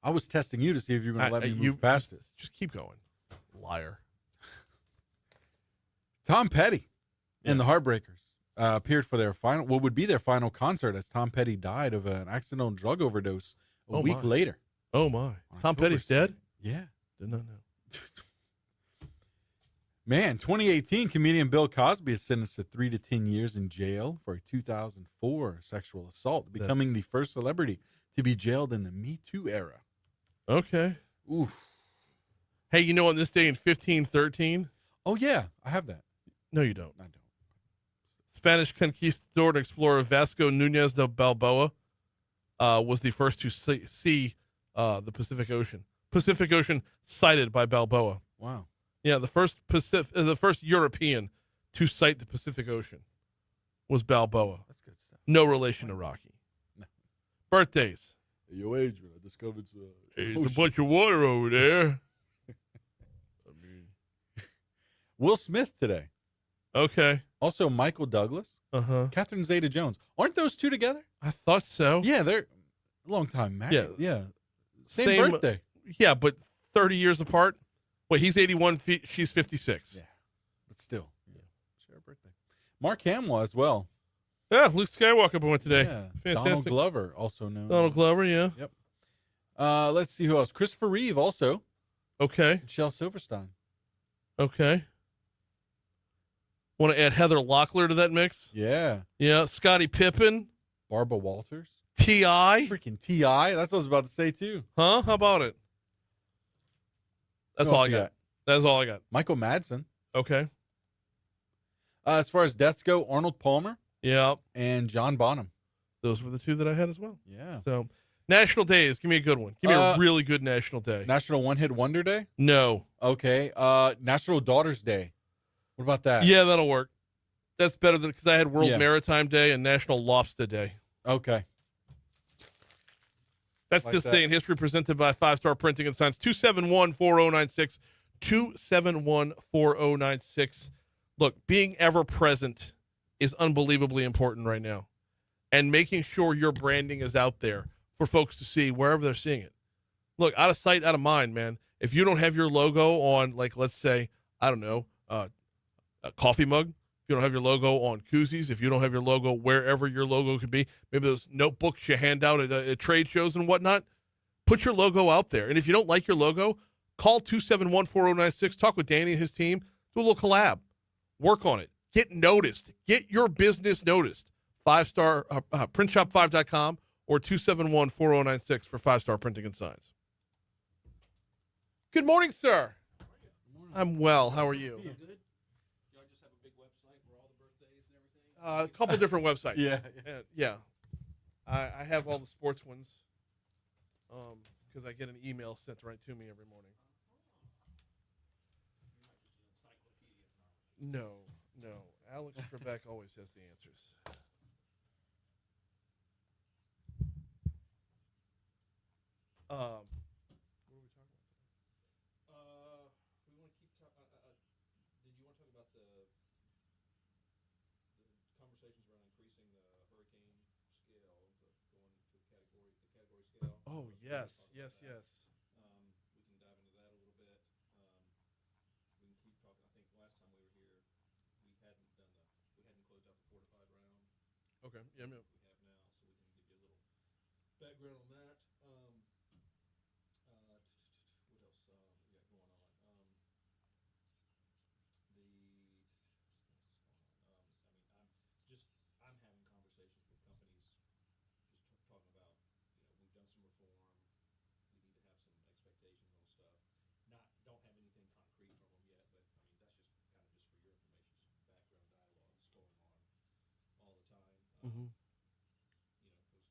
I was testing you to see if you were going to let me move past it. Just keep going. Liar. Tom Petty and the Heartbreakers appeared for their what would be their final concert, as Tom Petty died of an accidental drug overdose a week later. Oh, my. Tom Petty's dead? Yeah. Did not know. Man, 2018, comedian Bill Cosby is sentenced to 3 to 10 years in jail for a 2004 sexual assault, becoming the first celebrity to be jailed in the Me Too era. Okay. Oof. Hey, you know, on this day in 1513? Oh, yeah, I have that. No, you don't. I don't. Spanish conquistador and explorer Vasco Núñez de Balboa was the first to see the Pacific Ocean. Pacific Ocean sighted by Balboa. Wow. Yeah, the first European to sight the Pacific Ocean was Balboa. That's good stuff. No relation to Rocky. No. Birthdays. At your age, man, I discovered Hey, there's a bunch of water over there. I mean, Will Smith today. okay. Also, Michael Douglas, Uh-huh. Catherine Zeta-Jones. Aren't those two together? I thought so. Yeah, they're a long time married. Yeah. Same birthday. Yeah, but 30 years apart. Wait, he's 81, she's 56. Yeah, but still. Yeah. Share a birthday. Mark Hamill as well. Yeah, Luke Skywalker born today. Yeah. Fantastic. Donald Glover, also known. Donald Glover, yeah. Yep. Let's see who else. Christopher Reeve also. Okay. Michelle Silverstein. Okay. Want to add Heather Locklear to that mix? Yeah. Yeah. Scottie Pippen. Barbara Walters. T.I. Freaking T.I. That's what I was about to say, too. Huh? How about it? That's Who all else I you got. That's all I got. Michael Madsen. Okay. As far as deaths go, Arnold Palmer Yeah. and John Bonham. Those were the two that I had as well. Yeah. So, national days. Give me a good one. Give me a really good national day. National One Hit Wonder Day. No. Okay. National Daughters Day. What about that? Yeah, that'll work. That's better than, because I had World Yeah. Maritime Day and National Lobster Day. Okay. That's Like this that. day in history, presented by 5-Star Printing and Signs. 271-4096. 271-4096. Look, being ever present is unbelievably important right now. And making sure your branding is out there for folks to see wherever they're seeing it. Look, out of sight, out of mind, man. If you don't have your logo on, like, let's say, I don't know, a coffee mug, if you don't have your logo on koozies, if you don't have your logo wherever your logo could be, maybe those notebooks you hand out at trade shows and whatnot, put your logo out there. And if you don't like your logo, call 271-4096, talk with Danny and his team, do a little collab, work on it, get noticed, get your business noticed. 5-Star, printshop5.com or 271-4096 for 5-Star Printing and Signs. Good morning, sir. I'm well. How are you? A couple different websites. Yeah. Yeah. I have all the sports ones because I get an email sent right to me every morning. No. Alex Trebek always has the answers. What are we talking about? We want to keep talking. Did you want to talk about the conversations around increasing the hurricane scale, going to the category scale? Oh yes. We can dive into that a little bit. We can keep talking. I think last time we were here, we hadn't closed out the fortified round. Okay. Yeah. We have now, so we can give you a little background on that. What else we got going on? I'm having conversations with companies, just talking about, we've done some reform. We need to have some expectations on stuff. Don't have anything concrete from them yet, but that's just kind of just for your information, some background dialogue that's going on all the time. Because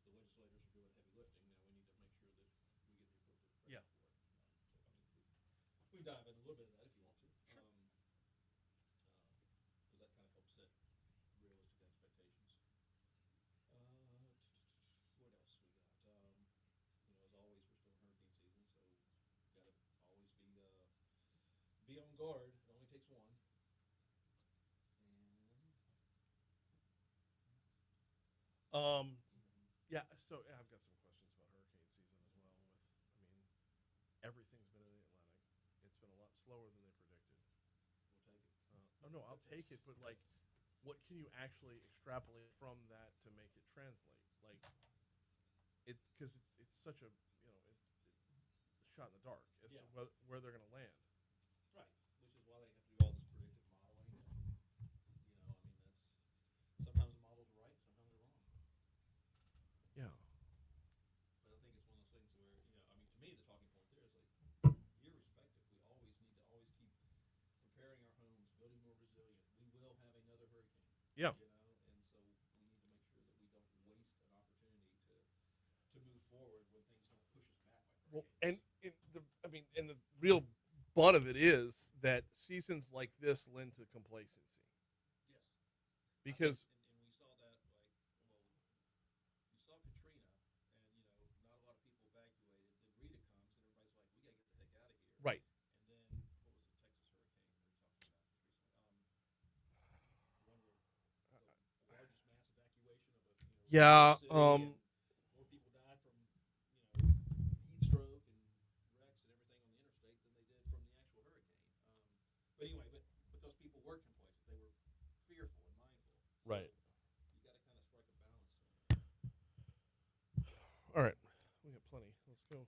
the legislators are doing heavy lifting. Now we need to make sure that we get the appropriate credit for it. We dive in a little bit of that if you want to. Sure. Because that kind of helps set realistic expectations. What else we got? As always, we're still in hurricane season, so got to always be on guard. It only takes one. Yeah. So I've got some questions about hurricane season as well. Everything's been in the Atlantic. It's been a lot slower than they predicted. We'll take it. No, I'll take it. But what can you actually extrapolate from that to make it translate? Because it's such a it's a shot in the dark as to where they're going to land. Right. Which is why they have to do all this predictive modeling. Sometimes the models are right, sometimes they're wrong. Yeah. But I think it's one of those things where, to me, the talking point there is irrespective, we always need to always keep preparing our homes, building more resilient. We will have another hurricane. Yeah. And so we need to make sure that we don't waste an opportunity to move forward when things don't push us back like hurricanes. Well, and the real butt of it is that seasons like this lend to complacency. Yes. Because and we saw that you saw Katrina, and not a lot of people evacuated. Then Rita comes, and everybody's like, "We got to get the heck out of here." Right. And then what was the Texas hurricane we were talking about recently? One of the largest mass evacuation of a Yeah. More people died from heat stroke and wrecks and everything on the interstate than they did from the actual hurricane. But anyway, but those people were complacent. They were fearful and mindful. Right. You got to kind of strike a balance. All right. We got plenty. Let's go.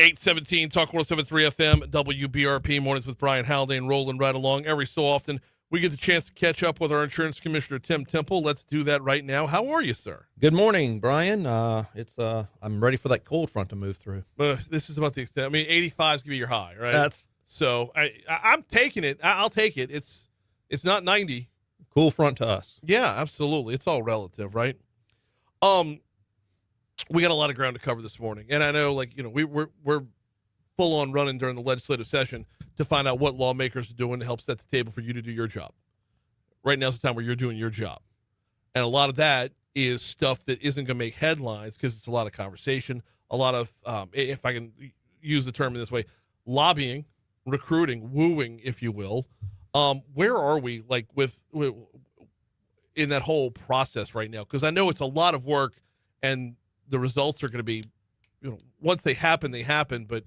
817 Talk 107.3 FM, WBRP, mornings with Brian Haldane, rolling right along. Every so often, we get the chance to catch up with our insurance commissioner, Tim Temple. Let's do that right now. How are you, sir? Good morning, Brian. I'm ready for that cold front to move through. This is about the extent. 85 is going to be your high, right? So I'm taking it. I'll take it. It's not 90. Cool front to us. Yeah, absolutely. It's all relative, right? We got a lot of ground to cover this morning, and I know, we're full on running during the legislative session to find out what lawmakers are doing to help set the table for you to do your job. Right now's the time where you're doing your job, and a lot of that is stuff that isn't going to make headlines because it's a lot of conversation, a lot of, if I can use the term in this way, lobbying, recruiting, wooing, if you will. Where are we, with in that whole process right now? Because I know it's a lot of work, and the results are going to be, once they happen. But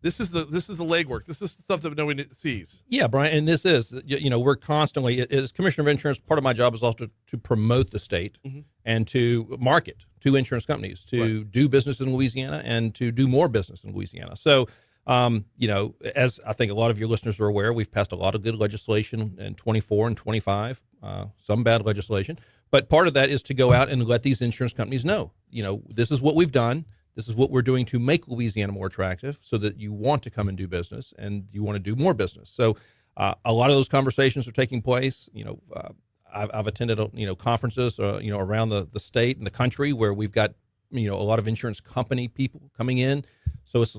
this is the legwork. This is the stuff that nobody sees. Yeah, Brian, and this is, we're constantly, as Commissioner of Insurance, part of my job is also to promote the state and to market to insurance companies, to do business in Louisiana and to do more business in Louisiana. So, as I think a lot of your listeners are aware, we've passed a lot of good legislation in 24 and 25, some bad legislation. But part of that is to go out and let these insurance companies know, this is what we've done. This is what we're doing to make Louisiana more attractive so that you want to come and do business and you want to do more business. So a lot of those conversations are taking place. I've attended, conferences, around the state and the country where we've got, a lot of insurance company people coming in. So it's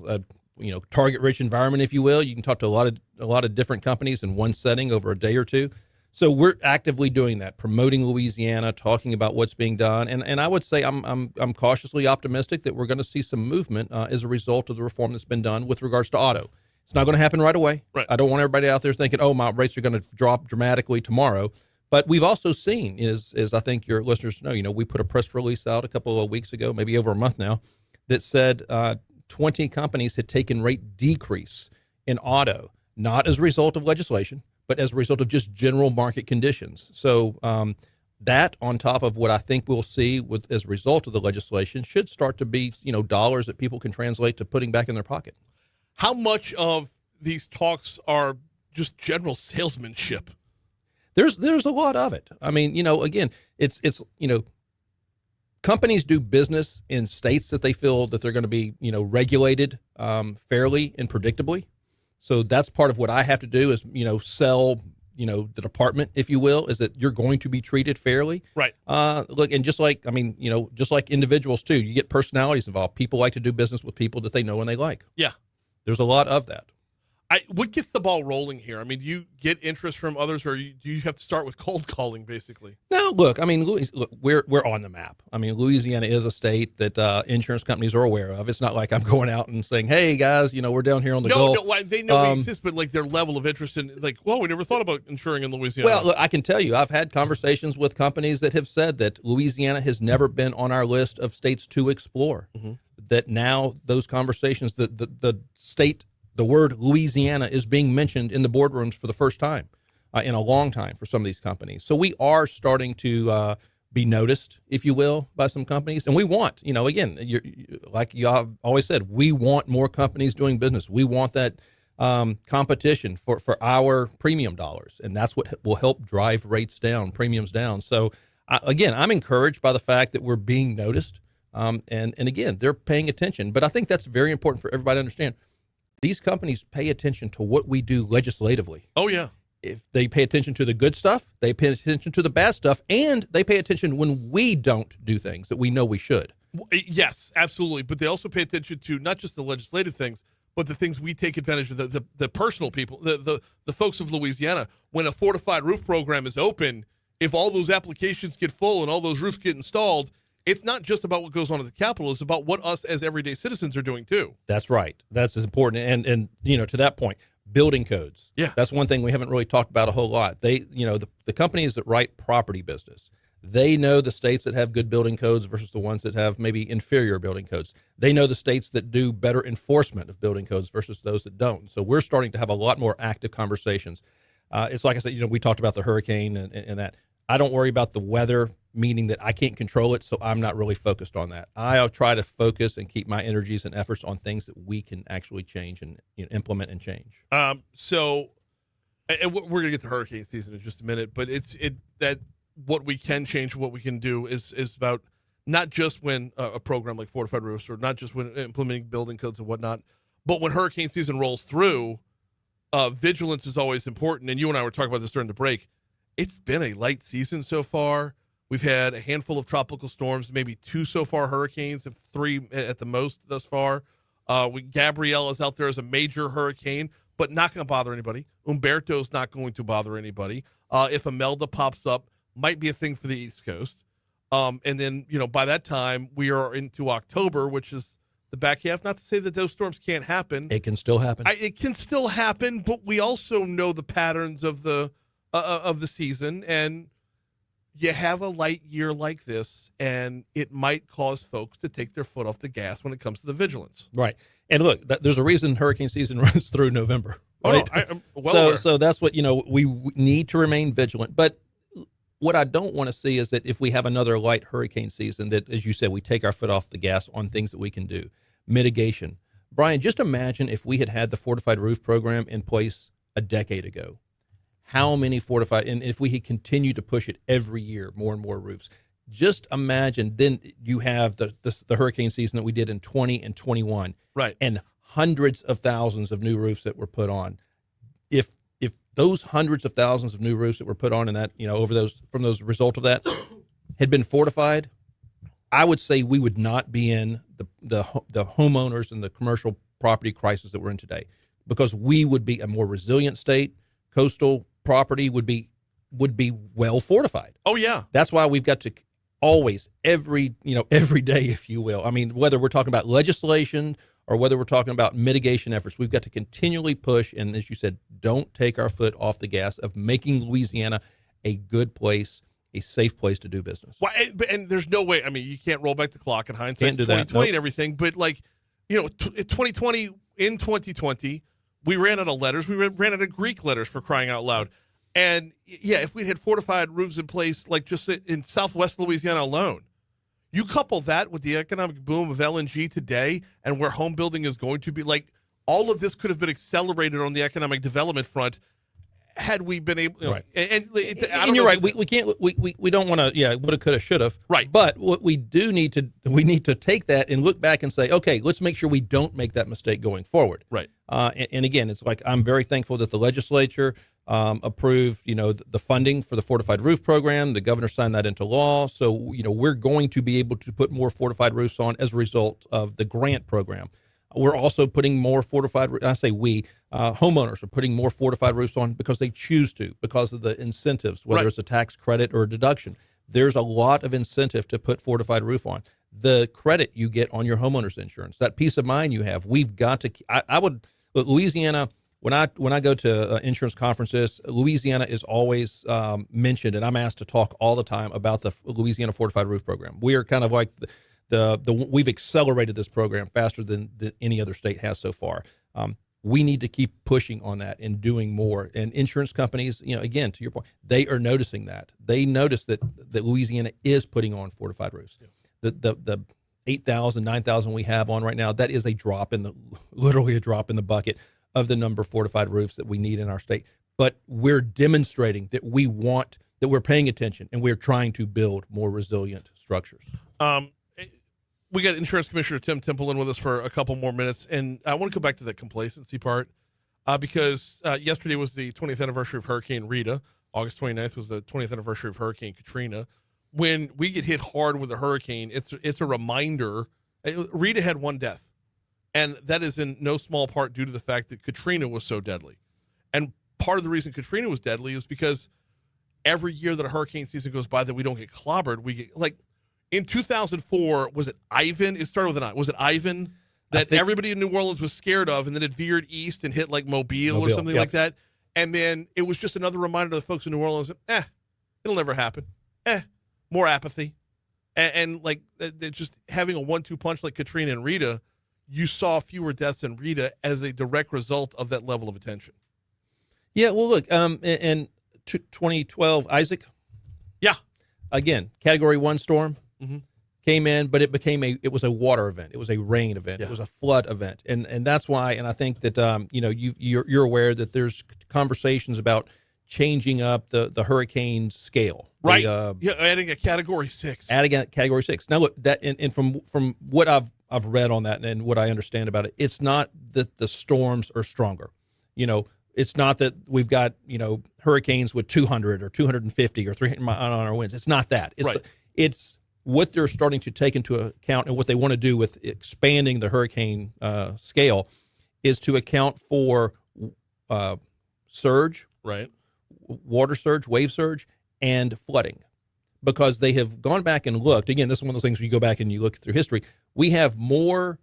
target rich environment, if you will. You can talk to a lot of different companies in one setting over a day or two. So we're actively doing that, promoting Louisiana, talking about what's being done, and I would say I'm cautiously optimistic that we're going to see some movement as a result of the reform that's been done with regards to auto. It's not going to happen right away. Right. I don't want everybody out there thinking, oh, my rates are going to drop dramatically tomorrow. But we've also seen, as I think your listeners know, we put a press release out a couple of weeks ago, maybe over a month now, that said 20 companies had taken rate decrease in auto, not as a result of legislation, but as a result of just general market conditions. So that, on top of what I think we'll see as a result of the legislation, should start to be, dollars that people can translate to putting back in their pocket. How much of these talks are just general salesmanship? There's a lot of it. I mean, again, it's companies do business in states that they feel that they're going to be, regulated fairly and predictably. So that's part of what I have to do is, sell, the department, if you will, is that you're going to be treated fairly. Right. Look, and just like individuals too, you get personalities involved. People like to do business with people that they know and they like. Yeah. There's a lot of that. What gets the ball rolling here? I mean, do you get interest from others, or do you have to start with cold calling, basically? No, look, I mean, we're on the map. I mean, Louisiana is a state that insurance companies are aware of. It's not like I'm going out and saying, "Hey, guys, we're down here on the Gulf." No, they know they exist, but like their level of interest in, like, well, we never thought about insuring in Louisiana. Well, look, I can tell you, I've had conversations with companies that have said that Louisiana has never been on our list of states to explore. Mm-hmm. That now those conversations, the state. The word Louisiana is being mentioned in the boardrooms for the first time in a long time for some of these companies. So we are starting to be noticed, if you will, by some companies. And we want, again, like you have always said, we want more companies doing business. We want that competition for our premium dollars. And that's what will help drive rates down, premiums down. So, again, I'm encouraged by the fact that we're being noticed. And again, they're paying attention. But I think that's very important for everybody to understand. These companies pay attention to what we do legislatively. Oh, yeah. If they pay attention to the good stuff, they pay attention to the bad stuff, and they pay attention when we don't do things that we know we should. Yes, absolutely. But they also pay attention to not just the legislative things, but the things we take advantage of, the personal people, the folks of Louisiana. When a fortified roof program is open, if all those applications get full and all those roofs get installed, it's not just about what goes on at the Capitol. It's about what us as everyday citizens are doing, too. That's right. That's important. And to that point, building codes. Yeah. That's one thing we haven't really talked about a whole lot. They, the companies that write property business, they know the states that have good building codes versus the ones that have maybe inferior building codes. They know the states that do better enforcement of building codes versus those that don't. So we're starting to have a lot more active conversations. It's like I said, we talked about the hurricane and that. I don't worry about the weather, meaning that I can't control it, so I'm not really focused on that. I'll try to focus and keep my energies and efforts on things that we can actually change and implement and change. So we're going to get to hurricane season in just a minute, but that what we can change, what we can do is about not just when a program like fortified roofs or not just when implementing building codes and whatnot, but when hurricane season rolls through, vigilance is always important. And you and I were talking about this during the break. It's been a light season so far. We've had a handful of tropical storms, maybe 2 so far hurricanes, and 3 at the most thus far. Gabrielle is out there as a major hurricane, but not going to bother anybody. Umberto's not going to bother anybody. If Imelda pops up, might be a thing for the East Coast. And then, by that time, we are into October, which is the back half. Not to say that those storms can't happen. It can still happen. It can still happen, but we also know the patterns of the season, and you have a light year like this, and it might cause folks to take their foot off the gas when it comes to the vigilance. Right. And look, there's a reason hurricane season runs through November. Right? Oh, no, I'm well aware. So that's what, we need to remain vigilant. But what I don't want to see is that if we have another light hurricane season, that, as you said, we take our foot off the gas on things that we can do. Mitigation. Brian, just imagine if we had the fortified roof program in place a decade ago. How many fortified, and if we had continued to push it every year, more and more roofs, just imagine then you have the hurricane season that we did in 20 and 21, right? And hundreds of thousands of new roofs that were put on. If those hundreds of thousands of new roofs that were put on in that, from those result of that had been fortified, I would say we would not be in the homeowners and the commercial property crisis that we're in today, because we would be a more resilient state. Coastal property would be well fortified. Oh yeah. That's why we've got to always, every day, if you will. I mean, whether we're talking about legislation or whether we're talking about mitigation efforts, we've got to continually push. And as you said, don't take our foot off the gas of making Louisiana a good place, a safe place to do business. Well, and there's no way. I mean, you can't roll back the clock in hindsight. Can't do that. 2020 and everything. But like, 2020, in 2020, we ran out of letters. We ran out of Greek letters, for crying out loud. And yeah, if we had fortified roofs in place, like just in Southwest Louisiana alone, you couple that with the economic boom of LNG today and where home building is going to be, like, all of this could have been accelerated on the economic development front had we been able. Right. And you're right. We can't. We don't want to. Yeah, woulda, coulda, shoulda. Right. But what we do need to take that and look back and say, okay, let's make sure we don't make that mistake going forward. Right. And again, it's like, I'm very thankful that the legislature approved, the funding for the fortified roof program. The governor signed that into law. So, we're going to be able to put more fortified roofs on as a result of the grant program. We're also putting more fortified, I say we, homeowners are putting more fortified roofs on because they choose to, because of the incentives, whether it's a tax credit or a deduction. There's a lot of incentive to put fortified roof on. The credit you get on your homeowner's insurance, that peace of mind you have, we've got to, I would, look, Louisiana, when I go to insurance conferences, Louisiana is always mentioned, and I'm asked to talk all the time about the Louisiana Fortified Roof Program. We are kind of like we've accelerated this program faster than any other state has so far. We need to keep pushing on that and doing more. And insurance companies, again, to your point, they are noticing that. They notice that Louisiana is putting on fortified roofs. Yeah. The 8,000, 9,000 we have on right now, that is literally a drop in the bucket of the number of fortified roofs that we need in our state. But we're demonstrating that we're paying attention and we're trying to build more resilient structures. We got Insurance Commissioner Tim Temple in with us for a couple more minutes, and I want to go back to the complacency part because yesterday was the 20th anniversary of Hurricane Rita. August 29th was the 20th anniversary of Hurricane Katrina. When we get hit hard with a hurricane, it's a reminder. Rita had one death, and that is in no small part due to the fact that Katrina was so deadly. And part of the reason Katrina was deadly is because every year that a hurricane season goes by that we don't get clobbered, we get, like, in 2004, was it Ivan? It started with an I. Was it Ivan that everybody in New Orleans was scared of, and then it veered east and hit like Mobile or something like that? And then it was just another reminder to the folks in New Orleans, it'll never happen. More apathy. And like just having a 1-2 punch like Katrina and Rita, you saw fewer deaths in Rita as a direct result of that level of attention. Yeah, well, look, in 2012, Isaac. Yeah. Again, Category 1 storm. Mm-hmm. Came in, but it was a water event. It was a rain event. Yeah. It was a flood event. And that's why, and I think that, you're aware that there's conversations about changing up the hurricane scale. Right. Adding a Category 6. Adding a Category 6. Now, look, that, and from what I've read on that and what I understand about it, it's not that the storms are stronger. It's not that we've got, hurricanes with 200 or 250 or 300 on our winds. It's not that. It's what they're starting to take into account and what they want to do with expanding the hurricane scale is to account for surge, right, water surge, wave surge, and flooding. Because they have gone back and looked. Again, this is one of those things where you go back and you look through history. We have more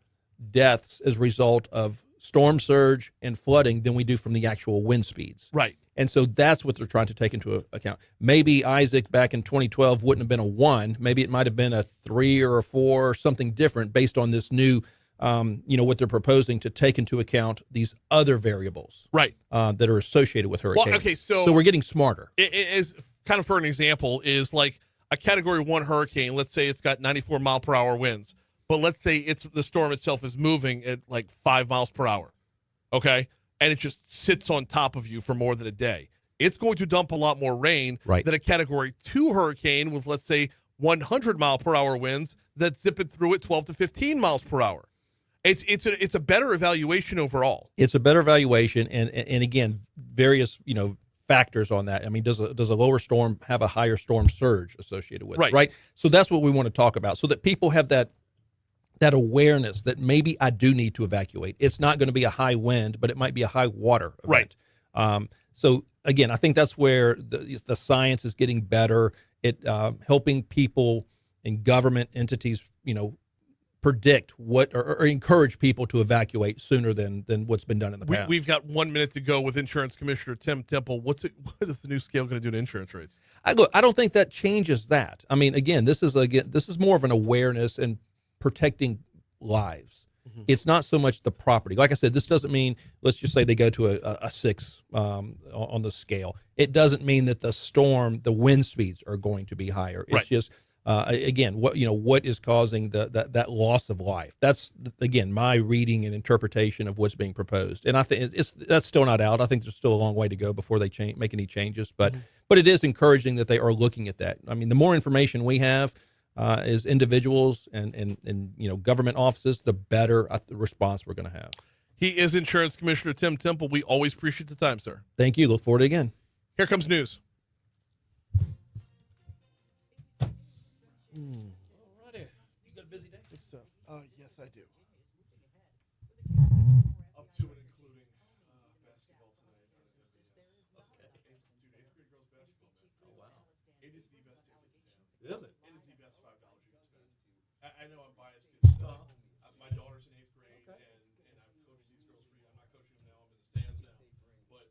deaths as a result of storm surge and flooding than we do from the actual wind speeds. Right. And so that's what they're trying to take into account. Maybe Isaac back in 2012 wouldn't have been a 1. Maybe it might have been a 3 or a 4 or something different based on this new, what they're proposing to take into account these other variables. Right. That are associated with hurricanes. Well, okay, so we're getting smarter. It is kind of, for an example, is like a Category 1 hurricane. Let's say it's got 94 mile per hour winds, but let's say the storm itself is moving at like 5 miles per hour. Okay. And it just sits on top of you for more than a day. It's going to dump a lot more rain than a Category 2 hurricane with, let's say, 100 mile per hour winds that's zipping through at 12 to 15 miles per hour. It's a better evaluation overall. It's a better evaluation, and again, various factors on that. I mean, does a lower storm have a higher storm surge associated with it? Right. So that's what we want to talk about, so that people have that that awareness that maybe I do need to evacuate. It's not going to be a high wind, but it might be a high water event. Right. So again, I think that's where the science is getting better. It helping people and government entities, predict what or encourage people to evacuate sooner than what's been done in the past. We've got 1 minute to go with Insurance Commissioner Tim Temple. What is the new scale going to do to insurance rates? I don't think that changes that. I mean, again, this is more of an awareness and protecting lives. Mm-hmm. It's not so much the property. Like I said, this doesn't mean, let's just say they go to a 6 on the scale. It doesn't mean that the wind speeds are going to be higher. It's just again, what is causing that loss of life? That's again my reading and interpretation of what's being proposed, and I think that's still not out. I think there's still a long way to go before they make any changes, but it is encouraging that they are looking at that. I mean, the more information we have as individuals and government offices, the better the response we're going to have. He is Insurance Commissioner Tim Temple. We always appreciate the time, sir. Thank you. Look forward to it again. Here comes news. Alrighty. You got a busy day? Good stuff. Yes, I do. Up to and including basketball tonight. Okay. Dude, 8th grade girls basketball, man. Oh, wow. It is the best ticket in town. Is it? It is the best $5 you can spend. I know I'm biased because my daughter's in 8th grade, and I've coached these girls for you. I'm not coaching them now. I'm in the stands now. But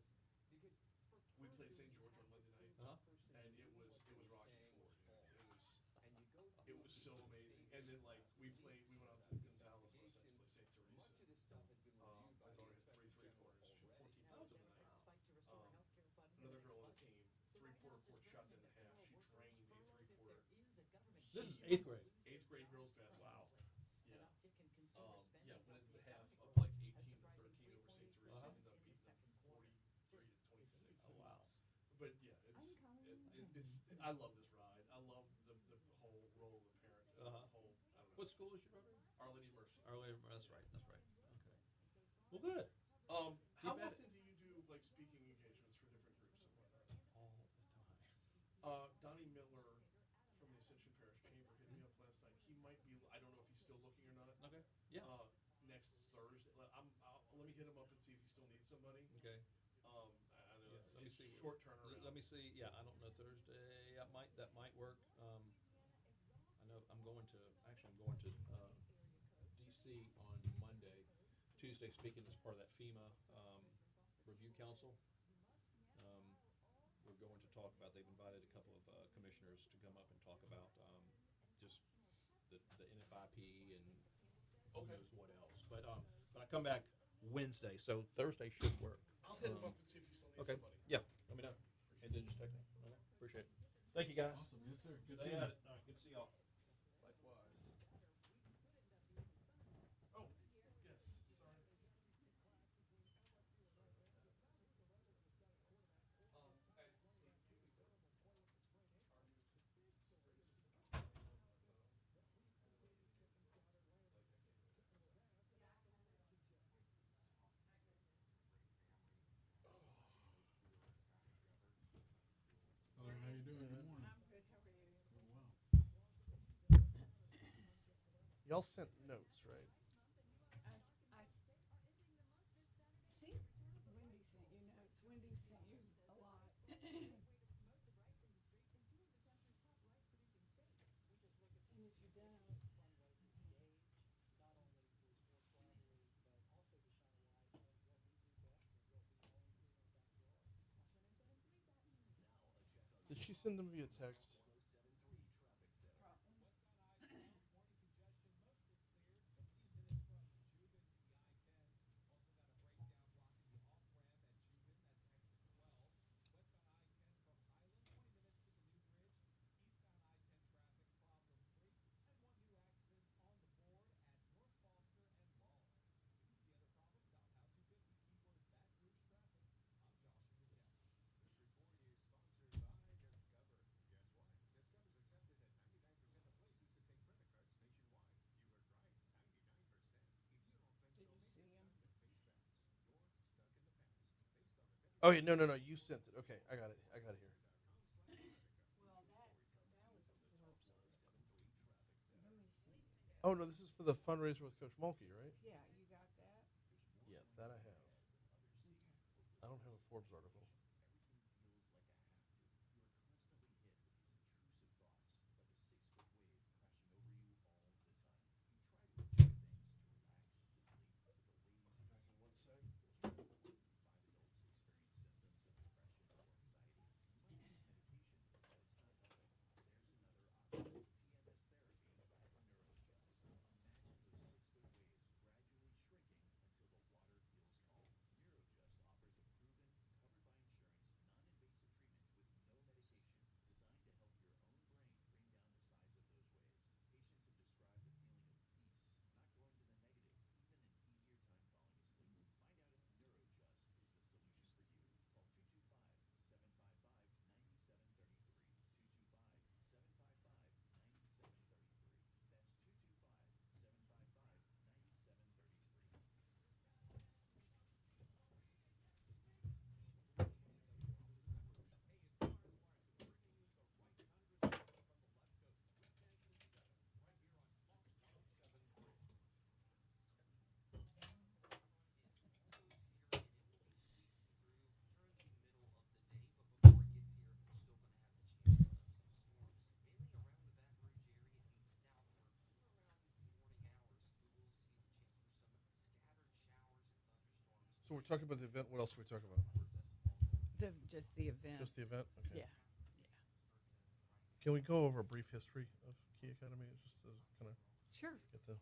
we played St. George on Monday night, and it was Rocky Ford. It was so amazing. And then we went out to Gonzales last night to play St. Teresa. My daughter hit 3 3-pointers. She had 14 points in the night. Another girl on the team, 3-quarter court shot in the half. She drained a 3-quarter. This is 8th grade. 8th grade girls basketball. Wow. Yeah. Went into the half up 18-13 over St. Teresa. Ended up beating them 43-26. Oh wow. But yeah, I love this ride. I love the whole role of the parent. What school is your brother? Arlene Mercy. That's right. Okay. Well, good. How often do you do speaking engagements for different groups and whatnot? All the time. Donnie Miller from the Ascension Parish Chamber hit me up last night. He might be. I don't know if he's still looking or not. Okay. Yeah. Next Thursday, let me hit him up and see if he still needs somebody. Okay. I know Yeah, let me see. Short turnaround. Let me see. Yeah, I don't know Thursday. That might work. I know I'm going to DC on Monday. Tuesday, speaking as part of that FEMA review council. We're going to talk about. They've invited a couple of commissioners to come up and talk about just the NFIP and who knows what else. But I come back Wednesday, so Thursday should work. I'll hit him up and see if he still needs Okay. somebody. Yeah, let me know. And then just text me. Okay. Appreciate it. Thank you, guys. Awesome. Yes, sir. Good Stay seeing at you. it. All right, good to see y'all. Likewise. Oh, yes. Sorry. How you doing? Good morning. Y'all sent notes, right? Did she send them via text? Oh yeah, no. You sent it. Okay, I got it here. Oh, no, this is for the fundraiser with Coach Mulkey, right? Yeah, you got that? Yes, that I have. I don't have a Forbes article. So we're talking about the event. What else are we talking about? Just the event. Just the event? Okay. Yeah. Can we go over a brief history of Key Academy? Just to kind of Sure. get the.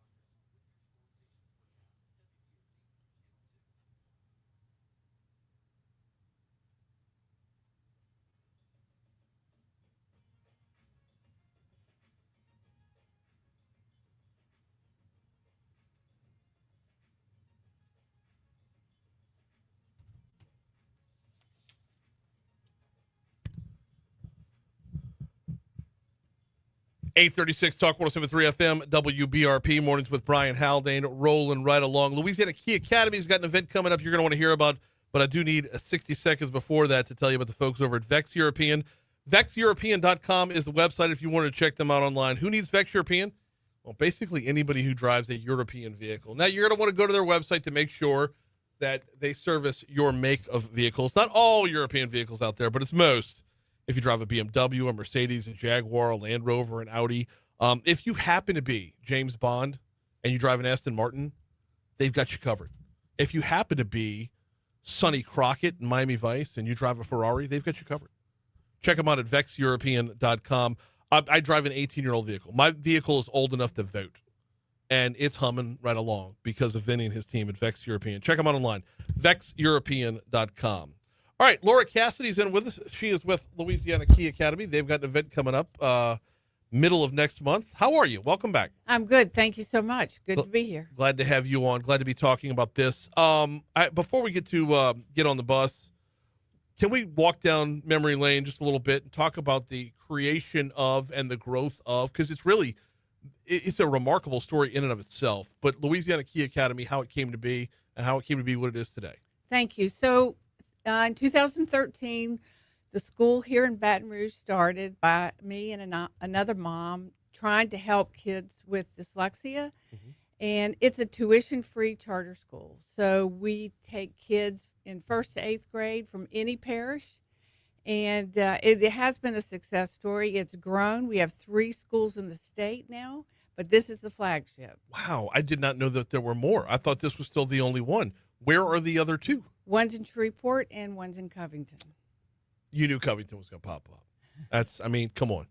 .836 Talk 107.3 FM, WBRP, mornings with Brian Haldane, rolling right along. Louisiana Key Academy's got an event coming up you're going to want to hear about, but I do need 60 seconds before that to tell you about the folks over at Vex European. VexEuropean.com is the website if you want to check them out online. Who needs Vex European? Well, basically anybody who drives a European vehicle. Now, you're going to want to go to their website to make sure that they service your make of vehicles. Not all European vehicles out there, but it's most. If you drive a BMW, a Mercedes, a Jaguar, a Land Rover, an Audi. If you happen to be James Bond and you drive an Aston Martin, they've got you covered. If you happen to be Sonny Crockett in Miami Vice and you drive a Ferrari, they've got you covered. Check them out at VexEuropean.com. I drive an 18-year-old vehicle. My vehicle is old enough to vote, and it's humming right along because of Vinny and his team at Vex European. Check them out online, VexEuropean.com. All right, Laura Cassidy's in with us. She is with Louisiana Key Academy. They've got an event coming up middle of next month. How are you? Welcome back. I'm good. Thank you so much. Good to be here. Glad to have you on. Glad to be talking about this. Before we get to get on the bus, can we walk down memory lane just a little bit and talk about the creation of and the growth of, because it's a remarkable story in and of itself, but Louisiana Key Academy, how it came to be and how it came to be what it is today. Thank you. So in 2013, the school here in Baton Rouge started by me and another mom trying to help kids with dyslexia. Mm-hmm. And it's a tuition-free charter school. So we take kids in 1st to 8th grade from any parish. And it has been a success story. It's grown. We have 3 schools in the state now, but this is the flagship. Wow. I did not know that there were more. I thought this was still the only one. Where are the other 2? One's in Shreveport and one's in Covington. You knew Covington was going to pop up. Come on.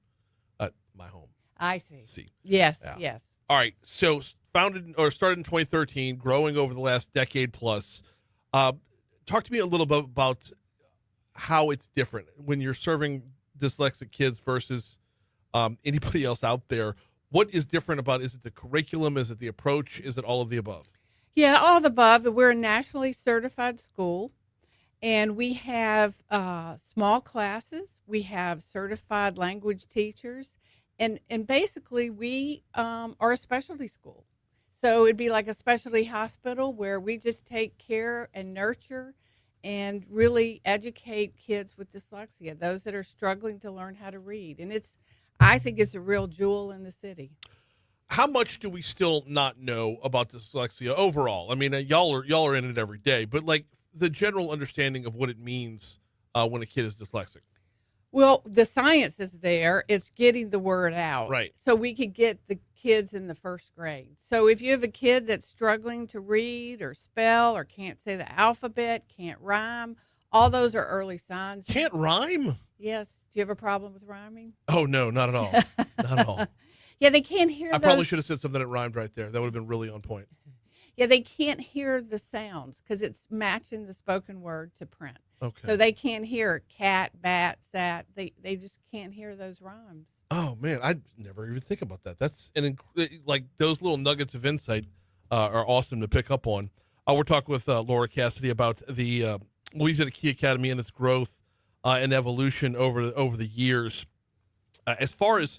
My home. I see. Yes, yeah. Yes. All right. So started in 2013, growing over the last decade plus. Talk to me a little bit about how it's different when you're serving dyslexic kids versus anybody else out there. What is different about, is it the curriculum? Is it the approach? Is it all of the above? Yeah, all of the above. We're a nationally certified school, and we have small classes. We have certified language teachers, and basically we are a specialty school. So it'd be like a specialty hospital where we just take care and nurture and really educate kids with dyslexia, those that are struggling to learn how to read. And I think it's a real jewel in the city. how much do we still not know about dyslexia overall? I mean, y'all are in it every day, but like the general understanding of what it means when a kid is dyslexic. Well, the science is there. It's getting the word out. Right. So we could get the kids in the first grade. So if you have a kid that's struggling to read or spell or can't say the alphabet, can't rhyme, all those are early signs. Can't rhyme? Yes. Do you have a problem with rhyming? Oh, no, not at all. Not at all. Yeah, they can't hear I those. probably should have said something that rhymed right there. That would have been really on point. Yeah, they can't hear the sounds because it's matching the spoken word to print. Okay. So they can't hear cat, bat, sat. They just can't hear those rhymes. Oh, man, I'd never even think about that. That's like those little nuggets of insight are awesome to pick up on. We're talking with Laura Cassidy about the Louisiana Key Academy and its growth and evolution over the years. As far as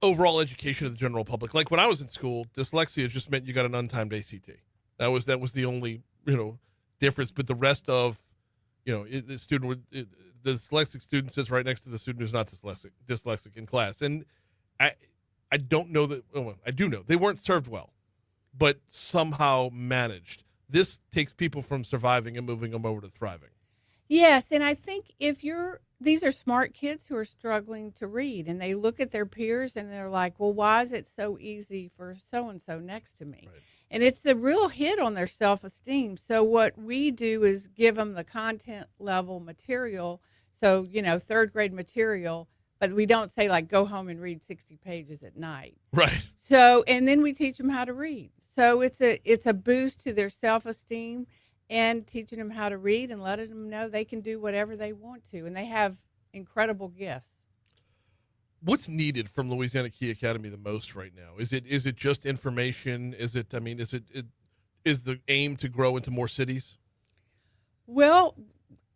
overall education of the general public, like when I was in school, dyslexia just meant you got an untimed ACT. That was the only difference. But the rest of the student would. The dyslexic student sits right next to the student who's not dyslexic in class. And I don't know that, well, I do know they weren't served well, but somehow managed. This takes people from surviving and moving them over to thriving. Yes, and I think these are smart kids who are struggling to read, and they look at their peers and they're like, well, why is it so easy for so-and-so next to me? Right. And it's a real hit on their self-esteem. So what we do is give them the content level material. So, third grade material, but we don't say like, go home and read 60 pages at night. Right. So, and then we teach them how to read. So it's a boost to their self-esteem and teaching them how to read and letting them know they can do whatever they want to. And they have incredible gifts. What's needed from Louisiana Key Academy the most right now? Is it just information? Is the aim to grow into more cities? Well,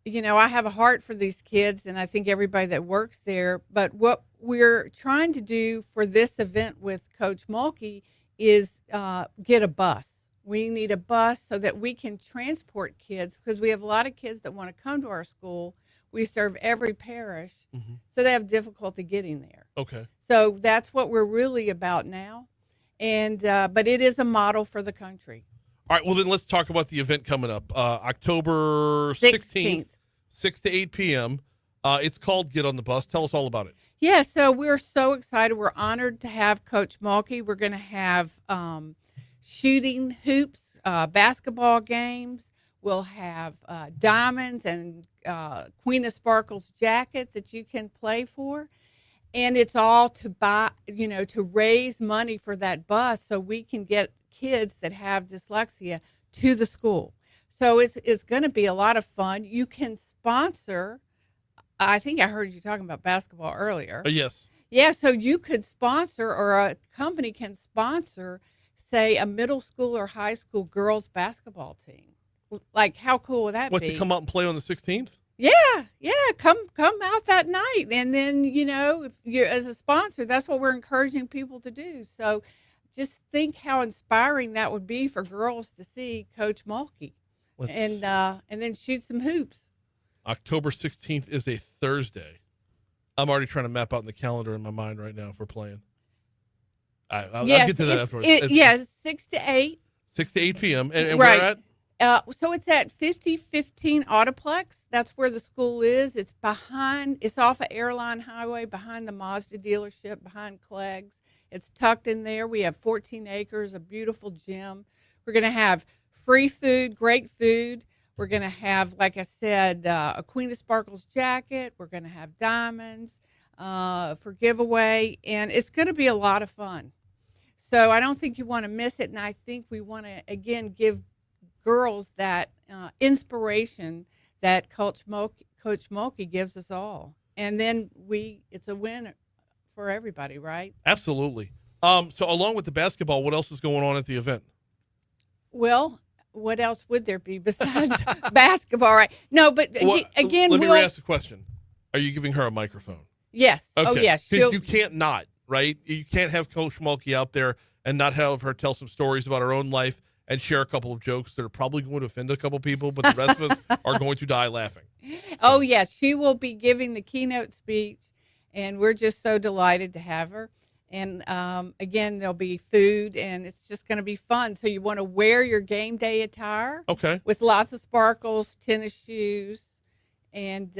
I have a heart for these kids, and I think everybody that works there. But what we're trying to do for this event with Coach Mulkey is get a bus. We need a bus so that we can transport kids, because we have a lot of kids that want to come to our school. We serve every parish, so they have difficulty getting there. Okay. So that's what we're really about now, and but it is a model for the country. All right, well, then let's talk about the event coming up. October 16th, 6 to 8 p.m. It's called Get on the Bus. Tell us all about it. Yeah, so we're so excited. We're honored to have Coach Mulkey. We're going to have shooting hoops, basketball games. We'll have diamonds and Queen of Sparkles jacket that you can play for. And it's all to buy, to raise money for that bus so we can get kids that have dyslexia to the school. So it's going to be a lot of fun. You can sponsor. I think I heard you talking about basketball earlier. Yes. Yeah, so you could sponsor, or a company can sponsor, say, a middle school or high school girls basketball team. Like, how cool would that be? What, to come out and play on the 16th? Yeah, come out that night. And then, if you're, as a sponsor, that's what we're encouraging people to do. So just think how inspiring that would be for girls to see Coach Mulkey and then shoot some hoops. October 16th is a Thursday. I'm already trying to map out in the calendar in my mind right now if we're playing. I'll get to that afterwards. Yes, 6 to 8. 6 to 8 p.m. And right. where at? So it's at 5015 Autoplex. That's where the school is. It's off of Airline Highway, behind the Mazda dealership, behind Clegg's. It's tucked in there. We have 14 acres, a beautiful gym. We're going to have free food, great food. We're going to have, like I said, a Queen of Sparkles jacket. We're going to have diamonds for giveaway. And it's going to be a lot of fun. So I don't think you want to miss it. And I think we want to, again, give girls that inspiration that Coach Mulkey gives us all. And then it's a win for everybody, right? Absolutely. So along with the basketball, what else is going on at the event? Well, what else would there be besides basketball, right? No, but again, let me re-ask the question. Are you giving her a microphone? Yes. Okay. Oh, yes. Because you can't not, right? You can't have Coach Mulkey out there and not have her tell some stories about her own life and share a couple of jokes that are probably going to offend a couple people, but the rest of us are going to die laughing. Oh, yes. She will be giving the keynote speech, and we're just so delighted to have her. And again, there'll be food, and it's just going to be fun. So you want to wear your game day attire Okay. with lots of sparkles, tennis shoes, and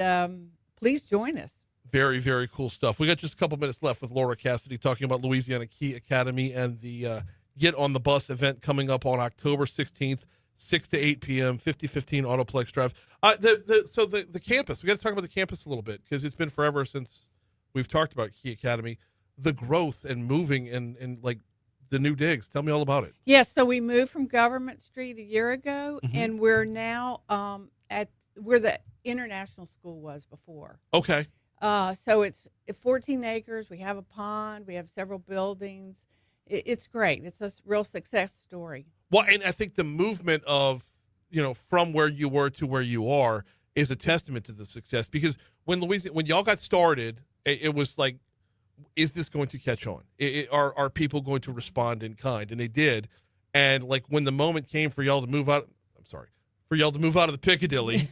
please join us. Very, very cool stuff. We got just a couple minutes left with Laura Cassidy talking about Louisiana Key Academy and the Get on the Bus event coming up on October 16th, 6 to 8 p.m., 5015 Autoplex Drive. So the campus, we got to talk about the campus a little bit because it's been forever since we've talked about Key Academy. The growth and moving and like the new digs. Tell me all about it. Yes, so we moved from Government Street a year ago, and we're now at where the international school was before. Okay. So it's 14 acres. We have a pond. We have several buildings. It's great. It's a real success story. Well, and I think the movement of, from where you were to where you are is a testament to the success because when y'all got started, it was like, is this going to catch on? Are people going to respond in kind? And they did. And like when the moment came for y'all to move out, for y'all to move out of the Piccadilly,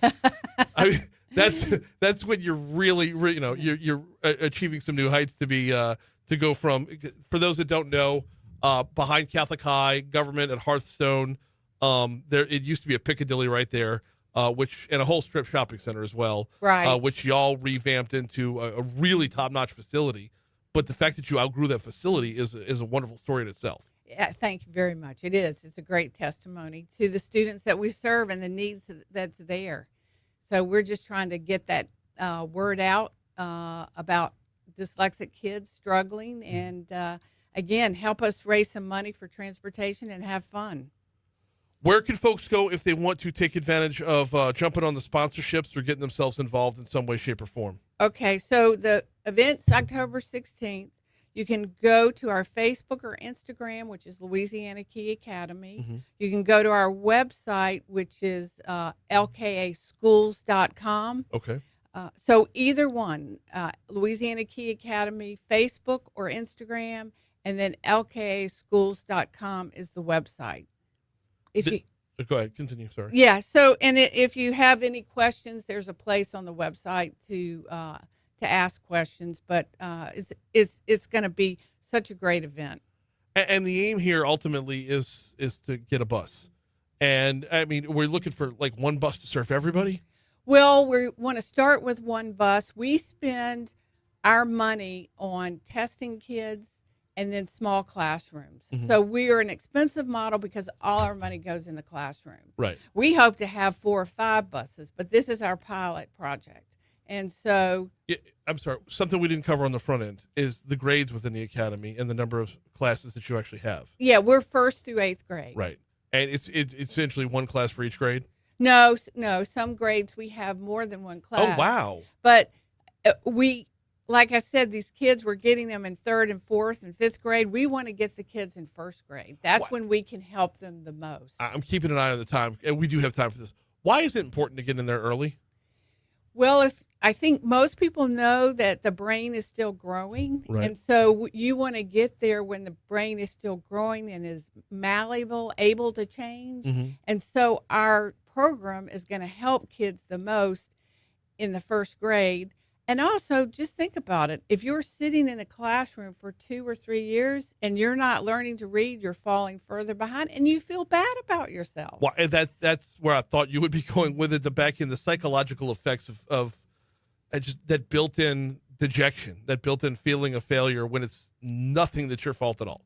I mean, that's when you're really, you're achieving some new heights to be, to go from, for those that don't know, behind Catholic High, Government at Hearthstone, it used to be a Piccadilly right there, and a whole strip shopping center as well, right? Which y'all revamped into a really top-notch facility. But the fact that you outgrew that facility is a wonderful story in itself. Yeah, thank you very much. It is. It's a great testimony to the students that we serve and the needs that's there. So we're just trying to get that word out about dyslexic kids struggling and, again, help us raise some money for transportation and have fun. Where can folks go if they want to take advantage of jumping on the sponsorships or getting themselves involved in some way, shape, or form? Okay, so the event's October 16th. You can go to our Facebook or Instagram, which is Louisiana Key Academy. Mm-hmm. You can go to our website, which is lkaschools.com. Okay. So either one, Louisiana Key Academy, Facebook or Instagram, and then lkaschools.com is the website. Go ahead, continue. Sorry. Yeah. So, and if you have any questions, there's a place on the website to ask questions. But it's going to be such a great event. And the aim here ultimately is to get a bus. And I mean, we're looking for like one bus to serve everybody. Well, we want to start with one bus. We spend our money on testing kids and then small classrooms. Mm-hmm. So we are an expensive model because all our money goes in the classroom. Right. We hope to have 4 or 5 buses, but this is our pilot project. And so... I'm sorry, something we didn't cover on the front end is the grades within the academy and the number of classes that you actually have. Yeah, we're 1st through 8th grade. Right. And it's essentially one class for each grade? No, some grades we have more than one class. Oh, wow. But like I said, these kids, we're getting them in 3rd and 4th and 5th grade. We want to get the kids in 1st grade. That's when we can help them the most. I'm keeping an eye on the time, and we do have time for this. Why is it important to get in there early? Well, I think most people know that the brain is still growing. Right. And so you want to get there when the brain is still growing and is malleable, able to change. Mm-hmm. And so our program is going to help kids the most in the 1st grade. And also, just think about it. If you're sitting in a classroom for 2 or 3 years and you're not learning to read, you're falling further behind and you feel bad about yourself. Well, that's where I thought you would be going with it, the psychological effects of just that built-in dejection, that built-in feeling of failure when it's nothing that's your fault at all.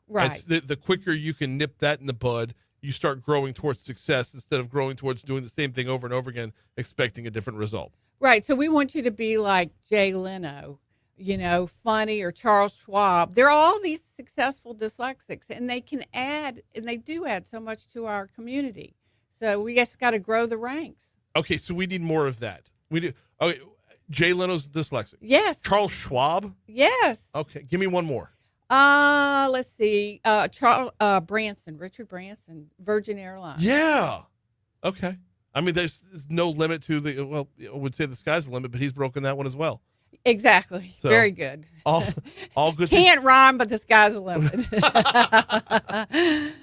Right. The quicker you can nip that in the bud, you start growing towards success instead of growing towards doing the same thing over and over again, expecting a different result. Right. So we want you to be like Jay Leno, funny, or Charles Schwab. They're all these successful dyslexics, and they can add, and they do add so much to our community. So we just got to grow the ranks. Okay, so we need more of that. We do. Okay, Jay Leno's dyslexic. Yes. Charles Schwab. Yes. Okay, give me one more. Let's see. Richard Branson, Virgin Airlines. Yeah. Okay. I mean, there's no limit to I would say the sky's the limit, but he's broken that one as well. Exactly. So, very good. All good. Can't rhyme, but the sky's the limit.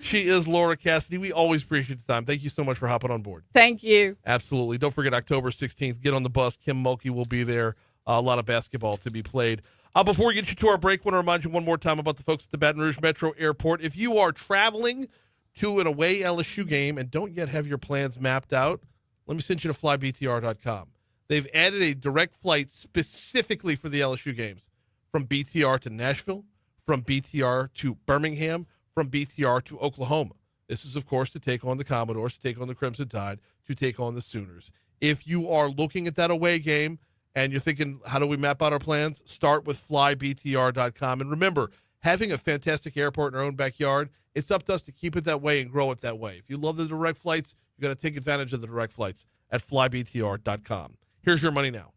She is Laura Cassidy. We always appreciate the time. Thank you so much for hopping on board. Thank you. Absolutely. Don't forget October 16th. Get on the bus. Kim Mulkey will be there. A lot of basketball to be played. Before we get you to our break, I want to remind you one more time about the folks at the Baton Rouge Metro Airport. If you are traveling to an away LSU game and don't yet have your plans mapped out, let me send you to flybtr.com. They've added a direct flight specifically for the LSU games from BTR to Nashville, from BTR to Birmingham, from BTR to Oklahoma. This is, of course, to take on the Commodores, to take on the Crimson Tide, to take on the Sooners. If you are looking at that away game and you're thinking, how do we map out our plans? Start with flybtr.com. And remember, having a fantastic airport in our own backyard, it's up to us to keep it that way and grow it that way. If you love the direct flights, you got to take advantage of the direct flights at flybtr.com. Here's your money now.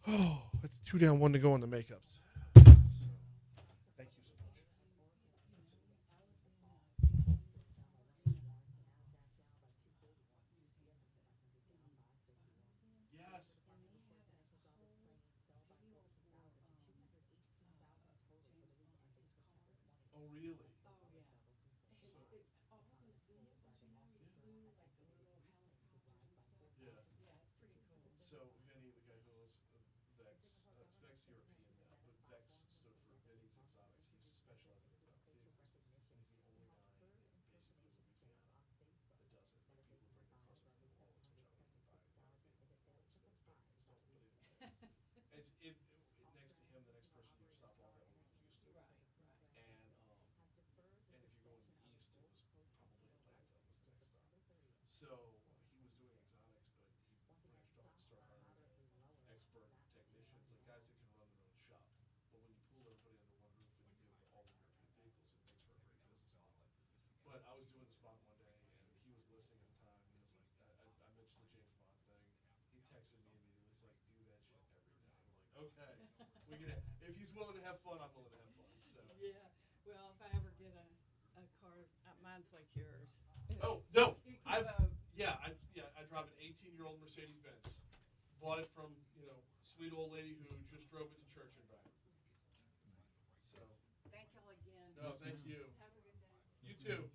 Oh, it's 2 down, 1 to go on the makeups. Thank you so much. Yes. Oh, really? So Vinny, the guy who owns Vex, it's Vex European now, but Vex stood for Vinny's Exotics. He used to specialize in exotic vehicles. And he's the only guy in basically Louisiana that does it. People bring their cars up from New Orleans, which I don't even buy. It's big. It's next to him, the next person you stop on that one used to. And if you're going east, it was probably Atlanta was the next stop. So he was doing exotics, but he branched off and started hiring expert technicians, like guys that can run their own shop. But when you pool everybody under one roof and you give all the European vehicles, it makes for a great business model. But I was doing the spot one day, and he was listening at the time, and he was like, I mentioned the James Bond thing. He texted me immediately. He's like, do that shit every day. I'm like, okay. If he's willing to have fun, I'm willing to have fun. So. Yeah. Well, if I ever get a car, mine's like yours. Oh no, I drive an 18-year-old Mercedes Benz. Bought it from sweet old lady who just drove it to church and back. So Thank y'all again. no, thank you. Have a good day. You too.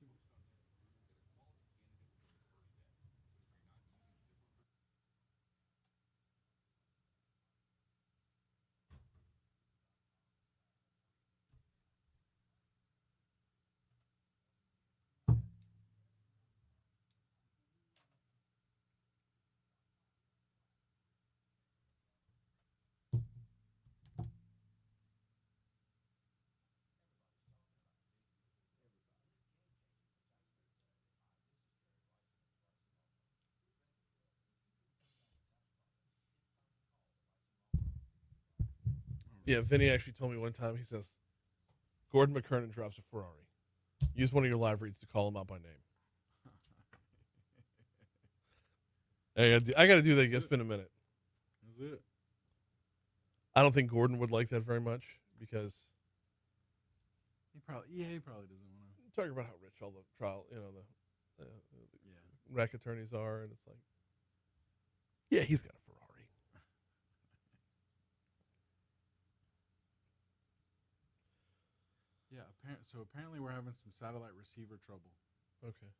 Yeah, Vinny actually told me one time, he says, Gordon McKernan drives a Ferrari. Use one of your live reads to call him out by name. I got to do that. It's been a minute. That's it. I don't think Gordon would like that very much because He probably doesn't want to. talking about how rich all the trial, the REC attorneys are, and it's like, yeah, he's got a Ferrari. Yeah, apparently we're having some satellite receiver trouble. Okay.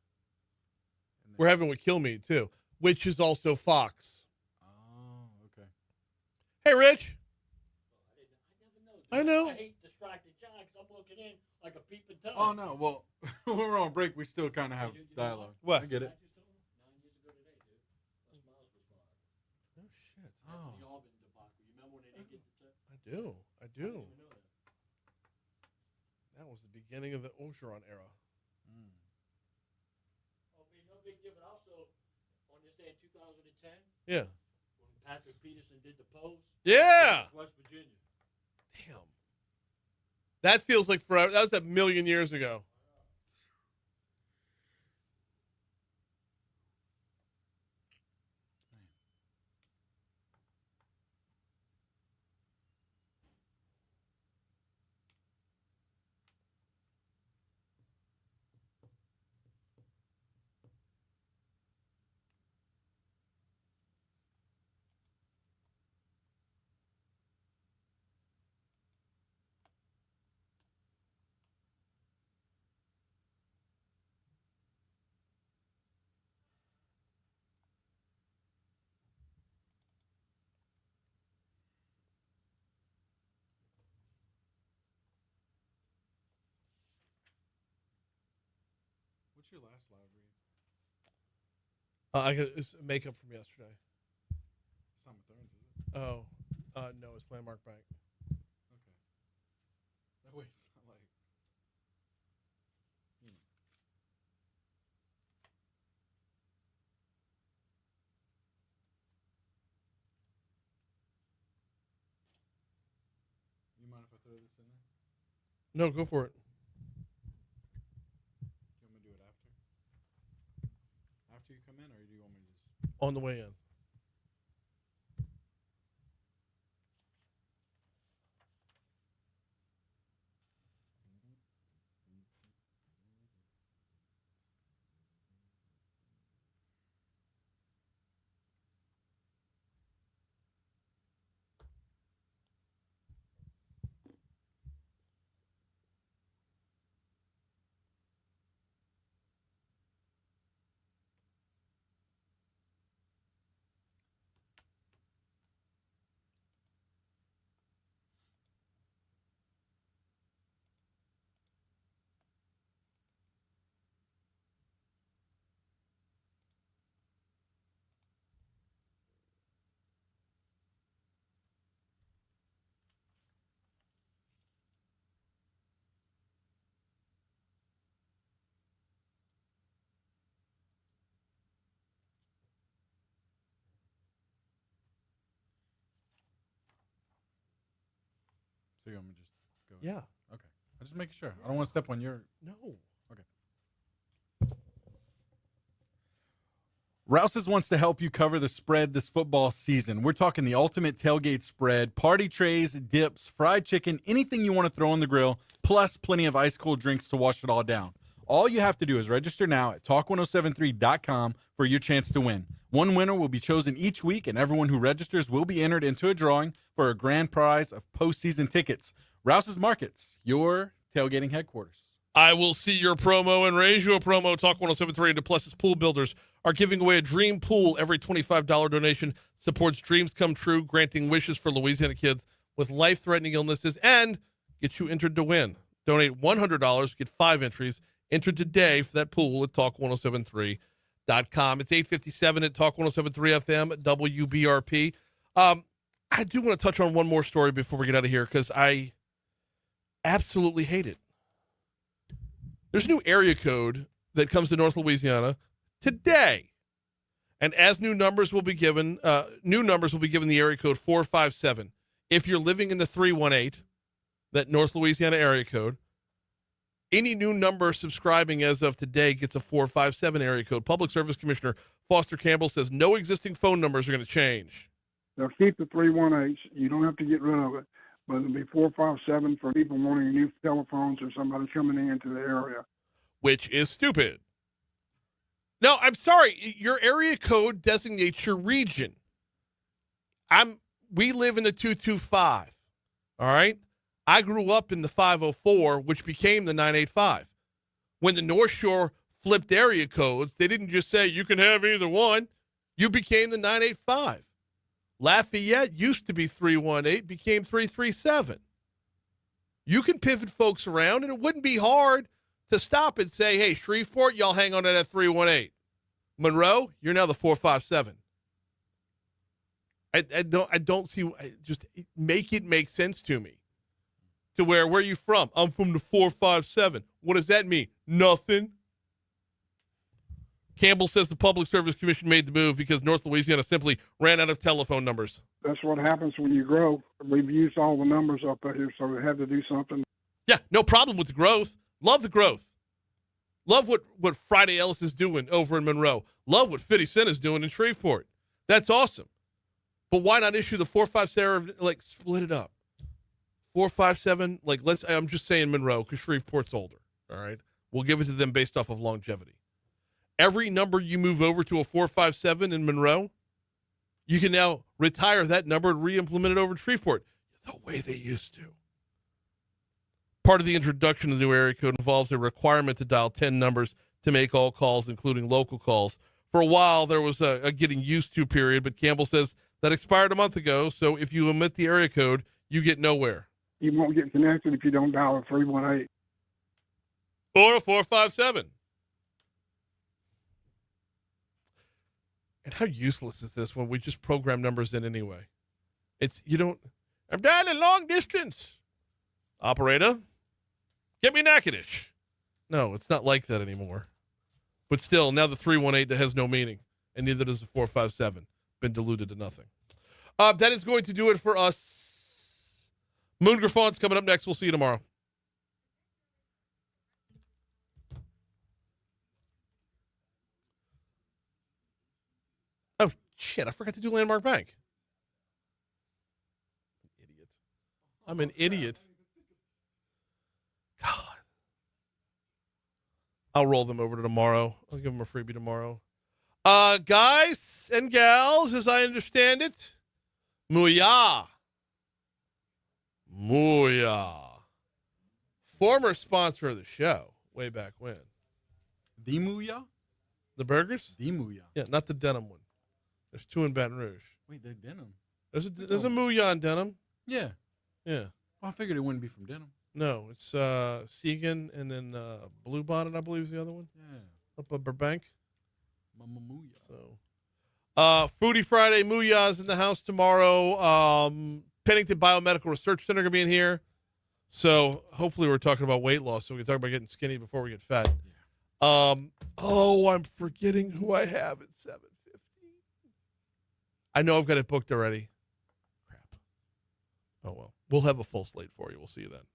We're having what Kill Me too, which is also Fox. Oh, okay. Hey, Rich. I I know. I hate distracted John because I'm looking in like a peeping Tom. Oh no, well, when we're on break, we still kind of have dialogue. What? I get it. 9 years ago today, dude. Les Miles was fired. Oh shit. Oh. The Auburn debacle. You remember when they didn't get the tip? I do. I didn't even know that. That was the beginning of the Ogeron era. Oh, man, no big deal. But also, on this day in 2010, Yeah. when Patrick Peterson did the pose. Yeah. West Virginia. Damn. That feels like forever. That was a million years ago. What's your last live read? I got it's makeup from yesterday. Simon Thurns, is it? Oh, no, it's Landmark Bank. Okay. Oh, wait, it's not like. You mind if I throw this in there? No, go for it. Do you want me to do it after? After you come in, or do you want me to just? On the way in. So you want me to just go? Yeah. Okay. I'm just making sure. I don't want to step on your. No. Okay. Rouse's wants to help you cover the spread this football season. We're talking the ultimate tailgate spread, party trays, dips, fried chicken, anything you want to throw on the grill, plus plenty of ice cold drinks to wash it all down. All you have to do is register now at talk1073.com for your chance to win. One winner will be chosen each week, and everyone who registers will be entered into a drawing for a grand prize of postseason tickets. Rouse's Markets, your tailgating headquarters. I will see your promo and raise you a promo. Talk 1073 and Duplessis Pool Builders are giving away a dream pool. Every $25 donation supports dreams come true, granting wishes for Louisiana kids with life-threatening illnesses, and get you entered to win. Donate $100, get 5 entries. Enter today for that pool at talk1073.com. It's 8:57 at Talk 1073 FM, WBRP. I do want to touch on one more story before we get out of here because I absolutely hate it. There's a new area code that comes to North Louisiana today. And as new numbers will be given the area code 457. If you're living in the 318, that North Louisiana area code, any new number subscribing as of today gets a 457 area code. Public Service Commissioner Foster Campbell says no existing phone numbers are going to change. They'll keep the 318. You don't have to get rid of it, but it'll be 457 for people wanting new telephones or somebody coming into the area. Which is stupid. No, I'm sorry. Your area code designates your region. We live in the 225. All right? I grew up in the 504, which became the 985. When the North Shore flipped area codes, they didn't just say you can have either one. You became the 985. Lafayette used to be 318, became 337. You can pivot folks around, and it wouldn't be hard to stop and say, hey, Shreveport, y'all hang on to that 318. Monroe, you're now the 457. I don't see, just make it make sense to me. To where are you from? I'm from the 457. What does that mean? Nothing. Campbell says the Public Service Commission made the move because North Louisiana simply ran out of telephone numbers. That's what happens when you grow. We've used all the numbers up here, so we had to do something. Yeah, no problem with the growth. Love the growth. Love what Friday Ellis is doing over in Monroe. Love what 50 Cent is doing in Shreveport. That's awesome. But why not issue the 457, like split it up? 457, like I'm just saying Monroe because Shreveport's older. All right. We'll give it to them based off of longevity. Every number you move over to a 457 in Monroe, you can now retire that number and re-implement it over to Shreveport the way they used to. Part of the introduction of the new area code involves a requirement to dial 10 numbers to make all calls, including local calls. For a while, there was a getting used to period, but Campbell says that expired a month ago, so if you omit the area code, you get nowhere. You won't get connected if you don't dial a 318. Or a 457. And how useless is this when we just program numbers in anyway? I'm dialing long distance. Operator, get me Natchitoches. No, it's not like that anymore. But still, now the 318 has no meaning, and neither does the 457. Been diluted to nothing. That is going to do it for us. Moon Griffon's coming up next. We'll see you tomorrow. Oh, shit. I forgot to do Landmark Bank. Idiot. I'm an idiot. God. I'll roll them over to tomorrow. I'll give them a freebie tomorrow. Guys and gals, as I understand it, Mooyah. Former sponsor of the show, way back when. The Mooyah? The burgers? The Mooyah. Yeah, not the denim one. There's two in Baton Rouge. Wait, the denim? There's a Mooyah in denim. Yeah. Yeah. Well, I figured it wouldn't be from denim. No, it's Segan and then Blue Bonnet, I believe, is the other one. Yeah. Up at Burbank. Mama Mooyah. So, Foodie Friday, Mooyah's in the house tomorrow. Pennington Biomedical Research Center gonna be in here. So hopefully we're talking about weight loss, so we can talk about getting skinny before we get fat. Yeah. I'm forgetting who I have at 7:50. I know I've got it booked already. Crap. Oh well, we'll have a full slate for you. We'll see you then.